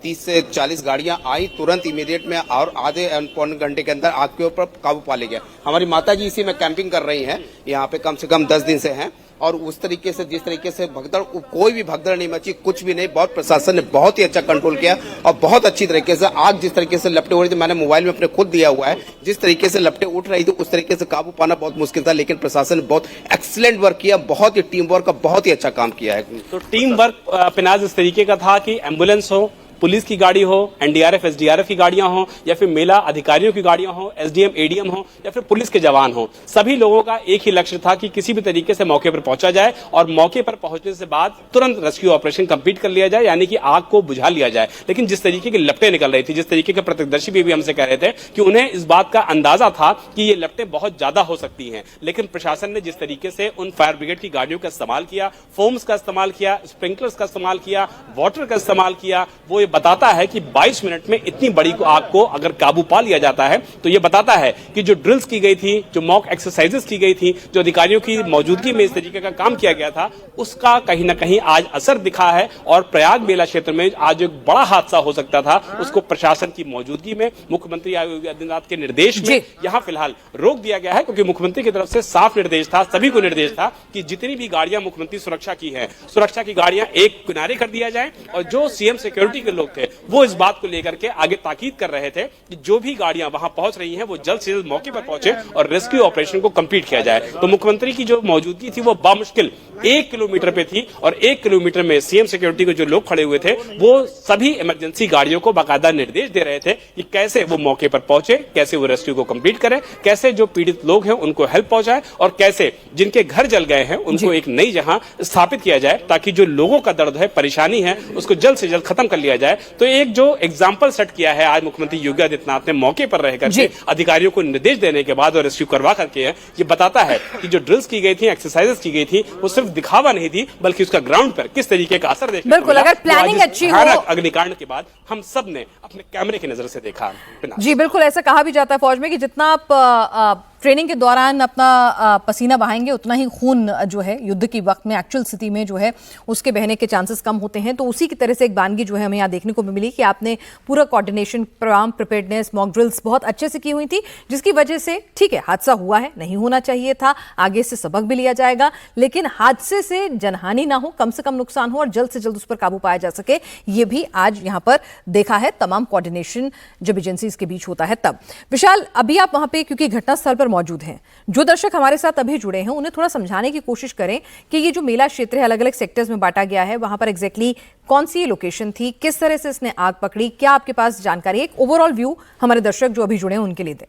30 से 40 गाड़ियां आई, तुरंत इमीडिएट में और आधे पौने घंटे के अंदर आग के ऊपर काबू पा लिया गया। हमारी माता जी इसी में कैंपिंग कर रही हैं, यहाँ पे कम से कम 10 दिन से हैं, और उस तरीके से जिस तरीके से भगदड़, कोई भी भगदड़ नहीं मची, कुछ भी नहीं। बहुत प्रशासन ने बहुत ही अच्छा कंट्रोल किया और बहुत अच्छी तरीके से आग जिस तरीके से लपटे उड़ रही थी, मैंने मोबाइल में अपने खुद दिया हुआ है, जिस तरीके से लपटे उठ रही थी उस तरीके से काबू पाना बहुत मुश्किल था, लेकिन प्रशासन ने बहुत एक्सीलेंट वर्क किया, बहुत ही टीम वर्क का बहुत ही अच्छा काम किया है। तो टीम वर्क पिनाज इस तरीके का था कि एम्बुलेंस हो, पुलिस की गाड़ी हो, एनडीआरएफ एसडीआरएफ की गाड़ियां हो, या फिर मेला अधिकारियों की गाड़ियां हो, एसडीएम एडीएम हो, या फिर पुलिस के जवान हो, सभी लोगों का एक ही लक्ष्य था कि किसी भी तरीके से मौके पर पहुंचा जाए और मौके पर पहुंचने से बाद तुरंत रेस्क्यू ऑपरेशन कंप्लीट कर लिया जाए, यानी कि आग को बुझा लिया जाए। लेकिन जिस तरीके की लपटें निकल रही थी, जिस तरीके के प्रत्यक्षदर्शी भी हमसे कह रहे थे कि उन्हें इस बात का अंदाजा था कि ये लपटें बहुत ज्यादा हो सकती हैं, लेकिन प्रशासन ने जिस तरीके से उन फायर ब्रिगेड की गाड़ियों का इस्तेमाल किया, फोम्स का इस्तेमाल किया, स्प्रिंकलर्स का इस्तेमाल किया, वाटर का इस्तेमाल किया, वो ये बताता है कि 22 मिनट में इतनी बड़ी आग को अगर काबू पा लिया जाता है तो यह बताता है कि जो ड्रिल्स की गई थी, जो मॉक एक्सरसाइजेस की गई थी, जो अधिकारियों की मौजूदगी में इस तरीके का काम किया गया था, उसका कहीं ना कहीं आज असर दिखा है। और प्रयाग मेला क्षेत्र में आज एक बड़ा हादसा हो सकता था, उसको प्रशासन की मौजूदगी में, मुख्यमंत्री योगी आदित्यनाथ के निर्देश में यहां फिलहाल रोक दिया गया है, क्योंकि मुख्यमंत्री की तरफ से साफ निर्देश था, सभी को निर्देश था कि जितनी भी गाड़ियां मुख्यमंत्री सुरक्षा की है, सुरक्षा की गाड़ियां एक किनारे कर दिया जाए, और जो सीएम सिक्योरिटी के लोग थे वो इस बात को लेकर के आगे ताकीद कर रहे थे कि जो भी गाड़ियां वहां पहुंच रही हैं वो जल्द से जल्द मौके पर पहुंचे और रेस्क्यू ऑपरेशन को कंप्लीट किया जाए। तो मुख्यमंत्री की जो मौजूदगी थी वो बामुश्किल 1 किलोमीटर पे थी, और 1 किलोमीटर में सीएम सिक्योरिटी के जो लोग खड़े हुए थे वो सभी इमरजेंसी गाड़ियों को बाकायदा निर्देश दे रहे थे कि कैसे वो मौके पर पहुंचे, कैसे वो रेस्क्यू को कंप्लीट करें, कैसे जो पीड़ित लोग हैं उनको हेल्प पहुंचाए, और कैसे जिनके घर जल गए हैं उनको एक नई जहां स्थापित किया जाए, ताकि जो लोगों का दर्द है, परेशानी है, उसको जल्द से जल्द खत्म कर लिया जाए। तो एक जो एग्जाम्पल सेट किया है आज मुख्यमंत्री योगी आदित्यनाथ ने मौके पर रहकर के अधिकारियों को निर्देश देने के बाद और रेस्क्यू करवा करके, ये बताता है कि जो ड्रिल्स की गई थी, एक्सरसाइजेस की गई थी, वो सिर्फ दिखावा नहीं थी, बल्कि उसका ग्राउंड पर किस तरीके का असर देखने को मिला। अगर प्लानिंग अच्छी हो, अग्निकांड के बाद हम सब ने अपने कैमरे की नजर से देखा। जी बिल्कुल, ऐसा कहा भी जाता है फौज में कि जितना आप ट्रेनिंग के दौरान अपना पसीना बहाएंगे उतना ही खून जो है युद्ध की वक्त में, एक्चुअल स्थिति में जो है उसके बहने के चांसेस कम होते हैं। तो उसी की तरह से एक वानगी जो है हमें यहाँ देखने को मिली कि आपने पूरा coordination, program, preparedness, mock drills बहुत अच्छे से की हुई थी, जिसकी वजह से ठीक है हादसा हुआ है, नहीं होना चाहिए था, आगे से सबक भी लिया जाएगा, लेकिन हादसे से जनहानि ना हो, कम से कम नुकसान हो और जल्द से जल्द उस पर काबू पाया जा सके, ये भी आज यहाँ पर देखा है। तमाम कोऑर्डिनेशन जब एजेंसीज के बीच होता है तब। विशाल, अभी आप वहां पे क्योंकि घटनास्थल पर मौजूद हैं। जो दर्शक हमारे साथ अभी जुड़े हैं उन्हें थोड़ा समझाने की कोशिश करें कि ये जो मेला क्षेत्र है अलग अलग सेक्टर्स में बांटा गया है, वहां पर एग्जैक्टली कौन सी लोकेशन थी, किस तरह से इसने आग पकड़ी, क्या आपके पास जानकारी है? एक ओवरऑल व्यू हमारे दर्शक जो अभी जुड़े हैं उनके लिए दें।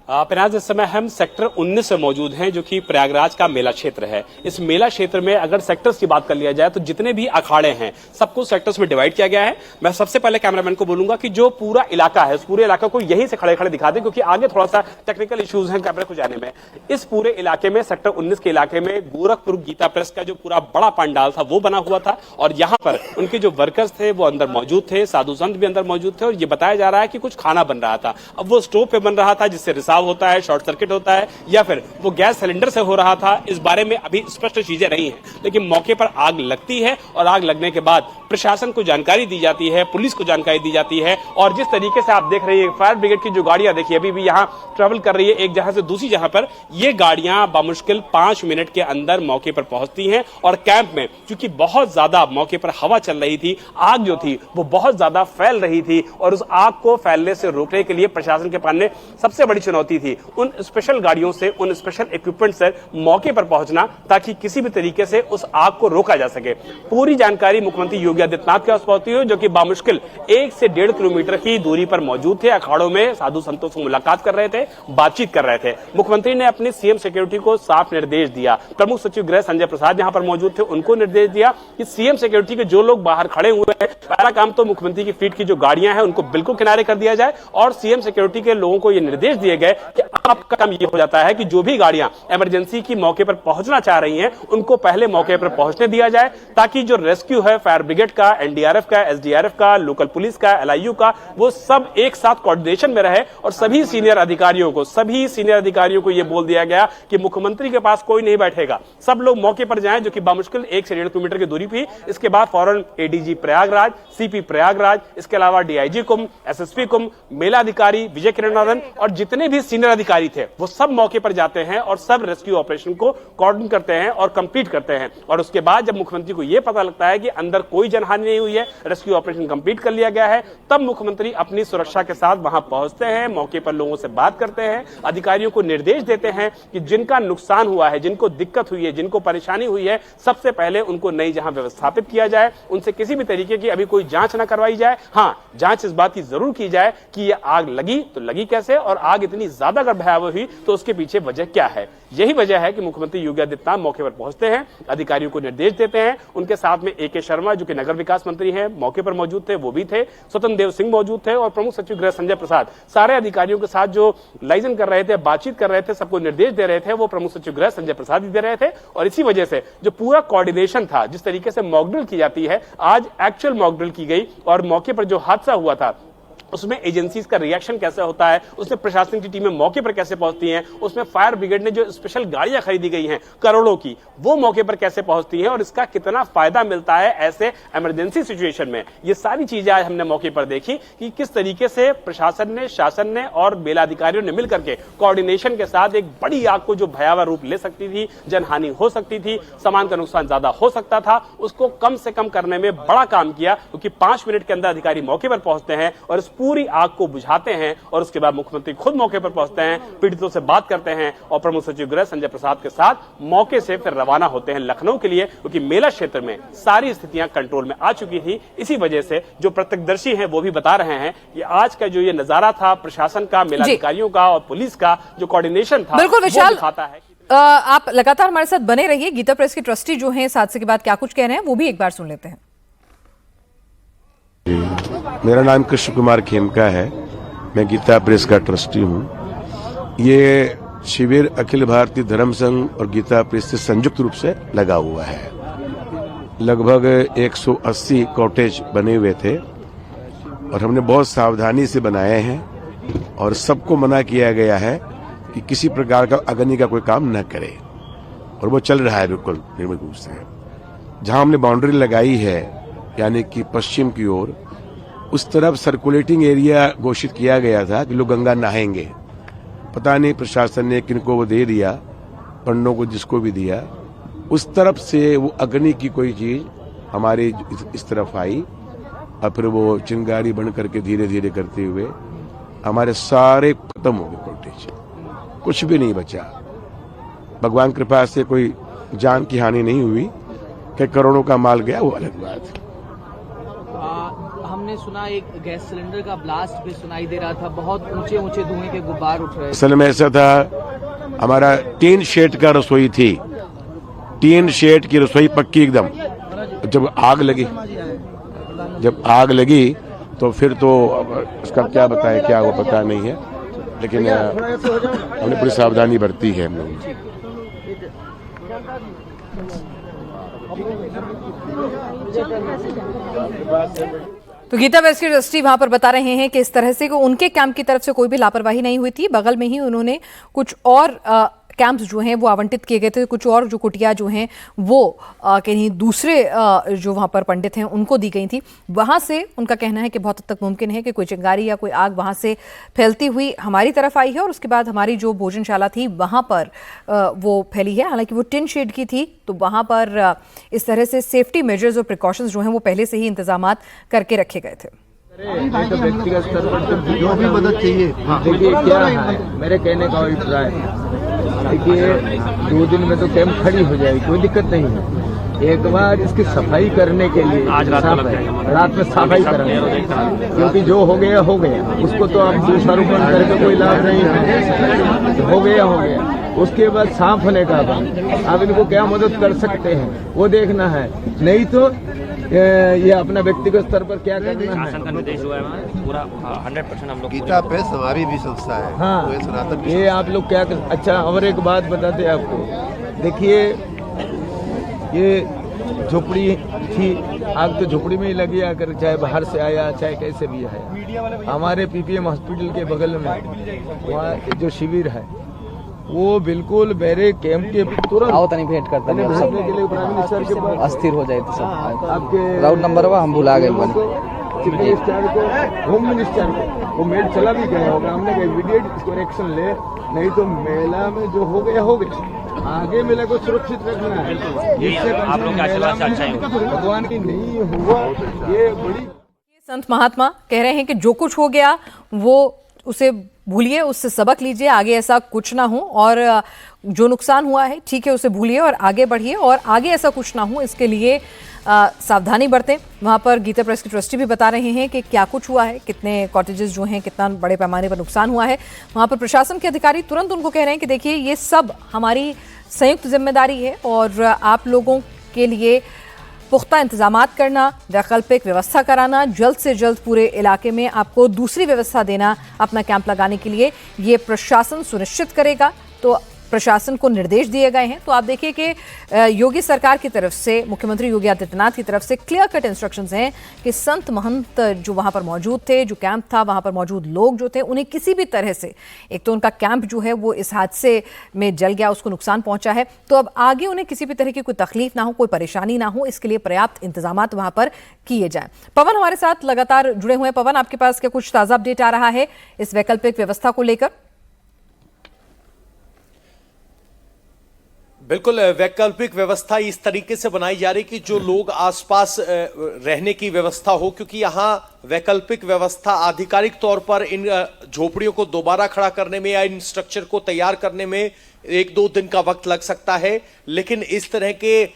प्रयागराज इस समय हम सेक्टर 19 में मौजूद हैं, जो कि प्रयागराज का मेला क्षेत्र है। इस मेला क्षेत्र में अगर सेक्टर्स की बात कर लिया जाए तो जितने भी अखाड़े हैं सबको सेक्टर्स में डिवाइड किया गया है। मैं सबसे पहले कैमरामैन को बोलूंगा कि जो पूरा इलाका है उस पूरे इलाके को यहीं से खड़े खड़े दिखा दें, क्योंकि आगे थोड़ा सा टेक्निकल इश्यूज हैं कैमरे को जाने में। इस पूरे इलाके में सेक्टर 19 के इलाके में गोरखपुर गीता प्रेस का जो पूरा बड़ा पंडाल था वो बना हुआ था, और यहाँ पर उनके जो वर्कर्स थे वो अंदर मौजूद थे, साधु संत भी अंदर मौजूद थे, और ये बताया जा रहा है कि कुछ खाना बन रहा था। अब वो स्टोव पे बन रहा था जिससे रिसाव होता है, शॉर्ट सर्किट होता है, या फिर वो गैस सिलेंडर से हो रहा था, इस बारे में अभी स्पष्ट चीजें नहीं है। लेकिन मौके पर आग लगती है और आग लगने के बाद प्रशासन को जानकारी दी जाती है, पुलिस को जानकारी दी जाती है, और जिस तरीके से आप देख रहे हैं फायर ब्रिगेड की जो गाड़ियां देखिए अभी भी यहाँ ट्रेवल कर रही है एक जगह से दूसरी जगह पर, ये गाड़ियां बामुश्किल 5 मिनट के अंदर मौके पर पहुंचती हैं। और कैंप में चूंकि बहुत ज्यादा मौके पर हवा चल रही थी, आग जो थी वो बहुत ज्यादा फैल रही थी, और उस आग को फैलने से रोकने के लिए प्रशासन के सामने सबसे बड़ी चुनौती थी उन स्पेशल गाड़ियों से, उन स्पेशल इक्विपमेंट से मौके पर पहुंचना, ताकि किसी भी तरीके से उस आग को रोका जा सके। पूरी जानकारी मुख्यमंत्री योगी आदित्यनाथ के पास पहुंची है, जो कि बामुश्किल 1 से 1.5 किलोमीटर की दूरी पर मौजूद थे, अखाड़ों में साधु संतों से मुलाकात कर रहे थे, बातचीत कर रहे थे। मुख्यमंत्री ने अपनी सीएम सिक्योरिटी को साफ निर्देश दिया, प्रमुख सचिव गृह संजय प्रसाद यहां पर मौजूद थे, उनको निर्देश दिया कि सीएम सिक्योरिटी के जो लोग बाहर खड़े हुए हैं, पहला काम तो मुख्यमंत्री की फीट की जो गाड़ियां हैं उनको बिल्कुल किनारे कर दिया जाए, और सीएम सिक्योरिटी के लोगों को यह निर्देश दिए गए कि आपका काम यह हो जाता है कि जो भी गाड़ियां इमरजेंसी की मौके पर पहुंचना चाह रही हैं उनको पहले मौके पर पहुंचने दिया जाए, ताकि जो रेस्क्यू है फायर ब्रिगेड का, एनडीआरएफ का, एसडीआरएफ का, लोकल पुलिस का, एलआईयू का, वो सब एक साथ कोऑर्डिनेशन में रहे। और सभी सीनियर अधिकारियों को यह बोल दिया गया कि मुख्यमंत्री के पास कोई नहीं बैठेगा, सब लोग मौके पर जाएं, जो कि बामुश्किल 1 से 1.5 किलोमीटर की दूरी थी। इसके बाद फौरन एडीजी प्रयागराज, सीपी प्रयागराज, इसके अलावा डीआईजी कुंभ, एसएसपी कुंभ, मेला अधिकारी विजय किरणनाथन और जितने भी सीनियर अधिकारी थे वो सब मौके पर जाते हैं और सब रेस्क्यू ऑपरेशन को कोऑर्डिनेट करते हैं और कंप्लीट करते हैं। और उसके बाद जब मुख्यमंत्री को यह पता लगता है कि अंदर कोई जनहानि नहीं हुई है, रेस्क्यू ऑपरेशन कंप्लीट कर लिया गया है, तब मुख्यमंत्री अपनी सुरक्षा के साथ वहां पहुंचते हैं, मौके पर लोगों से बात करते हैं, अधिकारियों को निर्देश देते हैं कि जिनका नुकसान हुआ है, जिनको दिक्कत हुई है, जिनको परेशानी हुई है, सबसे पहले उनको नई जहां व्यवस्थापित किया जाए, उनसे किसी भी तरीके की अभी कोई जांच न करवाई जाए। हाँ, जांच इस बात की जरूर की जाए कि ये आग लगी तो लगी कैसे, और आग इतनी ज्यादा अगर भयावह हुई तो उसके पीछे वजह क्या है। यही वजह है कि मुख्यमंत्री योगी आदित्यनाथ मौके पर पहुंचते हैं, अधिकारियों को निर्देश देते हैं। उनके साथ में एके शर्मा जो कि नगर विकास मंत्री हैं मौके पर मौजूद थे, वो भी थे, स्वतंत्र देव सिंह मौजूद थे, और प्रमुख सचिव गृह संजय प्रसाद सारे अधिकारियों के साथ जो लाइजन कर रहे थे, बातचीत कर रहे थे, सबको निर्देश दे रहे थे, वो प्रमुख सचिव गृह संजय प्रसाद ही दे रहे थे। और इसी वजह से जो पूरा कोऑर्डिनेशन था, जिस तरीके से मॉक ड्रिल की जाती है, आज एक्चुअल मॉक ड्रिल की गई, और मौके पर जो हादसा हुआ था उसमें एजेंसीज का रिएक्शन कैसे होता है, उसमें प्रशासन की टीमें मौके पर कैसे पहुंचती हैं, उसमें फायर ब्रिगेड ने जो स्पेशल गाड़ियां खरीदी गई हैं करोड़ों की, वो मौके पर कैसे पहुंचती हैं और इसका कितना फायदा मिलता है ऐसे इमरजेंसी सिचुएशन में। ये सारी चीजें आज हमने मौके पर देखी कि किस तरीके से प्रशासन ने, शासन ने और मेला अधिकारियों ने मिलकर के कोऑर्डिनेशन के साथ एक बड़ी आग को जो भयावह रूप ले सकती थी, जनहानि हो सकती थी, सामान का नुकसान ज्यादा हो सकता था, उसको कम से कम करने में बड़ा काम किया, क्योंकि 5 मिनट के अंदर अधिकारी मौके पर पहुंचते हैं और इस पूरी आग को बुझाते हैं। और उसके बाद मुख्यमंत्री खुद मौके पर पहुंचते हैं, पीड़ितों से बात करते हैं और प्रमुख सचिव गृह संजय प्रसाद के साथ मौके से फिर रवाना होते हैं लखनऊ के लिए, क्योंकि मेला क्षेत्र में सारी स्थितियां कंट्रोल में आ चुकी थी। इसी वजह से जो प्रत्यक्षदर्शी हैं वो भी बता रहे हैं कि आज का जो ये नजारा था प्रशासन का, मेला अधिकारियों का और पुलिस का जो कोऑर्डिनेशन था, बिल्कुल विशाल दिखाता है। आप लगातार हमारे साथ बने रहिए। गीता प्रेस के ट्रस्टी जो हैं इस हादसे के बाद क्या कुछ कह रहे हैं वो भी एक बार सुन लेते हैं। मेरा नाम कृष्ण कुमार खेमका है, मैं गीता प्रेस का ट्रस्टी हूँ। ये शिविर अखिल भारतीय धर्म संघ और गीता प्रेस से संयुक्त रूप से लगा हुआ है। लगभग 180 कॉटेज बने हुए थे और हमने बहुत सावधानी से बनाए हैं और सबको मना किया गया है कि किसी प्रकार का अग्नि का कोई काम न करे, और वो चल रहा है बिल्कुल निर्विघ्न रूप से। जहां हमने बाउंड्री लगाई है यानी कि पश्चिम की ओर, उस तरफ सर्कुलेटिंग एरिया घोषित किया गया था कि लोग गंगा नहाएंगे। पता नहीं प्रशासन ने किनको वो दे दिया, पंडों को जिसको भी दिया, उस तरफ से वो अग्नि की कोई चीज हमारे इस तरफ आई और फिर वो चिंगारी बन करके धीरे धीरे करते हुए हमारे सारे खत्म हो गए प्रोटेज, कुछ भी नहीं बचा। भगवान कृपा से कोई जान की हानि नहीं हुई, कि करोड़ों का माल गया वो अलग बात है। हमने सुना एक गैस सिलेंडर का ब्लास्ट भी सुनाई दे रहा था, बहुत ऊंचे ऊंचे धुएं के गुब्बार उठ रहे थे। असल में ऐसा था, हमारा टीन शेड का रसोई थी, टीन शेड की रसोई पक्की एकदम। जब आग लगी तो फिर तो उसका क्या बताएं, क्या वो पता नहीं है, लेकिन हमने पूरी सावधानी बरती है हम लोग। तो गीता प्रेस के ट्रस्टी वहां पर बता रहे हैं कि इस तरह से उनके कैंप की तरफ से कोई भी लापरवाही नहीं हुई थी। बगल में ही उन्होंने कुछ और कैंप्स जो हैं वो आवंटित किए गए थे, कुछ और जो कुटिया जो हैं वो कहीं दूसरे जो वहाँ पर पंडित हैं उनको दी गई थी। वहाँ से उनका कहना है कि बहुत हद तक मुमकिन है कि कोई चिंगारी या कोई आग वहाँ से फैलती हुई हमारी तरफ आई है और उसके बाद हमारी जो भोजनशाला थी वहाँ पर वो फैली है। हालांकि वो टिन शेड की थी, तो वहाँ पर इस तरह से सेफ्टी मेजर्स और प्रिकॉशंस जो हैं वो पहले से ही इंतजाम करके रखे गए थे। तो व्यक्तिगत स्तर पर जो भी मदद चाहिए, देखिए क्या है मेरे कहने का अभिप्राय, देखिए 2 दिन में तो कैंप खड़ी हो जाएगी, कोई दिक्कत नहीं है। एक बार इसकी सफाई करने के लिए आज रात में सफाई करेंगे, क्योंकि जो हो गया उसको तो आप दोषारोपण करके कोई लाभ नहीं है, हो गया। उसके बाद साफ होने का बाद आप इनको क्या मदद कर सकते हैं वो देखना है, नहीं तो ये अपना व्यक्तिगत स्तर पर क्या करना है। निर्देश हुआ है पूरा 100% हम लोग। गीता प्रेस हमारी भी संस्था है। हाँ, ये आप लोग क्या कर। अच्छा, और एक बात बताते आपको, देखिए ये झोपड़ी थी, आग तो झोपड़ी में ही लगी आकर, चाहे बाहर से आया चाहे कैसे भी आया। हमारे पीपीएम हॉस्पिटल के बगल में वहाँ जो शिविर है वो बिल्कुल मेरे कैंप के तुरंत आओ तनी भेंट करते हैं सबने के लिए प्राइम मिनिस्टर के पास अस्थिर हो जाए तो सब आपके राउंड नंबर हम भुला गए चीफ मिनिस्टर को, होम मिनिस्टर को वो मेल चला भी गया होगा, हमने इमीडिएट इसको एक्शन ले, नहीं तो मेला में जो हो गया आगे मेले को सुरक्षित रखना है। भगवान की नहीं हुआ ये बड़ी। संत महात्मा कह रहे हैं कि जो कुछ हो गया वो उसे भूलिए, उससे सबक लीजिए, आगे ऐसा कुछ ना हो, और जो नुकसान हुआ है ठीक है उसे भूलिए और आगे बढ़िए, और आगे ऐसा कुछ ना हो इसके लिए सावधानी बरतें। वहाँ पर गीता प्रेस के ट्रस्टी भी बता रहे हैं कि क्या कुछ हुआ है, कितने कॉटेजेस जो हैं, कितना बड़े पैमाने पर नुकसान हुआ है। वहाँ पर प्रशासन के अधिकारी तुरंत उनको कह रहे हैं कि देखिए ये सब हमारी संयुक्त जिम्मेदारी है और आप लोगों के लिए पुख्ता इंतजामात करना, वैकल्पिक व्यवस्था कराना, जल्द से जल्द पूरे इलाके में आपको दूसरी व्यवस्था देना अपना कैंप लगाने के लिए, ये प्रशासन सुनिश्चित करेगा। तो प्रशासन को निर्देश दिए गए हैं। तो आप देखिए कि योगी सरकार की तरफ से, मुख्यमंत्री योगी आदित्यनाथ की तरफ से क्लियर कट इंस्ट्रक्शंस हैं कि संत महंत जो वहां पर मौजूद थे, जो कैंप था, वहां पर मौजूद लोग जो थे, उन्हें किसी भी तरह से, एक तो उनका कैंप जो है वो इस हादसे में जल गया, उसको नुकसान पहुंचा है, तो अब आगे उन्हें किसी भी तरह की कोई तकलीफ ना हो, कोई परेशानी ना हो, इसके लिए पर्याप्त इंतजाम वहां पर किए जाए। पवन हमारे साथ लगातार जुड़े हुए हैं। पवन, आपके पास क्या कुछ ताजा अपडेट आ रहा है इस वैकल्पिक व्यवस्था को लेकर? बिल्कुल, वैकल्पिक व्यवस्था इस तरीके से बनाई जा रही कि जो लोग आसपास रहने की व्यवस्था हो, क्योंकि यहाँ वैकल्पिक व्यवस्था आधिकारिक तौर पर इन झोपड़ियों को दोबारा खड़ा करने में या इन स्ट्रक्चर को तैयार करने में 1-2 दिन का वक्त लग सकता है, लेकिन इस तरह के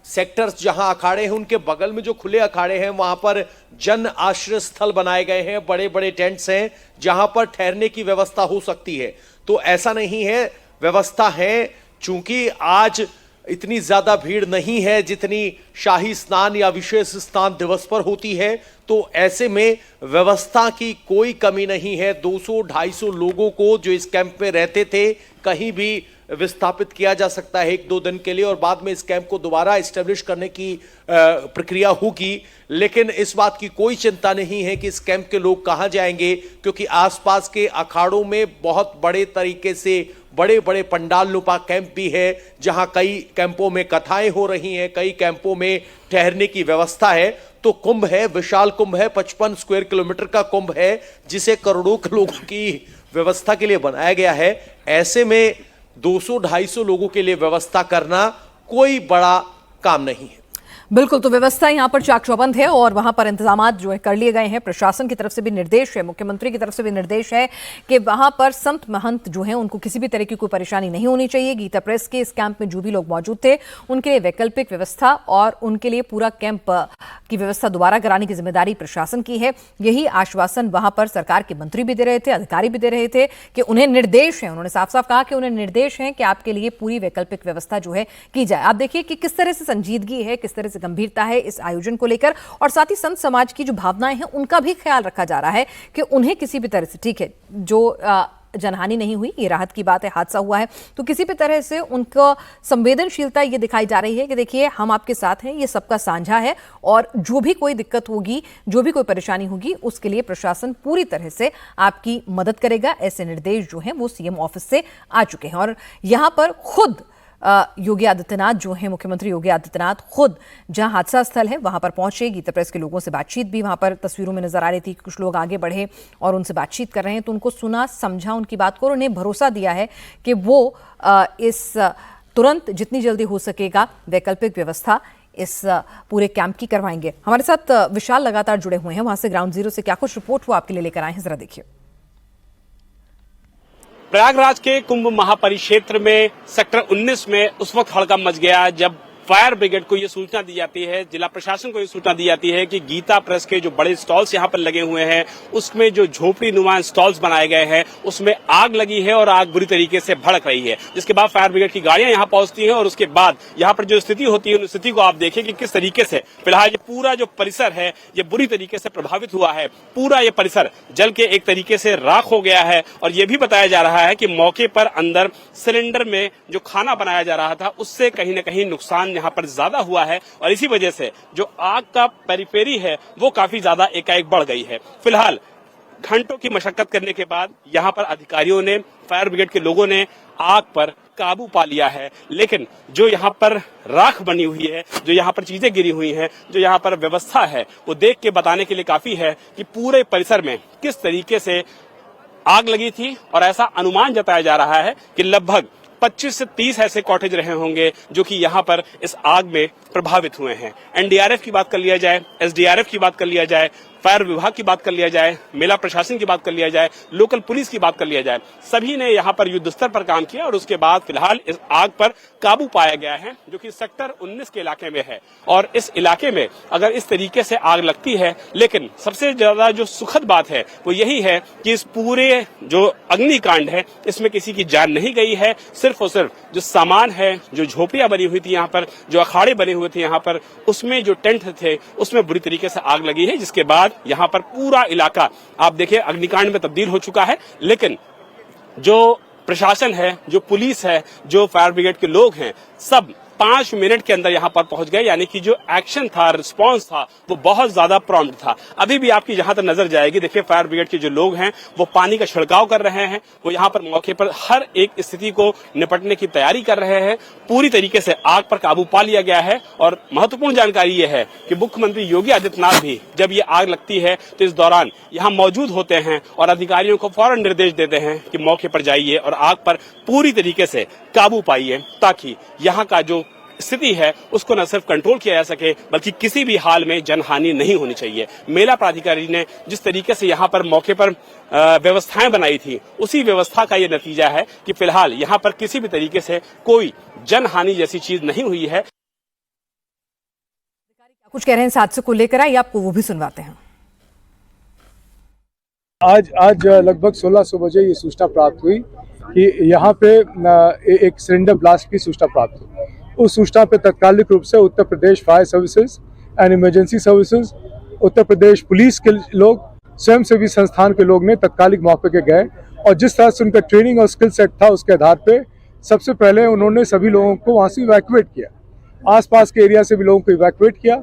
सेक्टर्स जहां अखाड़े हैं उनके बगल में जो खुले अखाड़े हैं वहां पर जन आश्रय स्थल बनाए गए हैं, बड़े बड़े टेंट्स हैं जहां पर ठहरने की व्यवस्था हो सकती है। तो ऐसा नहीं है, व्यवस्था है। चूंकि आज इतनी ज्यादा भीड़ नहीं है जितनी शाही स्नान या विशेष स्नान दिवस पर होती है, तो ऐसे में व्यवस्था की कोई कमी नहीं है। 200-250 लोगों को जो इस कैंप में रहते थे कहीं भी विस्थापित किया जा सकता है 1-2 दिन के लिए, और बाद में इस कैंप को दोबारा एस्टेब्लिश करने की प्रक्रिया होगी। लेकिन इस बात की कोई चिंता नहीं है कि इस कैंप के लोग कहां जाएंगे, क्योंकि आसपास के अखाड़ों में बहुत बड़े तरीके से बड़े बड़े पंडाल नुमा कैंप भी है, जहां कई कैंपों में कथाएं हो रही हैं, कई कैंपों में ठहरने की व्यवस्था है। तो कुंभ है, विशाल कुंभ है, 55 स्क्वायर किलोमीटर का कुंभ है, जिसे करोड़ों के लोगों की व्यवस्था के लिए बनाया गया है। ऐसे में 200-250 लोगों के लिए व्यवस्था करना कोई बड़ा काम नहीं है। बिल्कुल, तो व्यवस्था यहाँ पर चाक चौबंद है और वहां पर इंतजामात जो है कर लिए गए हैं। प्रशासन की तरफ से भी निर्देश है, मुख्यमंत्री की तरफ से भी निर्देश है कि वहां पर संत महंत जो हैं उनको किसी भी तरह की कोई परेशानी नहीं होनी चाहिए। गीता प्रेस के इस कैंप में जो भी लोग मौजूद थे उनके लिए वैकल्पिक व्यवस्था और उनके लिए पूरा कैंप की व्यवस्था दोबारा कराने की जिम्मेदारी प्रशासन की है। यही आश्वासन वहां पर सरकार के मंत्री भी दे रहे थे, अधिकारी भी दे रहे थे कि उन्हें निर्देश है, उन्होंने साफ साफ कहा कि उन्हें निर्देश है कि आपके लिए पूरी वैकल्पिक व्यवस्था जो है की जाए। आप देखिए कि किस तरह से संजीदगी है, किस तरह से गंभीरता है इस आयोजन को लेकर, और साथ ही संत समाज की जो भावनाएं हैं उनका भी ख्याल रखा जा रहा है कि उन्हें किसी भी तरह से, ठीक है जो जनहानि नहीं हुई, ये राहत की बात है, हादसा हुआ है तो किसी भी तरह से उनका संवेदनशीलता ये दिखाई जा रही है कि देखिए हम आपके साथ हैं, ये सबका साझा है और जो भी कोई दिक्कत होगी, जो भी कोई परेशानी होगी उसके लिए प्रशासन पूरी तरह से आपकी मदद करेगा। ऐसे निर्देश जो हैं वो सीएम ऑफिस से आ चुके हैं और यहां पर खुद योगी आदित्यनाथ जो है, मुख्यमंत्री योगी आदित्यनाथ खुद जहां हादसा स्थल है वहां पर पहुंचे। गीता प्रेस के लोगों से बातचीत भी वहां पर तस्वीरों में नजर आ रही थी। कुछ लोग आगे बढ़े और उनसे बातचीत कर रहे हैं तो उनको सुना, समझा, उनकी बात को और उन्हें भरोसा दिया है कि वो इस तुरंत जितनी जल्दी हो सकेगा वैकल्पिक व्यवस्था इस पूरे कैंप की करवाएंगे। हमारे साथ विशाल लगातार जुड़े हुए हैं वहां से, ग्राउंड जीरो से क्या कुछ रिपोर्ट वो आपके लिए लेकर आए हैं, जरा देखिए। प्रयागराज के कुंभ महापरिक्षेत्र में सेक्टर 19 में उस वक्त हड़कंप मच गया जब फायर ब्रिगेड को ये सूचना दी जाती है, जिला प्रशासन को ये सूचना दी जाती है कि गीता प्रेस के जो बड़े स्टॉल्स यहाँ पर लगे हुए हैं उसमें जो झोपड़ी नुमा स्टॉल्स बनाए गए हैं उसमें आग लगी है और आग बुरी तरीके से भड़क रही है। जिसके बाद फायर ब्रिगेड की गाड़ियां यहाँ पहुंचती हैं और उसके बाद यहाँ पर जो स्थिति होती है उन स्थिति को आप देखें कि किस तरीके से फिलहाल ये पूरा जो परिसर है ये बुरी तरीके से प्रभावित हुआ है। पूरा ये परिसर जल के एक तरीके से राख हो गया है और ये भी बताया जा रहा है कि मौके पर अंदर सिलेंडर में जो खाना बनाया जा रहा था उससे कहीं न कहीं नुकसान यहाँ पर ज्यादा हुआ है और इसी वजह से जो आग का पेरिफेरी है वो काफी ज्यादा एकाएक बढ़ गई है। फिलहाल घंटों की मशक्कत करने के बाद यहाँ पर अधिकारियों ने, फायर ब्रिगेड के लोगों ने आग पर काबू पा लिया है, लेकिन जो यहाँ पर राख बनी हुई है, जो यहाँ पर चीजें गिरी हुई हैं, जो यहाँ पर व्यवस्था है वो देख के बताने के लिए काफी है कि पूरे परिसर में किस तरीके से आग लगी थी। और ऐसा अनुमान जताया जा रहा है कि लगभग 25 से 30 ऐसे कॉटेज रहे होंगे जो कि यहाँ पर इस आग में प्रभावित हुए हैं। एनडीआरएफ की बात कर लिया जाए, एसडीआरएफ की बात कर लिया जाए, फायर विभाग की बात कर लिया जाए, मेला प्रशासन की बात कर लिया जाए, लोकल पुलिस की बात कर लिया जाए, सभी ने यहाँ पर युद्ध स्तर पर काम किया और उसके बाद फिलहाल इस आग पर काबू पाया गया है जो कि सेक्टर 19 के इलाके में है। और इस इलाके में अगर इस तरीके से आग लगती है, लेकिन सबसे ज्यादा जो सुखद बात है वो यही है कि इस पूरे जो अग्निकांड है इसमें किसी की जान नहीं गई है। सिर्फ और सिर्फ जो सामान है, जो झोपड़ियां बनी हुई थी यहाँ पर, जो अखाड़े बने हुए थे यहाँ पर, उसमें जो टेंट थे उसमें बुरी तरीके से आग लगी है, जिसके बाद यहाँ पर पूरा इलाका आप देखिए अग्निकांड में तब्दील हो चुका है। लेकिन जो प्रशासन है, जो पुलिस है, जो फायर ब्रिगेड के लोग हैं, सब 5 मिनट के अंदर यहाँ पर पहुंच गए। यानी कि जो एक्शन था, रिस्पांस था वो बहुत ज्यादा प्रॉम्प्ट था। अभी भी आपकी जहां तक नजर जाएगी, देखिए फायर ब्रिगेड के जो लोग हैं वो पानी का छिड़काव कर रहे हैं, वो यहाँ पर मौके पर हर एक स्थिति को निपटने की तैयारी कर रहे हैं। पूरी तरीके से आग पर काबू पा लिया गया है और महत्वपूर्ण जानकारी ये है कि मुख्यमंत्री योगी आदित्यनाथ भी जब ये आग लगती है तो इस दौरान यहाँ मौजूद होते हैं और अधिकारियों को फौरन निर्देश देते हैं कि मौके पर जाइए और आग पर पूरी तरीके से काबू पाइए, ताकि यहाँ का जो स्थिति है उसको न सिर्फ कंट्रोल किया जा सके बल्कि किसी भी हाल में जनहानि नहीं होनी चाहिए। मेला प्राधिकारी ने जिस तरीके से यहाँ पर मौके पर व्यवस्थाएं बनाई थी उसी व्यवस्था का ये नतीजा है कि फिलहाल यहाँ पर किसी भी तरीके से कोई जनहानि जैसी चीज नहीं हुई है। कुछ कह रहे हैं इस हादसे को लेकर, आइए आपको वो भी सुनवाते हैं। आज लगभग 1600 बजे ये सूचना प्राप्त हुई कि यहाँ पे एक सिलेंडर ब्लास्ट की सूचना प्राप्त हुई। उस सूचना पे तत्कालिक रूप से Uttar Pradesh fire services and emergency services, Uttar Pradesh police के लोग, स्वयंसेवी संस्थान के लोग ने तत्कालिक मौके पे गए और जिस तरह से उनका ट्रेनिंग और स्किल सेट था उसके आधार पे सबसे पहले उन्होंने सभी लोगों को वहाँ से इवैक्यूएट किया। आसपास के एरिया से भी लोगों को इवैक्यूएट किया।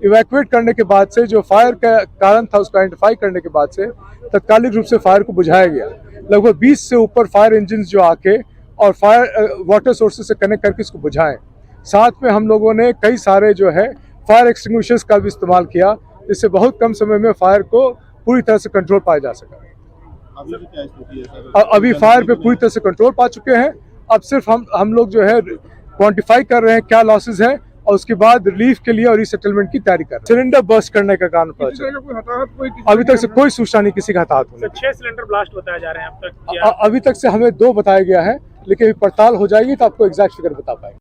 इवैक्यूएट करने के बाद से जो फायर का कारण था उसको आइडेंटिफाई करने के बाद से तत्कालिक रूप से फायर को बुझाया गया। लगभग 20 से ऊपर फायर इंजन जो आके और फायर वाटर सोर्सेज से कनेक्ट करके इसको बुझाएं। साथ में हम लोगों ने कई सारे जो है फायर एक्सटिंग्विशर्स का भी इस्तेमाल किया, जिससे बहुत कम समय में फायर को पूरी तरह से कंट्रोल पाया जा सका। अभी फायर पे पूरी तरह से कंट्रोल पा चुके हैं। अब सिर्फ हम लोग जो है क्वांटिफाई कर रहे हैं क्या लॉसेज है और उसके बाद रिलीफ के लिए और रीसेटलमेंट की तैयारी कर रहे हैं। सिलेंडर बर्स्ट करने का कारण पता चला। अभी तक से कोई सूचना नहीं किसी का हताहत होने की। 6 सिलेंडर ब्लास्ट बताए जा रहे हैं अब तक। अभी तक से हमें 2 बताया गया है, लेकिन पड़ताल हो जाएगी तो आपको एग्जैक्ट फिगर बता पाएंगे।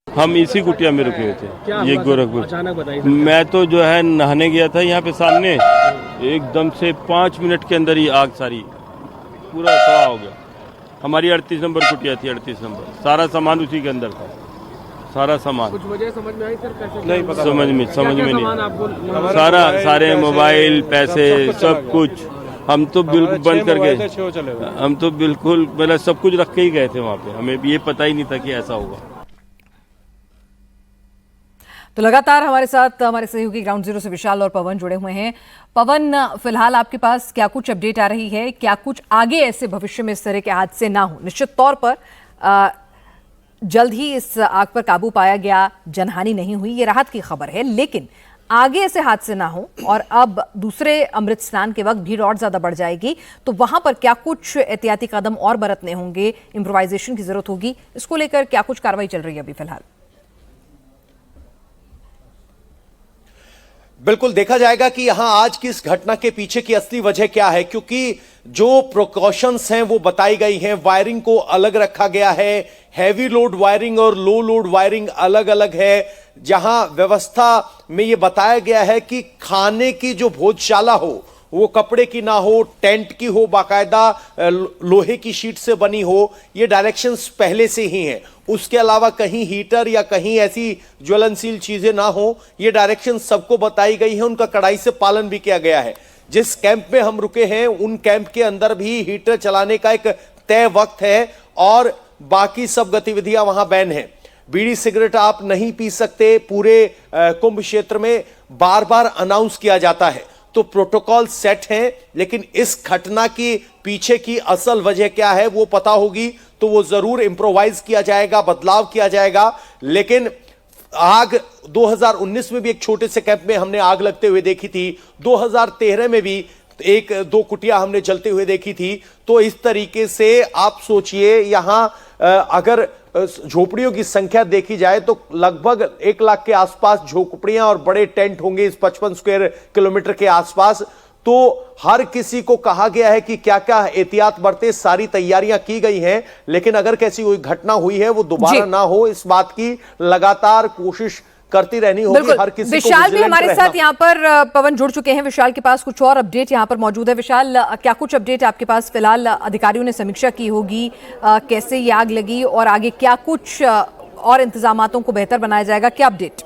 हम इसी कुटिया में रुके हुए थे, ये गोरखपुर। अचानक बताइए। मैं तो जो है नहाने गया था यहाँ पे सामने, एकदम से 5 मिनट के अंदर ही आग सारी पूरा तबाह हो गया। हमारी 38 नंबर कुटिया थी, 38 नंबर, सारा सामान उसी के अंदर था, सारा सामान। कुछ वजह समझ में आई सर? कैसे नहीं पता, समझ में नहीं। सारे मोबाइल, पैसे, सब कुछ हम तो बिल्कुल बंद कर गए। हम तो बिल्कुल मतलब सब कुछ रख के ही गए थे वहाँ पे, हमें ये पता ही नहीं था कि ऐसा होगा। तो लगातार हमारे साथ हमारे सहयोगी ग्राउंड जीरो से विशाल और पवन जुड़े हुए हैं। पवन, फिलहाल आपके पास क्या कुछ अपडेट आ रही है? क्या कुछ आगे ऐसे भविष्य में इस तरह के हादसे ना हो? निश्चित तौर पर जल्द ही इस आग पर काबू पाया गया, जनहानि नहीं हुई, ये राहत की खबर है, लेकिन आगे ऐसे हादसे ना हो और अब दूसरे अमृत स्नान के वक्त भीड़ और ज्यादा बढ़ जाएगी, तो वहां पर क्या कुछ एहतियाती कदम और बरतने होंगे, इम्प्रोवाइजेशन की जरूरत होगी, इसको लेकर क्या कुछ कार्रवाई चल रही है अभी फिलहाल? बिल्कुल देखा जाएगा कि यहां आज की इस घटना के पीछे की असली वजह क्या है, क्योंकि जो प्रिकॉशंस हैं वो बताई गई हैं। वायरिंग को अलग रखा गया है, हैवी लोड वायरिंग और लो लोड वायरिंग अलग अलग है। जहां व्यवस्था में ये बताया गया है कि खाने की जो भोजशाला हो वो कपड़े की ना हो, टेंट की हो, बाकायदा लोहे की शीट से बनी हो, ये डायरेक्शंस पहले से ही हैं। उसके अलावा कहीं हीटर या कहीं ऐसी ज्वलनशील चीजें ना हो, ये डायरेक्शन सबको बताई गई है, उनका कड़ाई से पालन भी किया गया है। जिस कैंप में हम रुके हैं उन कैंप के अंदर भी हीटर चलाने का एक तय वक्त है और बाकी सब गतिविधियां वहां बैन है। बीड़ी सिगरेट आप नहीं पी सकते, पूरे कुंभ क्षेत्र में बार बार अनाउंस किया जाता है, तो प्रोटोकॉल सेट हैं। लेकिन इस घटना की पीछे की असल वजह क्या है वो पता होगी तो वो जरूर इंप्रोवाइज किया जाएगा, बदलाव किया जाएगा। लेकिन आग 2019 में भी एक छोटे से कैंप में हमने आग लगते हुए देखी थी, 2013 में भी 1-2 कुटिया हमने जलते हुए देखी थी। तो इस तरीके से आप सोचिए, यहां अगर झोपड़ियों की संख्या देखी जाए तो लगभग 1 लाख के आसपास झोपड़ियां और बड़े टेंट होंगे इस 55 स्क्वायर किलोमीटर के आसपास। तो हर किसी को कहा गया है कि क्या क्या एहतियात बरते, सारी तैयारियां की गई हैं। लेकिन अगर कैसी कोई घटना हुई है वो दोबारा ना हो, इस बात की लगातार कोशिश करती रहनी होगी हर किसी को। विशाल भी हमारे साथ यहाँ पर पवन जुड़ चुके हैं। विशाल के पास कुछ और अपडेट यहाँ पर मौजूद है। विशाल, क्या कुछ अपडेट आपके पास फिलहाल? अधिकारियों ने समीक्षा की होगी, कैसे ये आग लगी और आगे क्या कुछ और इंतजामातों को बेहतर बनाया जाएगा, क्या अपडेट?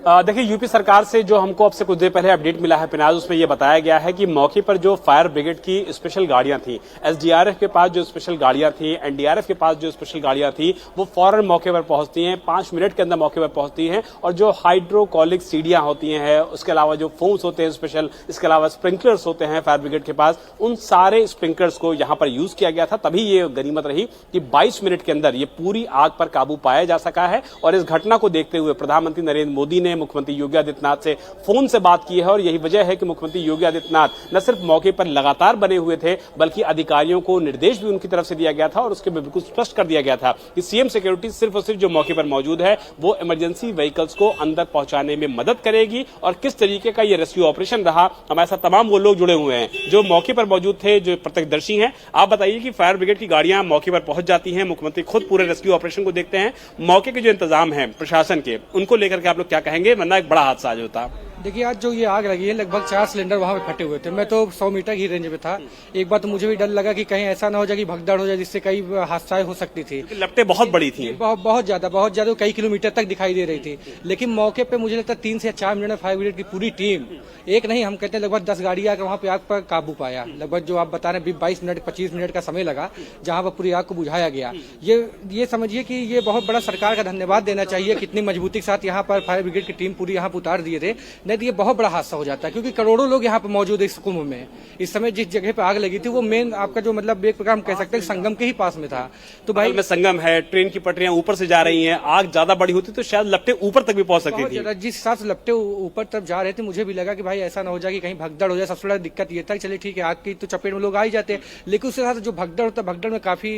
देखिए, यूपी सरकार से जो हमको अब से कुछ देर पहले अपडेट मिला है पिनाज, उसमें यह बताया गया है कि मौके पर जो फायर ब्रिगेड की स्पेशल गाड़ियां थी, एसडीआरएफ के पास जो स्पेशल गाड़ियां थी, एनडीआरएफ के पास जो स्पेशल गाड़ियां थी, वो फौरन मौके पर पहुंचती हैं, 5 मिनट के अंदर मौके पर पहुंचती हैं। और जो हाइड्रोकॉलिक सीढ़ियां होती हैं, उसके अलावा जो फोम्स होते हैं स्पेशल, इसके अलावा स्प्रिंकलर्स होते हैं फायर ब्रिगेड के पास, उन सारे स्प्रिंकलर्स को यहां पर यूज किया गया था। तभी ये गनीमत रही कि 22 मिनट के अंदर ये पूरी आग पर काबू पाया जा सका है। और इस घटना को देखते हुए प्रधानमंत्री नरेंद्र मोदी ने मुख्यमंत्री योगी आदित्यनाथ से फोन से बात की है और यही वजह है कि मुख्यमंत्री योगी आदित्यनाथ न सिर्फ मौके पर लगातार बने हुए थे, बल्कि अधिकारियों को निर्देश भी उनकी तरफ से दिया गया था और उसके बिल्कुल स्पष्ट कर दिया गया था कि सीएम सिक्योरिटी सिर्फ और सिर्फ जो मौके पर मौजूद है वो इमरजेंसी व्हीकल्स को अंदर पहुंचाने में मदद करेगी। और किस तरीके का ये रेस्क्यू ऑपरेशन रहा, हमारे साथ तमाम वो लोग जुड़े हुए हैं जो मौके पर मौजूद थे, जो प्रत्यक्षदर्शी हैं। आप बताइए कि फायर ब्रिगेड की गाड़ियां मौके पर पहुंच जाती हैं, मुख्यमंत्री खुद पूरे रेस्क्यू ऑपरेशन को देखते हैं, मौके के जो इंतजाम है प्रशासन के, उनको लेकर के आप लोग क्या कहेंगे, वरना एक बड़ा हादसा आज होता? देखिए, आज जो ये आग लगी है लगभग 4 सिलेंडर वहाँ पे फटे हुए थे। मैं तो 100 मीटर की रेंज में था। एक बार तो मुझे भी डर लगा कि कहीं ऐसा ना हो जाए कि भगदड़ हो जाए जिससे कई हादसाएं हो सकती थी। लपटें बहुत बड़ी थी, बहुत ज्यादा कई किलोमीटर तक दिखाई दे रही थी। लेकिन मौके पे मुझे लगता है 3 से 4 मिनट में फायर ब्रिगेड की पूरी टीम, एक नहीं हम कहते हैं लगभग 10 गाड़ी आकर वहाँ पे आग पर काबू पाया। लगभग जो आप बता रहे हैं 22 मिनट 25 मिनट का समय लगा जहाँ पर पूरी आग को बुझाया गया। ये समझिए कि ये बहुत बड़ा सरकार का धन्यवाद देना चाहिए, कितनी मजबूती के साथ यहाँ पर फायर ब्रिगेड की टीम पूरी यहाँ पर उतार दिए थे। नहीं तो ये बहुत बड़ा हादसा हो जाता है, क्योंकि करोड़ों लोग यहाँ पे मौजूद है इस कुंभ में। इस समय जिस जगह पे आग लगी थी वो मेन आपका जो मतलब एक प्रकार हम कह सकते हैं संगम के ही पास में था। तो भाई में संगम है, ट्रेन की पटरियां ऊपर से जा रही हैं, आग ज्यादा बड़ी होती तो शायद लपटे ऊपर तक भी पहुंच सकती थी। जिस हिसाब से लपटे ऊपर तक जा रहे थे मुझे भी लगा कि भाई ऐसा ना हो जाए कि कहीं भगदड़ हो जाए। सबसे बड़ा दिक्कत ये था कि चलिए ठीक है आग की तो चपेट में लोग आ ही जाते, लेकिन उसके साथ जो भगदड़ होता है भगदड़ में काफी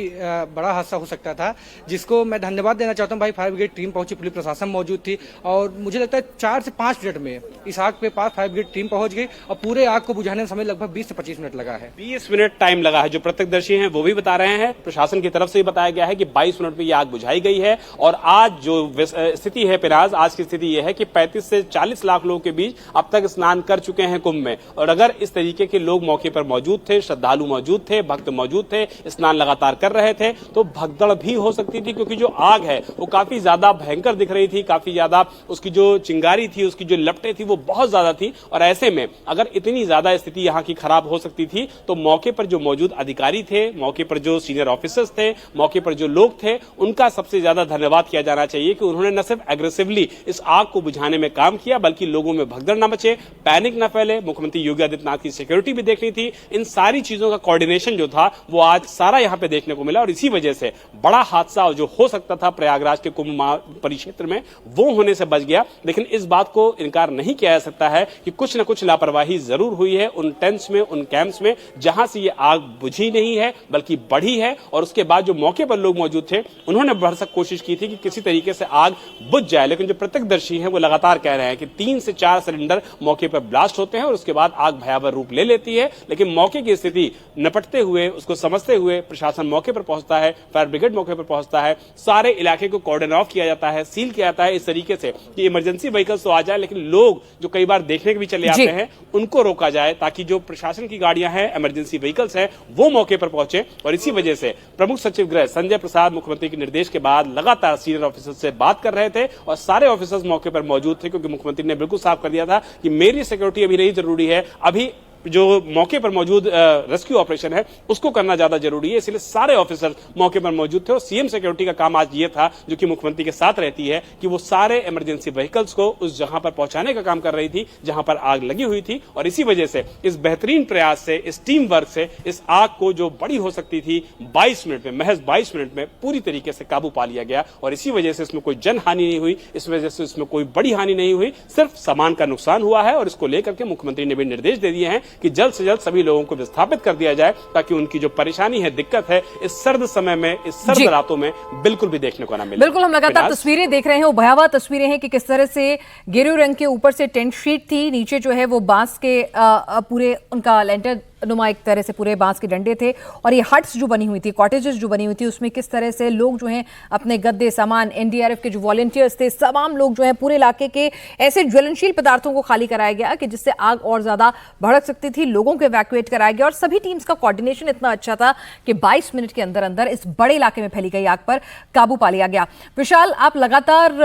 बड़ा हादसा हो सकता था, जिसको मैं धन्यवाद देना चाहता हूँ। भाई फायर ब्रिगेड टीम पहुंची, पुलिस प्रशासन मौजूद थी और मुझे लगता है 4 से 5 मिनट में इस आग पे पास फायर ब्रिगेड टीम पहुंच गई और पूरे आग को बुझाने में समय लगभग 20 से 25 मिनट लगा है। 20 मिनट टाइम लगा है। जो प्रत्यक्षदर्शी हैं वो भी बता रहे हैं, प्रशासन की तरफ से बताया गया है कि 22 मिनट में ये आग बुझाई गई है। और आज जो स्थिति है पिराज, आज की स्थिति यह है कि 35 से 40 लाख लोगों के बीच अब तक स्नान कर चुके हैं कुंभ में। और अगर इस तरीके के लोग मौके पर मौजूद थे, श्रद्धालु मौजूद थे, भक्त मौजूद थे, स्नान लगातार कर रहे थे, तो भगदड़ भी हो सकती थी, क्योंकि जो आग है वो काफी ज्यादा भयंकर दिख रही थी, काफी ज्यादा उसकी जो चिंगारी थी, उसकी जो लपटें थी वो बहुत ज्यादा थी। और ऐसे में अगर इतनी ज्यादा स्थिति यहाँ की खराब हो सकती थी तो मौके पर जो मौजूद अधिकारी थे, मौके पर जो सीनियर ऑफिसर्स थे, मौके पर जो लोग थे, उनका सबसे ज्यादा धन्यवाद किया जाना चाहिए कि उन्होंने न सिर्फ एग्रेसिवली इस आग को बुझाने में काम किया, बल्कि लोगों में भगदड़ न मचे, पैनिक न फैले। मुख्यमंत्री योगी आदित्यनाथ की सिक्योरिटी भी देखनी थी। इन सारी चीजों का कोऑर्डिनेशन जो था वो आज सारा यहाँ पे देखने को मिला और इसी वजह से बड़ा हादसा जो हो सकता था प्रयागराज के कुंभ परिक्षेत्र में वो होने से बच गया। लेकिन इस बात को इनकार नहीं किया जा सकता है कि कुछ न कुछ लापरवाही जरूर हुई है उन टेंट्स में, उन कैंप्स में, जहां से ये आग बुझी नहीं है बल्कि बढ़ी है। और उसके बाद जो मौके पर लोग मौजूद थे उन्होंने भरसक कोशिश की थी कि किसी तरीके से आग बुझ जाए, लेकिन जो प्रत्यक्षदर्शी हैं वो लगातार कह रहे हैं कि 3 से 4 सिलेंडर मौके पर ब्लास्ट होते हैं और उसके बाद आग भयावह रूप ले लेती है। लेकिन मौके की स्थिति निपटते हुए, उसको समझते हुए प्रशासन मौके पर पहुंचता है, फायर ब्रिगेड मौके पर पहुंचता है, सारे इलाके को कॉर्डन ऑफ किया जाता है, सील किया जाता है इस तरीके से कि इमरजेंसी व्हीकल्स तो आ जाए, लेकिन लोग जो कई बार देखने के भी चले आते हैं उनको रोका जाए, ताकि जो प्रशासन की गाड़ियां हैं, इमरजेंसी व्हीकल्स हैं, वो मौके पर पहुंचे। और इसी वजह से प्रमुख सचिव गृह संजय प्रसाद मुख्यमंत्री के निर्देश के बाद लगातार सीनियर ऑफिसर्स से बात कर रहे थे और सारे ऑफिसर्स मौके पर मौजूद थे, क्योंकि मुख्यमंत्री ने बिल्कुल साफ कर दिया था कि मेरी सिक्योरिटी अभी नहीं जरूरी है, अभी जो मौके पर मौजूद रेस्क्यू ऑपरेशन है उसको करना ज्यादा जरूरी है। इसलिए सारे ऑफिसर मौके पर मौजूद थे और सीएम सिक्योरिटी का काम आज ये था, जो कि मुख्यमंत्री के साथ रहती है, कि वो सारे इमरजेंसी व्हीकल्स को उस जहां पर पहुंचाने का काम कर रही थी जहां पर आग लगी हुई थी। और इसी वजह से इस बेहतरीन प्रयास से, इस टीम वर्क से इस आग को जो बड़ी हो सकती थी 22 मिनट में, महज 22 मिनट में पूरी तरीके से काबू पा लिया गया। और इसी वजह से इसमें कोई जन हानि नहीं हुई, इस वजह से इसमें कोई बड़ी हानि नहीं हुई, सिर्फ सामान का नुकसान हुआ है। और इसको लेकर के मुख्यमंत्री ने भी निर्देश दे दिए हैं कि जल्द से जल्द सभी लोगों को विस्थापित कर दिया जाए, ताकि उनकी जो परेशानी है, दिक्कत है, इस सर्द समय में, इस सर्द रातों में बिल्कुल भी देखने को ना मिले। बिल्कुल, हम लगातार तस्वीरें देख रहे हैं, वो भयावह तस्वीरें हैं कि किस तरह से गेरू रंग के ऊपर से टेंट शीट थी, नीचे जो है वो बांस के पूरे उनका लेंटर नुमा एक तरह से पूरे बांस के डंडे थे। और ये हट्स जो बनी हुई थी, कॉटेजेस जो बनी हुई थी, उसमें किस तरह से लोग जो हैं अपने गद्दे, सामान, एनडीआरएफ के जो वॉलंटियर्स थे, तमाम लोग जो हैं पूरे इलाके के ऐसे ज्वलनशील पदार्थों को खाली कराया गया कि जिससे आग और ज्यादा भड़क सकती थी, लोगों को इवैक्यूएट कराया गया। और सभी टीम्स का कोऑर्डिनेशन इतना अच्छा था कि 22 मिनट के अंदर अंदर इस बड़े इलाके में फैली गई आग पर काबू पा लिया गया। विशाल, आप लगातार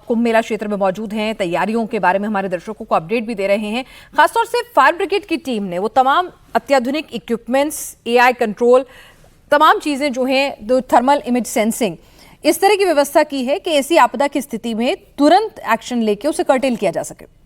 कुंभ मेला क्षेत्र में मौजूद हैं, तैयारियों के बारे में हमारे दर्शकों को अपडेट भी दे रहे हैं। खासतौर से फायर ब्रिगेड की टीम ने वो तमाम अत्याधुनिक इक्विपमेंट्स, एआई कंट्रोल, तमाम चीजें जो हैं, दो थर्मल इमेज सेंसिंग, इस तरह की व्यवस्था की है कि ऐसी आपदा की स्थिति में तुरंत एक्शन लेके उसे कर्टेल किया जा सके।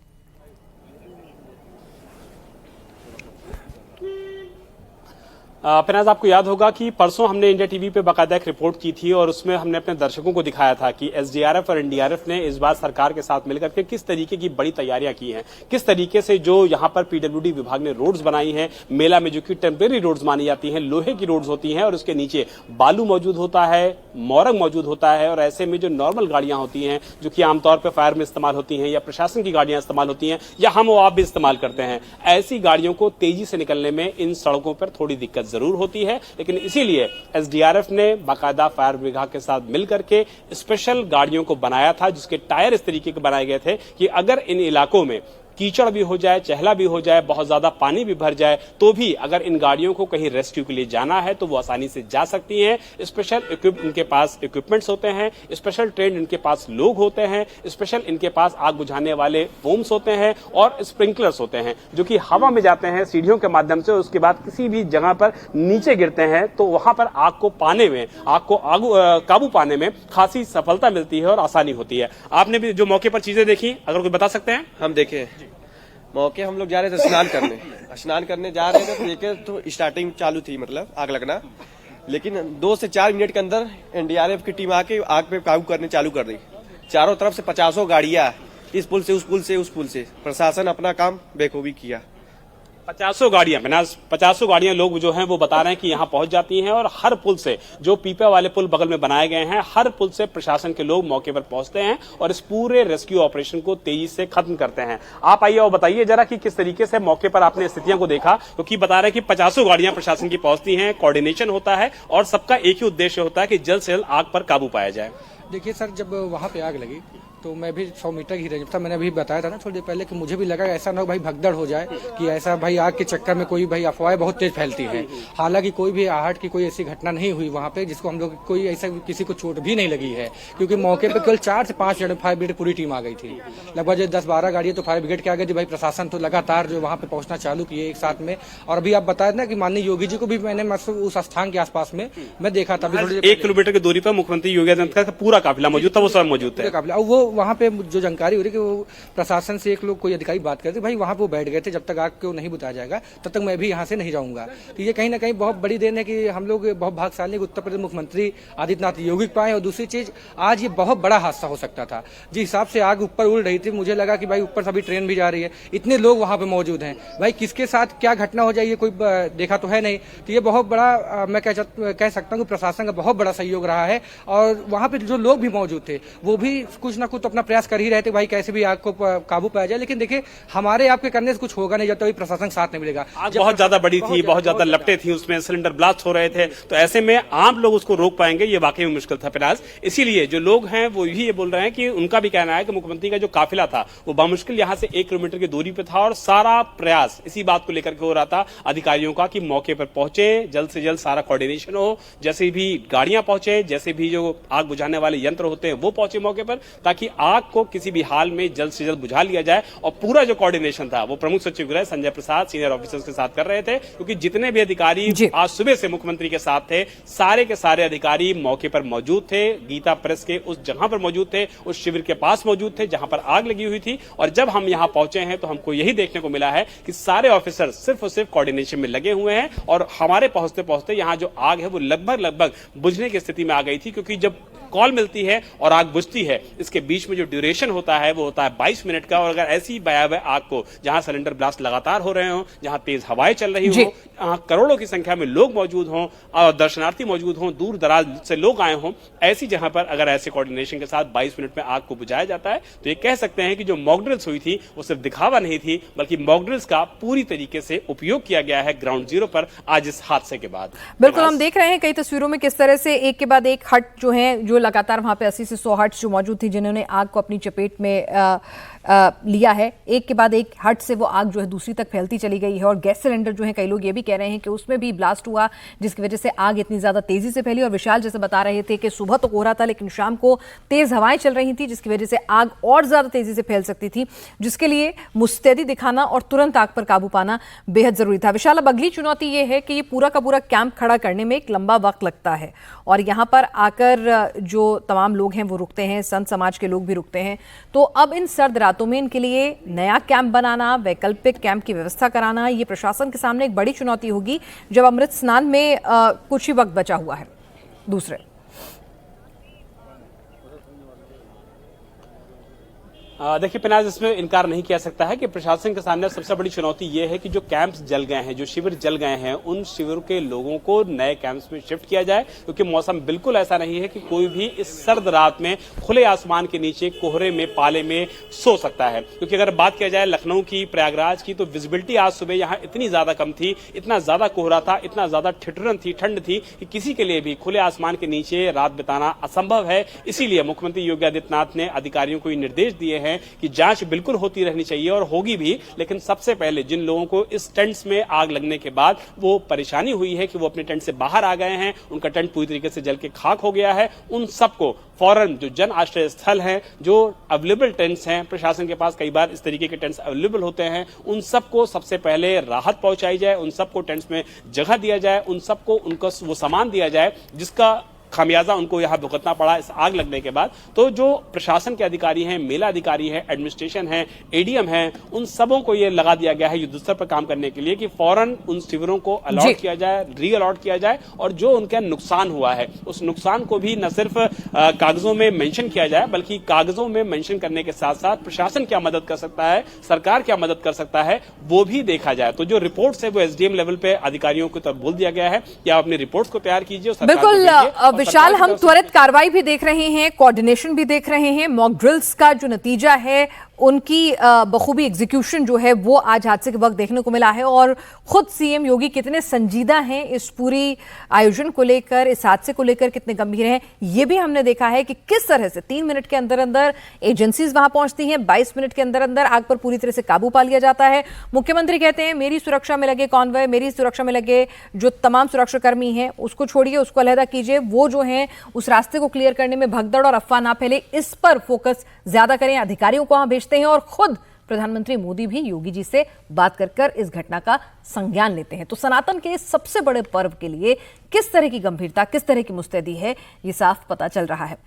पिनाज, आपको याद होगा कि परसों हमने इंडिया टीवी पे बाकायदा एक रिपोर्ट की थी और उसमें हमने अपने दर्शकों को दिखाया था कि एसडीआरएफ और एनडीआरएफ ने इस बार सरकार के साथ मिलकर के किस तरीके की बड़ी तैयारियां की हैं, किस तरीके से जो यहां पर पीडब्ल्यूडी विभाग ने रोड्स बनाई हैं, मेला में जो कि टेम्परेरी रोड्स मानी जाती हैं, लोहे की रोड्स होती हैं और उसके नीचे बालू मौजूद होता है, मोरंग मौजूद होता है। और ऐसे में जो नॉर्मल गाड़ियां होती हैं, जो कि आमतौर पर फायर में इस्तेमाल होती हैं या प्रशासन की गाड़ियां इस्तेमाल होती हैं या हम वो आप भी इस्तेमाल करते हैं, ऐसी गाड़ियों को तेजी से निकलने में इन सड़कों पर थोड़ी दिक्कत जरूर होती है। लेकिन इसीलिए एसडीआरएफ ने बाकायदा फायर विभाग के साथ मिलकर के स्पेशल गाड़ियों को बनाया था, जिसके टायर इस तरीके के बनाए गए थे कि अगर इन इलाकों में कीचड़ भी हो जाए, चहला भी हो जाए, बहुत ज्यादा पानी भी भर जाए, तो भी अगर इन गाड़ियों को कहीं रेस्क्यू के लिए जाना है तो वो आसानी से जा सकती हैं। स्पेशल इनके पास इक्विपमेंट्स होते हैं, स्पेशल ट्रेन इनके पास लोग होते हैं, स्पेशल इनके पास आग बुझाने वाले फोम्स होते हैं और स्प्रिंकलर्स होते हैं, जो कि हवा में जाते हैं सीढ़ियों के माध्यम से, उसके बाद किसी भी जगह पर नीचे गिरते हैं तो वहां पर आग को पाने में, आग को काबू पाने में खासी सफलता मिलती है और आसानी होती है। आपने भी जो मौके पर चीजें देखी, अगर कोई बता सकते हैं। हम देखे मौके हम लोग जा रहे थे स्नान करने जा रहे थे तो देखे तो स्टार्टिंग चालू थी, मतलब आग लगना, लेकिन 2 से 4 मिनट के अंदर एनडीआरएफ की टीम आके आग पे काबू करने चालू कर दी। चारों तरफ से 50 गाड़ियां, इस पुल से उस पुल से उस पुल से, प्रशासन अपना काम बेखूबी किया। 50 गाड़ियां लोग जो हैं वो बता रहे हैं कि यहाँ पहुंच जाती हैं और हर पुल से, जो पीपा वाले पुल बगल में बनाए गए हैं, हर पुल से प्रशासन के लोग मौके पर पहुंचते हैं और इस पूरे रेस्क्यू ऑपरेशन को तेजी से खत्म करते हैं। आप आइए और बताइए जरा कि किस तरीके से मौके पर आपने स्थितियों को देखा, क्योंकि बता रहे हैं कि 50 गाड़ियां प्रशासन की पहुंचती हैं, कोऑर्डिनेशन होता है और सबका एक ही उद्देश्य होता है कि जल्द से जल्द आग पर काबू पाया जाए। देखिए सर, जब वहाँ पे आग लगी तो मैं भी 100 मीटर ही रेंज था। मैंने अभी बताया था ना थोड़ी देर पहले कि मुझे भी लगा ऐसा ना हो भाई भगदड़ हो जाए, कि ऐसा भाई आग के चक्कर में कोई भाई अफवाहें बहुत तेज फैलती है। हालांकि कोई भी आहट की कोई ऐसी घटना नहीं हुई वहाँ पे जिसको हम लोग कोई ऐसा किसी को चोट भी नहीं लगी है, क्योंकि मौके पे केवल 4 से 5 फायर ब्रिगेड पूरी टीम आ गई थी। लगभग 10-12 गाड़ियाँ तो फायर ब्रिगेड की आ गई थी। भाई प्रशासन तो लगातार जो वहाँ पे पहुंचना चालू किए एक साथ में। और अभी आप बताया ना कि माननीय योगी जी को भी मैंने उस स्थान के आसपास में मैं देखा था। 1 किलोमीटर की दूरी पर मुख्यमंत्री योगी आदित्यनाथ का पूरा काफिला मौजूद था, वो सब मौजूद था। वो वहाँ पे जो जानकारी हो रही कि वो प्रशासन से एक लोग कोई अधिकारी बात करते भाई वहाँ पे वो बैठ गए थे, जब तक आग को नहीं बुझाया जाएगा तब तक मैं भी यहाँ से नहीं जाऊंगा। तो ये कहीं ना कहीं बहुत बड़ी देन है कि हम लोग बहुत भाग्यशाली उत्तर प्रदेश मुख्यमंत्री आदित्यनाथ योगी पाए। और दूसरी चीज, आज ये बहुत बड़ा हादसा हो सकता था। जिस हिसाब से आग ऊपर उड़ रही थी, मुझे लगा कि भाई ऊपर से अभी ट्रेन भी जा रही है, इतने लोग वहाँ पे मौजूद हैं, भाई किसके साथ क्या घटना हो जाए ये कोई देखा तो है नहीं। तो ये बहुत बड़ा मैं कह सकता हूँ कि प्रशासन का बहुत बड़ा सहयोग रहा है। और वहाँ पे जो लोग भी मौजूद थे वो भी कुछ ना कुछ अपना प्रयास कर ही रहे थे भाई कैसे भी आग को काबू पाया जाए। लेकिन देखिए हमारे आपके करने से कुछ होगा नहीं जब तक प्रशासन साथ नहीं मिलेगा। आग बहुत ज्यादा बड़ी थी, बहुत ज्यादा लपटें थी, उसमें सिलेंडर ब्लास्ट हो रहे थे, तो ऐसे में आम लोग उसको रोक पाएंगे ये वाकई में मुश्किल था फिराज। इसीलिए जो लोग हैं वो यही ये बोल रहे हैं कि उनका भी कहना है कि मुख्यमंत्री का जो काफिला था वो बामुश्किल यहाँ से 1 किलोमीटर की दूरी पे था और सारा प्रयास इसी बात को लेकर के हो रहा था अधिकारियों का कि मौके पर पहुंचे, जल्द से जल्द सारा कोऑर्डिनेशन हो, जैसे भी गाड़ियां पहुंचे, जैसे भी जो आग बुझाने वाले यंत्र होते हैं वो पहुंचे मौके पर, ताकि आग को किसी भी हाल में जल्द से जल्द बुझा लिया जाए। और पूरा जो कोऑर्डिनेशन था वो प्रमुख सचिव गृह संजय प्रसाद सीनियर ऑफिसर्स के साथ कर रहे थे, क्योंकि जितने भी अधिकारी आज सुबह से मुख्यमंत्री के साथ थे सारे के सारे अधिकारी मौके पर मौजूद थे, गीता प्रेस के उस जगह पर मौजूद थे, उस शिविर के पास मौजूद थे जहां पर आग लगी हुई थी। और जब हम यहां पहुंचे हैं तो हमको यही देखने को मिला है कि सारे ऑफिसर सिर्फ और सिर्फ कोऑर्डिनेशन में लगे हुए हैं और हमारे पहुंचते पहुंचते यहां जो आग है वो लगभग बुझने की स्थिति में आ गई थी, क्योंकि जब कॉल मिलती है और आग बुझती है इसके बीच में जो ड्यूरेशन होता है वो होता है 22 मिनट का। और अगर ऐसी भयावह आग को जहां सिलेंडर ब्लास्ट लगातार हो रहे हो, जहां तेज हवाएं चल रही हो, जहां करोड़ों की संख्या में लोग मौजूद हों और दर्शनार्थी मौजूद हों, दूर दराज से लोग आए हों, ऐसी जहां पर अगर ऐसे कोऑर्डिनेशन के साथ 22 मिनट में आग को बुझाया जाता है तो ये कह सकते हैं कि जो मॉक ड्रिल्स हुई थी वो सिर्फ दिखावा नहीं थी, बल्कि मॉक ड्रिल्स का पूरी तरीके से उपयोग किया गया है ग्राउंड जीरो पर आज इस हादसे के बाद। बिल्कुल, हम देख रहे हैं कई तस्वीरों में किस तरह से एक के बाद एक हट जो है, जो लगातार वहां पे 80 से 100 हट्स जो मौजूद थी जिन्होंने आग को अपनी चपेट में लिया है, एक के बाद एक हट से वो आग जो है दूसरी तक फैलती चली गई है। और गैस सिलेंडर जो है कई लोग ये भी कह रहे हैं कि उसमें भी ब्लास्ट हुआ जिसकी वजह से आग इतनी ज्यादा तेजी से फैली। और विशाल जैसे बता रहे थे कि सुबह तो कोहरा था लेकिन शाम को तेज हवाएं चल रही थी जिसकी वजह से आग और ज्यादा तेजी से फैल सकती थी, जिसके लिए मुस्तैदी दिखाना और तुरंत आग पर काबू पाना बेहद जरूरी था। विशाल, अब अगली चुनौती ये है कि ये पूरा का पूरा कैंप खड़ा करने में एक लंबा वक्त लगता है और यहाँ पर आकर जो तमाम लोग हैं वो रुकते हैं, संत समाज के लोग भी रुकते हैं। तो अब इन सर्द रातों में इनके लिए नया कैंप बनाना, वैकल्पिक कैंप की व्यवस्था कराना, ये प्रशासन के सामने एक बड़ी चुनौती होगी जब अमृत स्नान में कुछ ही वक्त बचा हुआ है। दूसरे देखिए पिनाज, इसमें इनकार नहीं किया सकता है कि प्रशासन के सामने सबसे बड़ी चुनौती यह है कि जो कैंप्स जल गए हैं, जो शिविर जल गए हैं, उन शिविरों के लोगों को नए कैंप्स में शिफ्ट किया जाए, क्योंकि मौसम बिल्कुल ऐसा नहीं है कि कोई भी इस सर्द रात में खुले आसमान के नीचे कोहरे में पाले में सो सकता है। क्योंकि अगर बात किया जाए लखनऊ की, प्रयागराज की, तो विजिबिलिटी आज सुबह यहाँ इतनी ज्यादा कम थी, इतना ज्यादा कोहरा था, इतना ज्यादा ठिठुरन थी, ठंड थी कि किसी के लिए भी खुले आसमान के नीचे रात बिताना असंभव है। इसीलिए मुख्यमंत्री योगी आदित्यनाथ ने अधिकारियों को निर्देश दिए हैं कि जांच बिल्कुल होती रहनी चाहिए और होगी भी, लेकिन सबसे पहले जिन लोगों को इस टेंट्स में आग लगने के बाद वो परेशानी हुई है कि वो अपने टेंट से बाहर आ गए हैं, उनका टेंट पूरी तरीके से जल के खाक हो गया है, उन सबको फौरन जो जन आश्रय स्थल हैं, जो अवेलेबल टेंट्स हैं, प्रशासन के पास कई बार इस तरीके के टेंट्स अवेलेबल होते हैं, उन सबको सबसे पहले राहत पहुंचाई जाए, उन सबको टेंट्स में जगह दिया जाए, उन सबको उनका वो सामान दिया जाए जिसका खामियाजा उनको यहाँ भुगतना पड़ा इस आग लगने के बाद। तो जो प्रशासन के अधिकारी हैं, मेला अधिकारी है, एडमिनिस्ट्रेशन है, एडीएम है, उन सबों को ये लगा दिया गया है युद्धस्तर पर काम करने के लिए कि फौरन उन शिविरों को अलॉट किया जाए, री अलॉट किया जाए और जो उनका नुकसान हुआ है उस नुकसान को भी न सिर्फ कागजों में मेंशन किया जाए बल्कि कागजों में मेंशन करने के साथ साथ प्रशासन क्या मदद कर सकता है, सरकार क्या मदद कर सकता है, वो भी देखा जाए। तो जो रिपोर्ट्स है वो एसडीएम लेवल पे अधिकारियों को तब बोल दिया गया है कि आप अपनी रिपोर्ट्स को तैयार कीजिए। बिल्कुल विशाल, हम त्वरित कार्रवाई भी देख रहे हैं, कोऑर्डिनेशन भी देख रहे हैं, मॉक ड्रिल्स का जो नतीजा है उनकी बखूबी एग्जीक्यूशन जो है वो आज हादसे के वक्त देखने को मिला है। और खुद सीएम योगी कितने संजीदा हैं इस पूरी आयोजन को लेकर, इस हादसे को लेकर कितने गंभीर हैं, ये भी हमने देखा है कि किस तरह से 3 मिनट के अंदर अंदर एजेंसीज वहां पहुंचती हैं, 22 मिनट के अंदर अंदर आग पर पूरी तरह से काबू पा लिया जाता है। मुख्यमंत्री कहते हैं मेरी सुरक्षा में लगे कॉन्वॉय, मेरी सुरक्षा में लगे जो तमाम सुरक्षाकर्मी हैं उसको छोड़िए, उसको अलहदा कीजिए, वो जो है उस रास्ते को क्लियर करने में भगदड़ और अफवाह ना फैले, इस पर फोकस ज्यादा करें, अधिकारियों को वहां भेजते हैं। और खुद प्रधानमंत्री मोदी भी योगी जी से बात कर इस घटना का संज्ञान लेते हैं। तो सनातन के सबसे बड़े पर्व के लिए किस तरह की गंभीरता, किस तरह की मुस्तैदी है, ये साफ पता चल रहा है।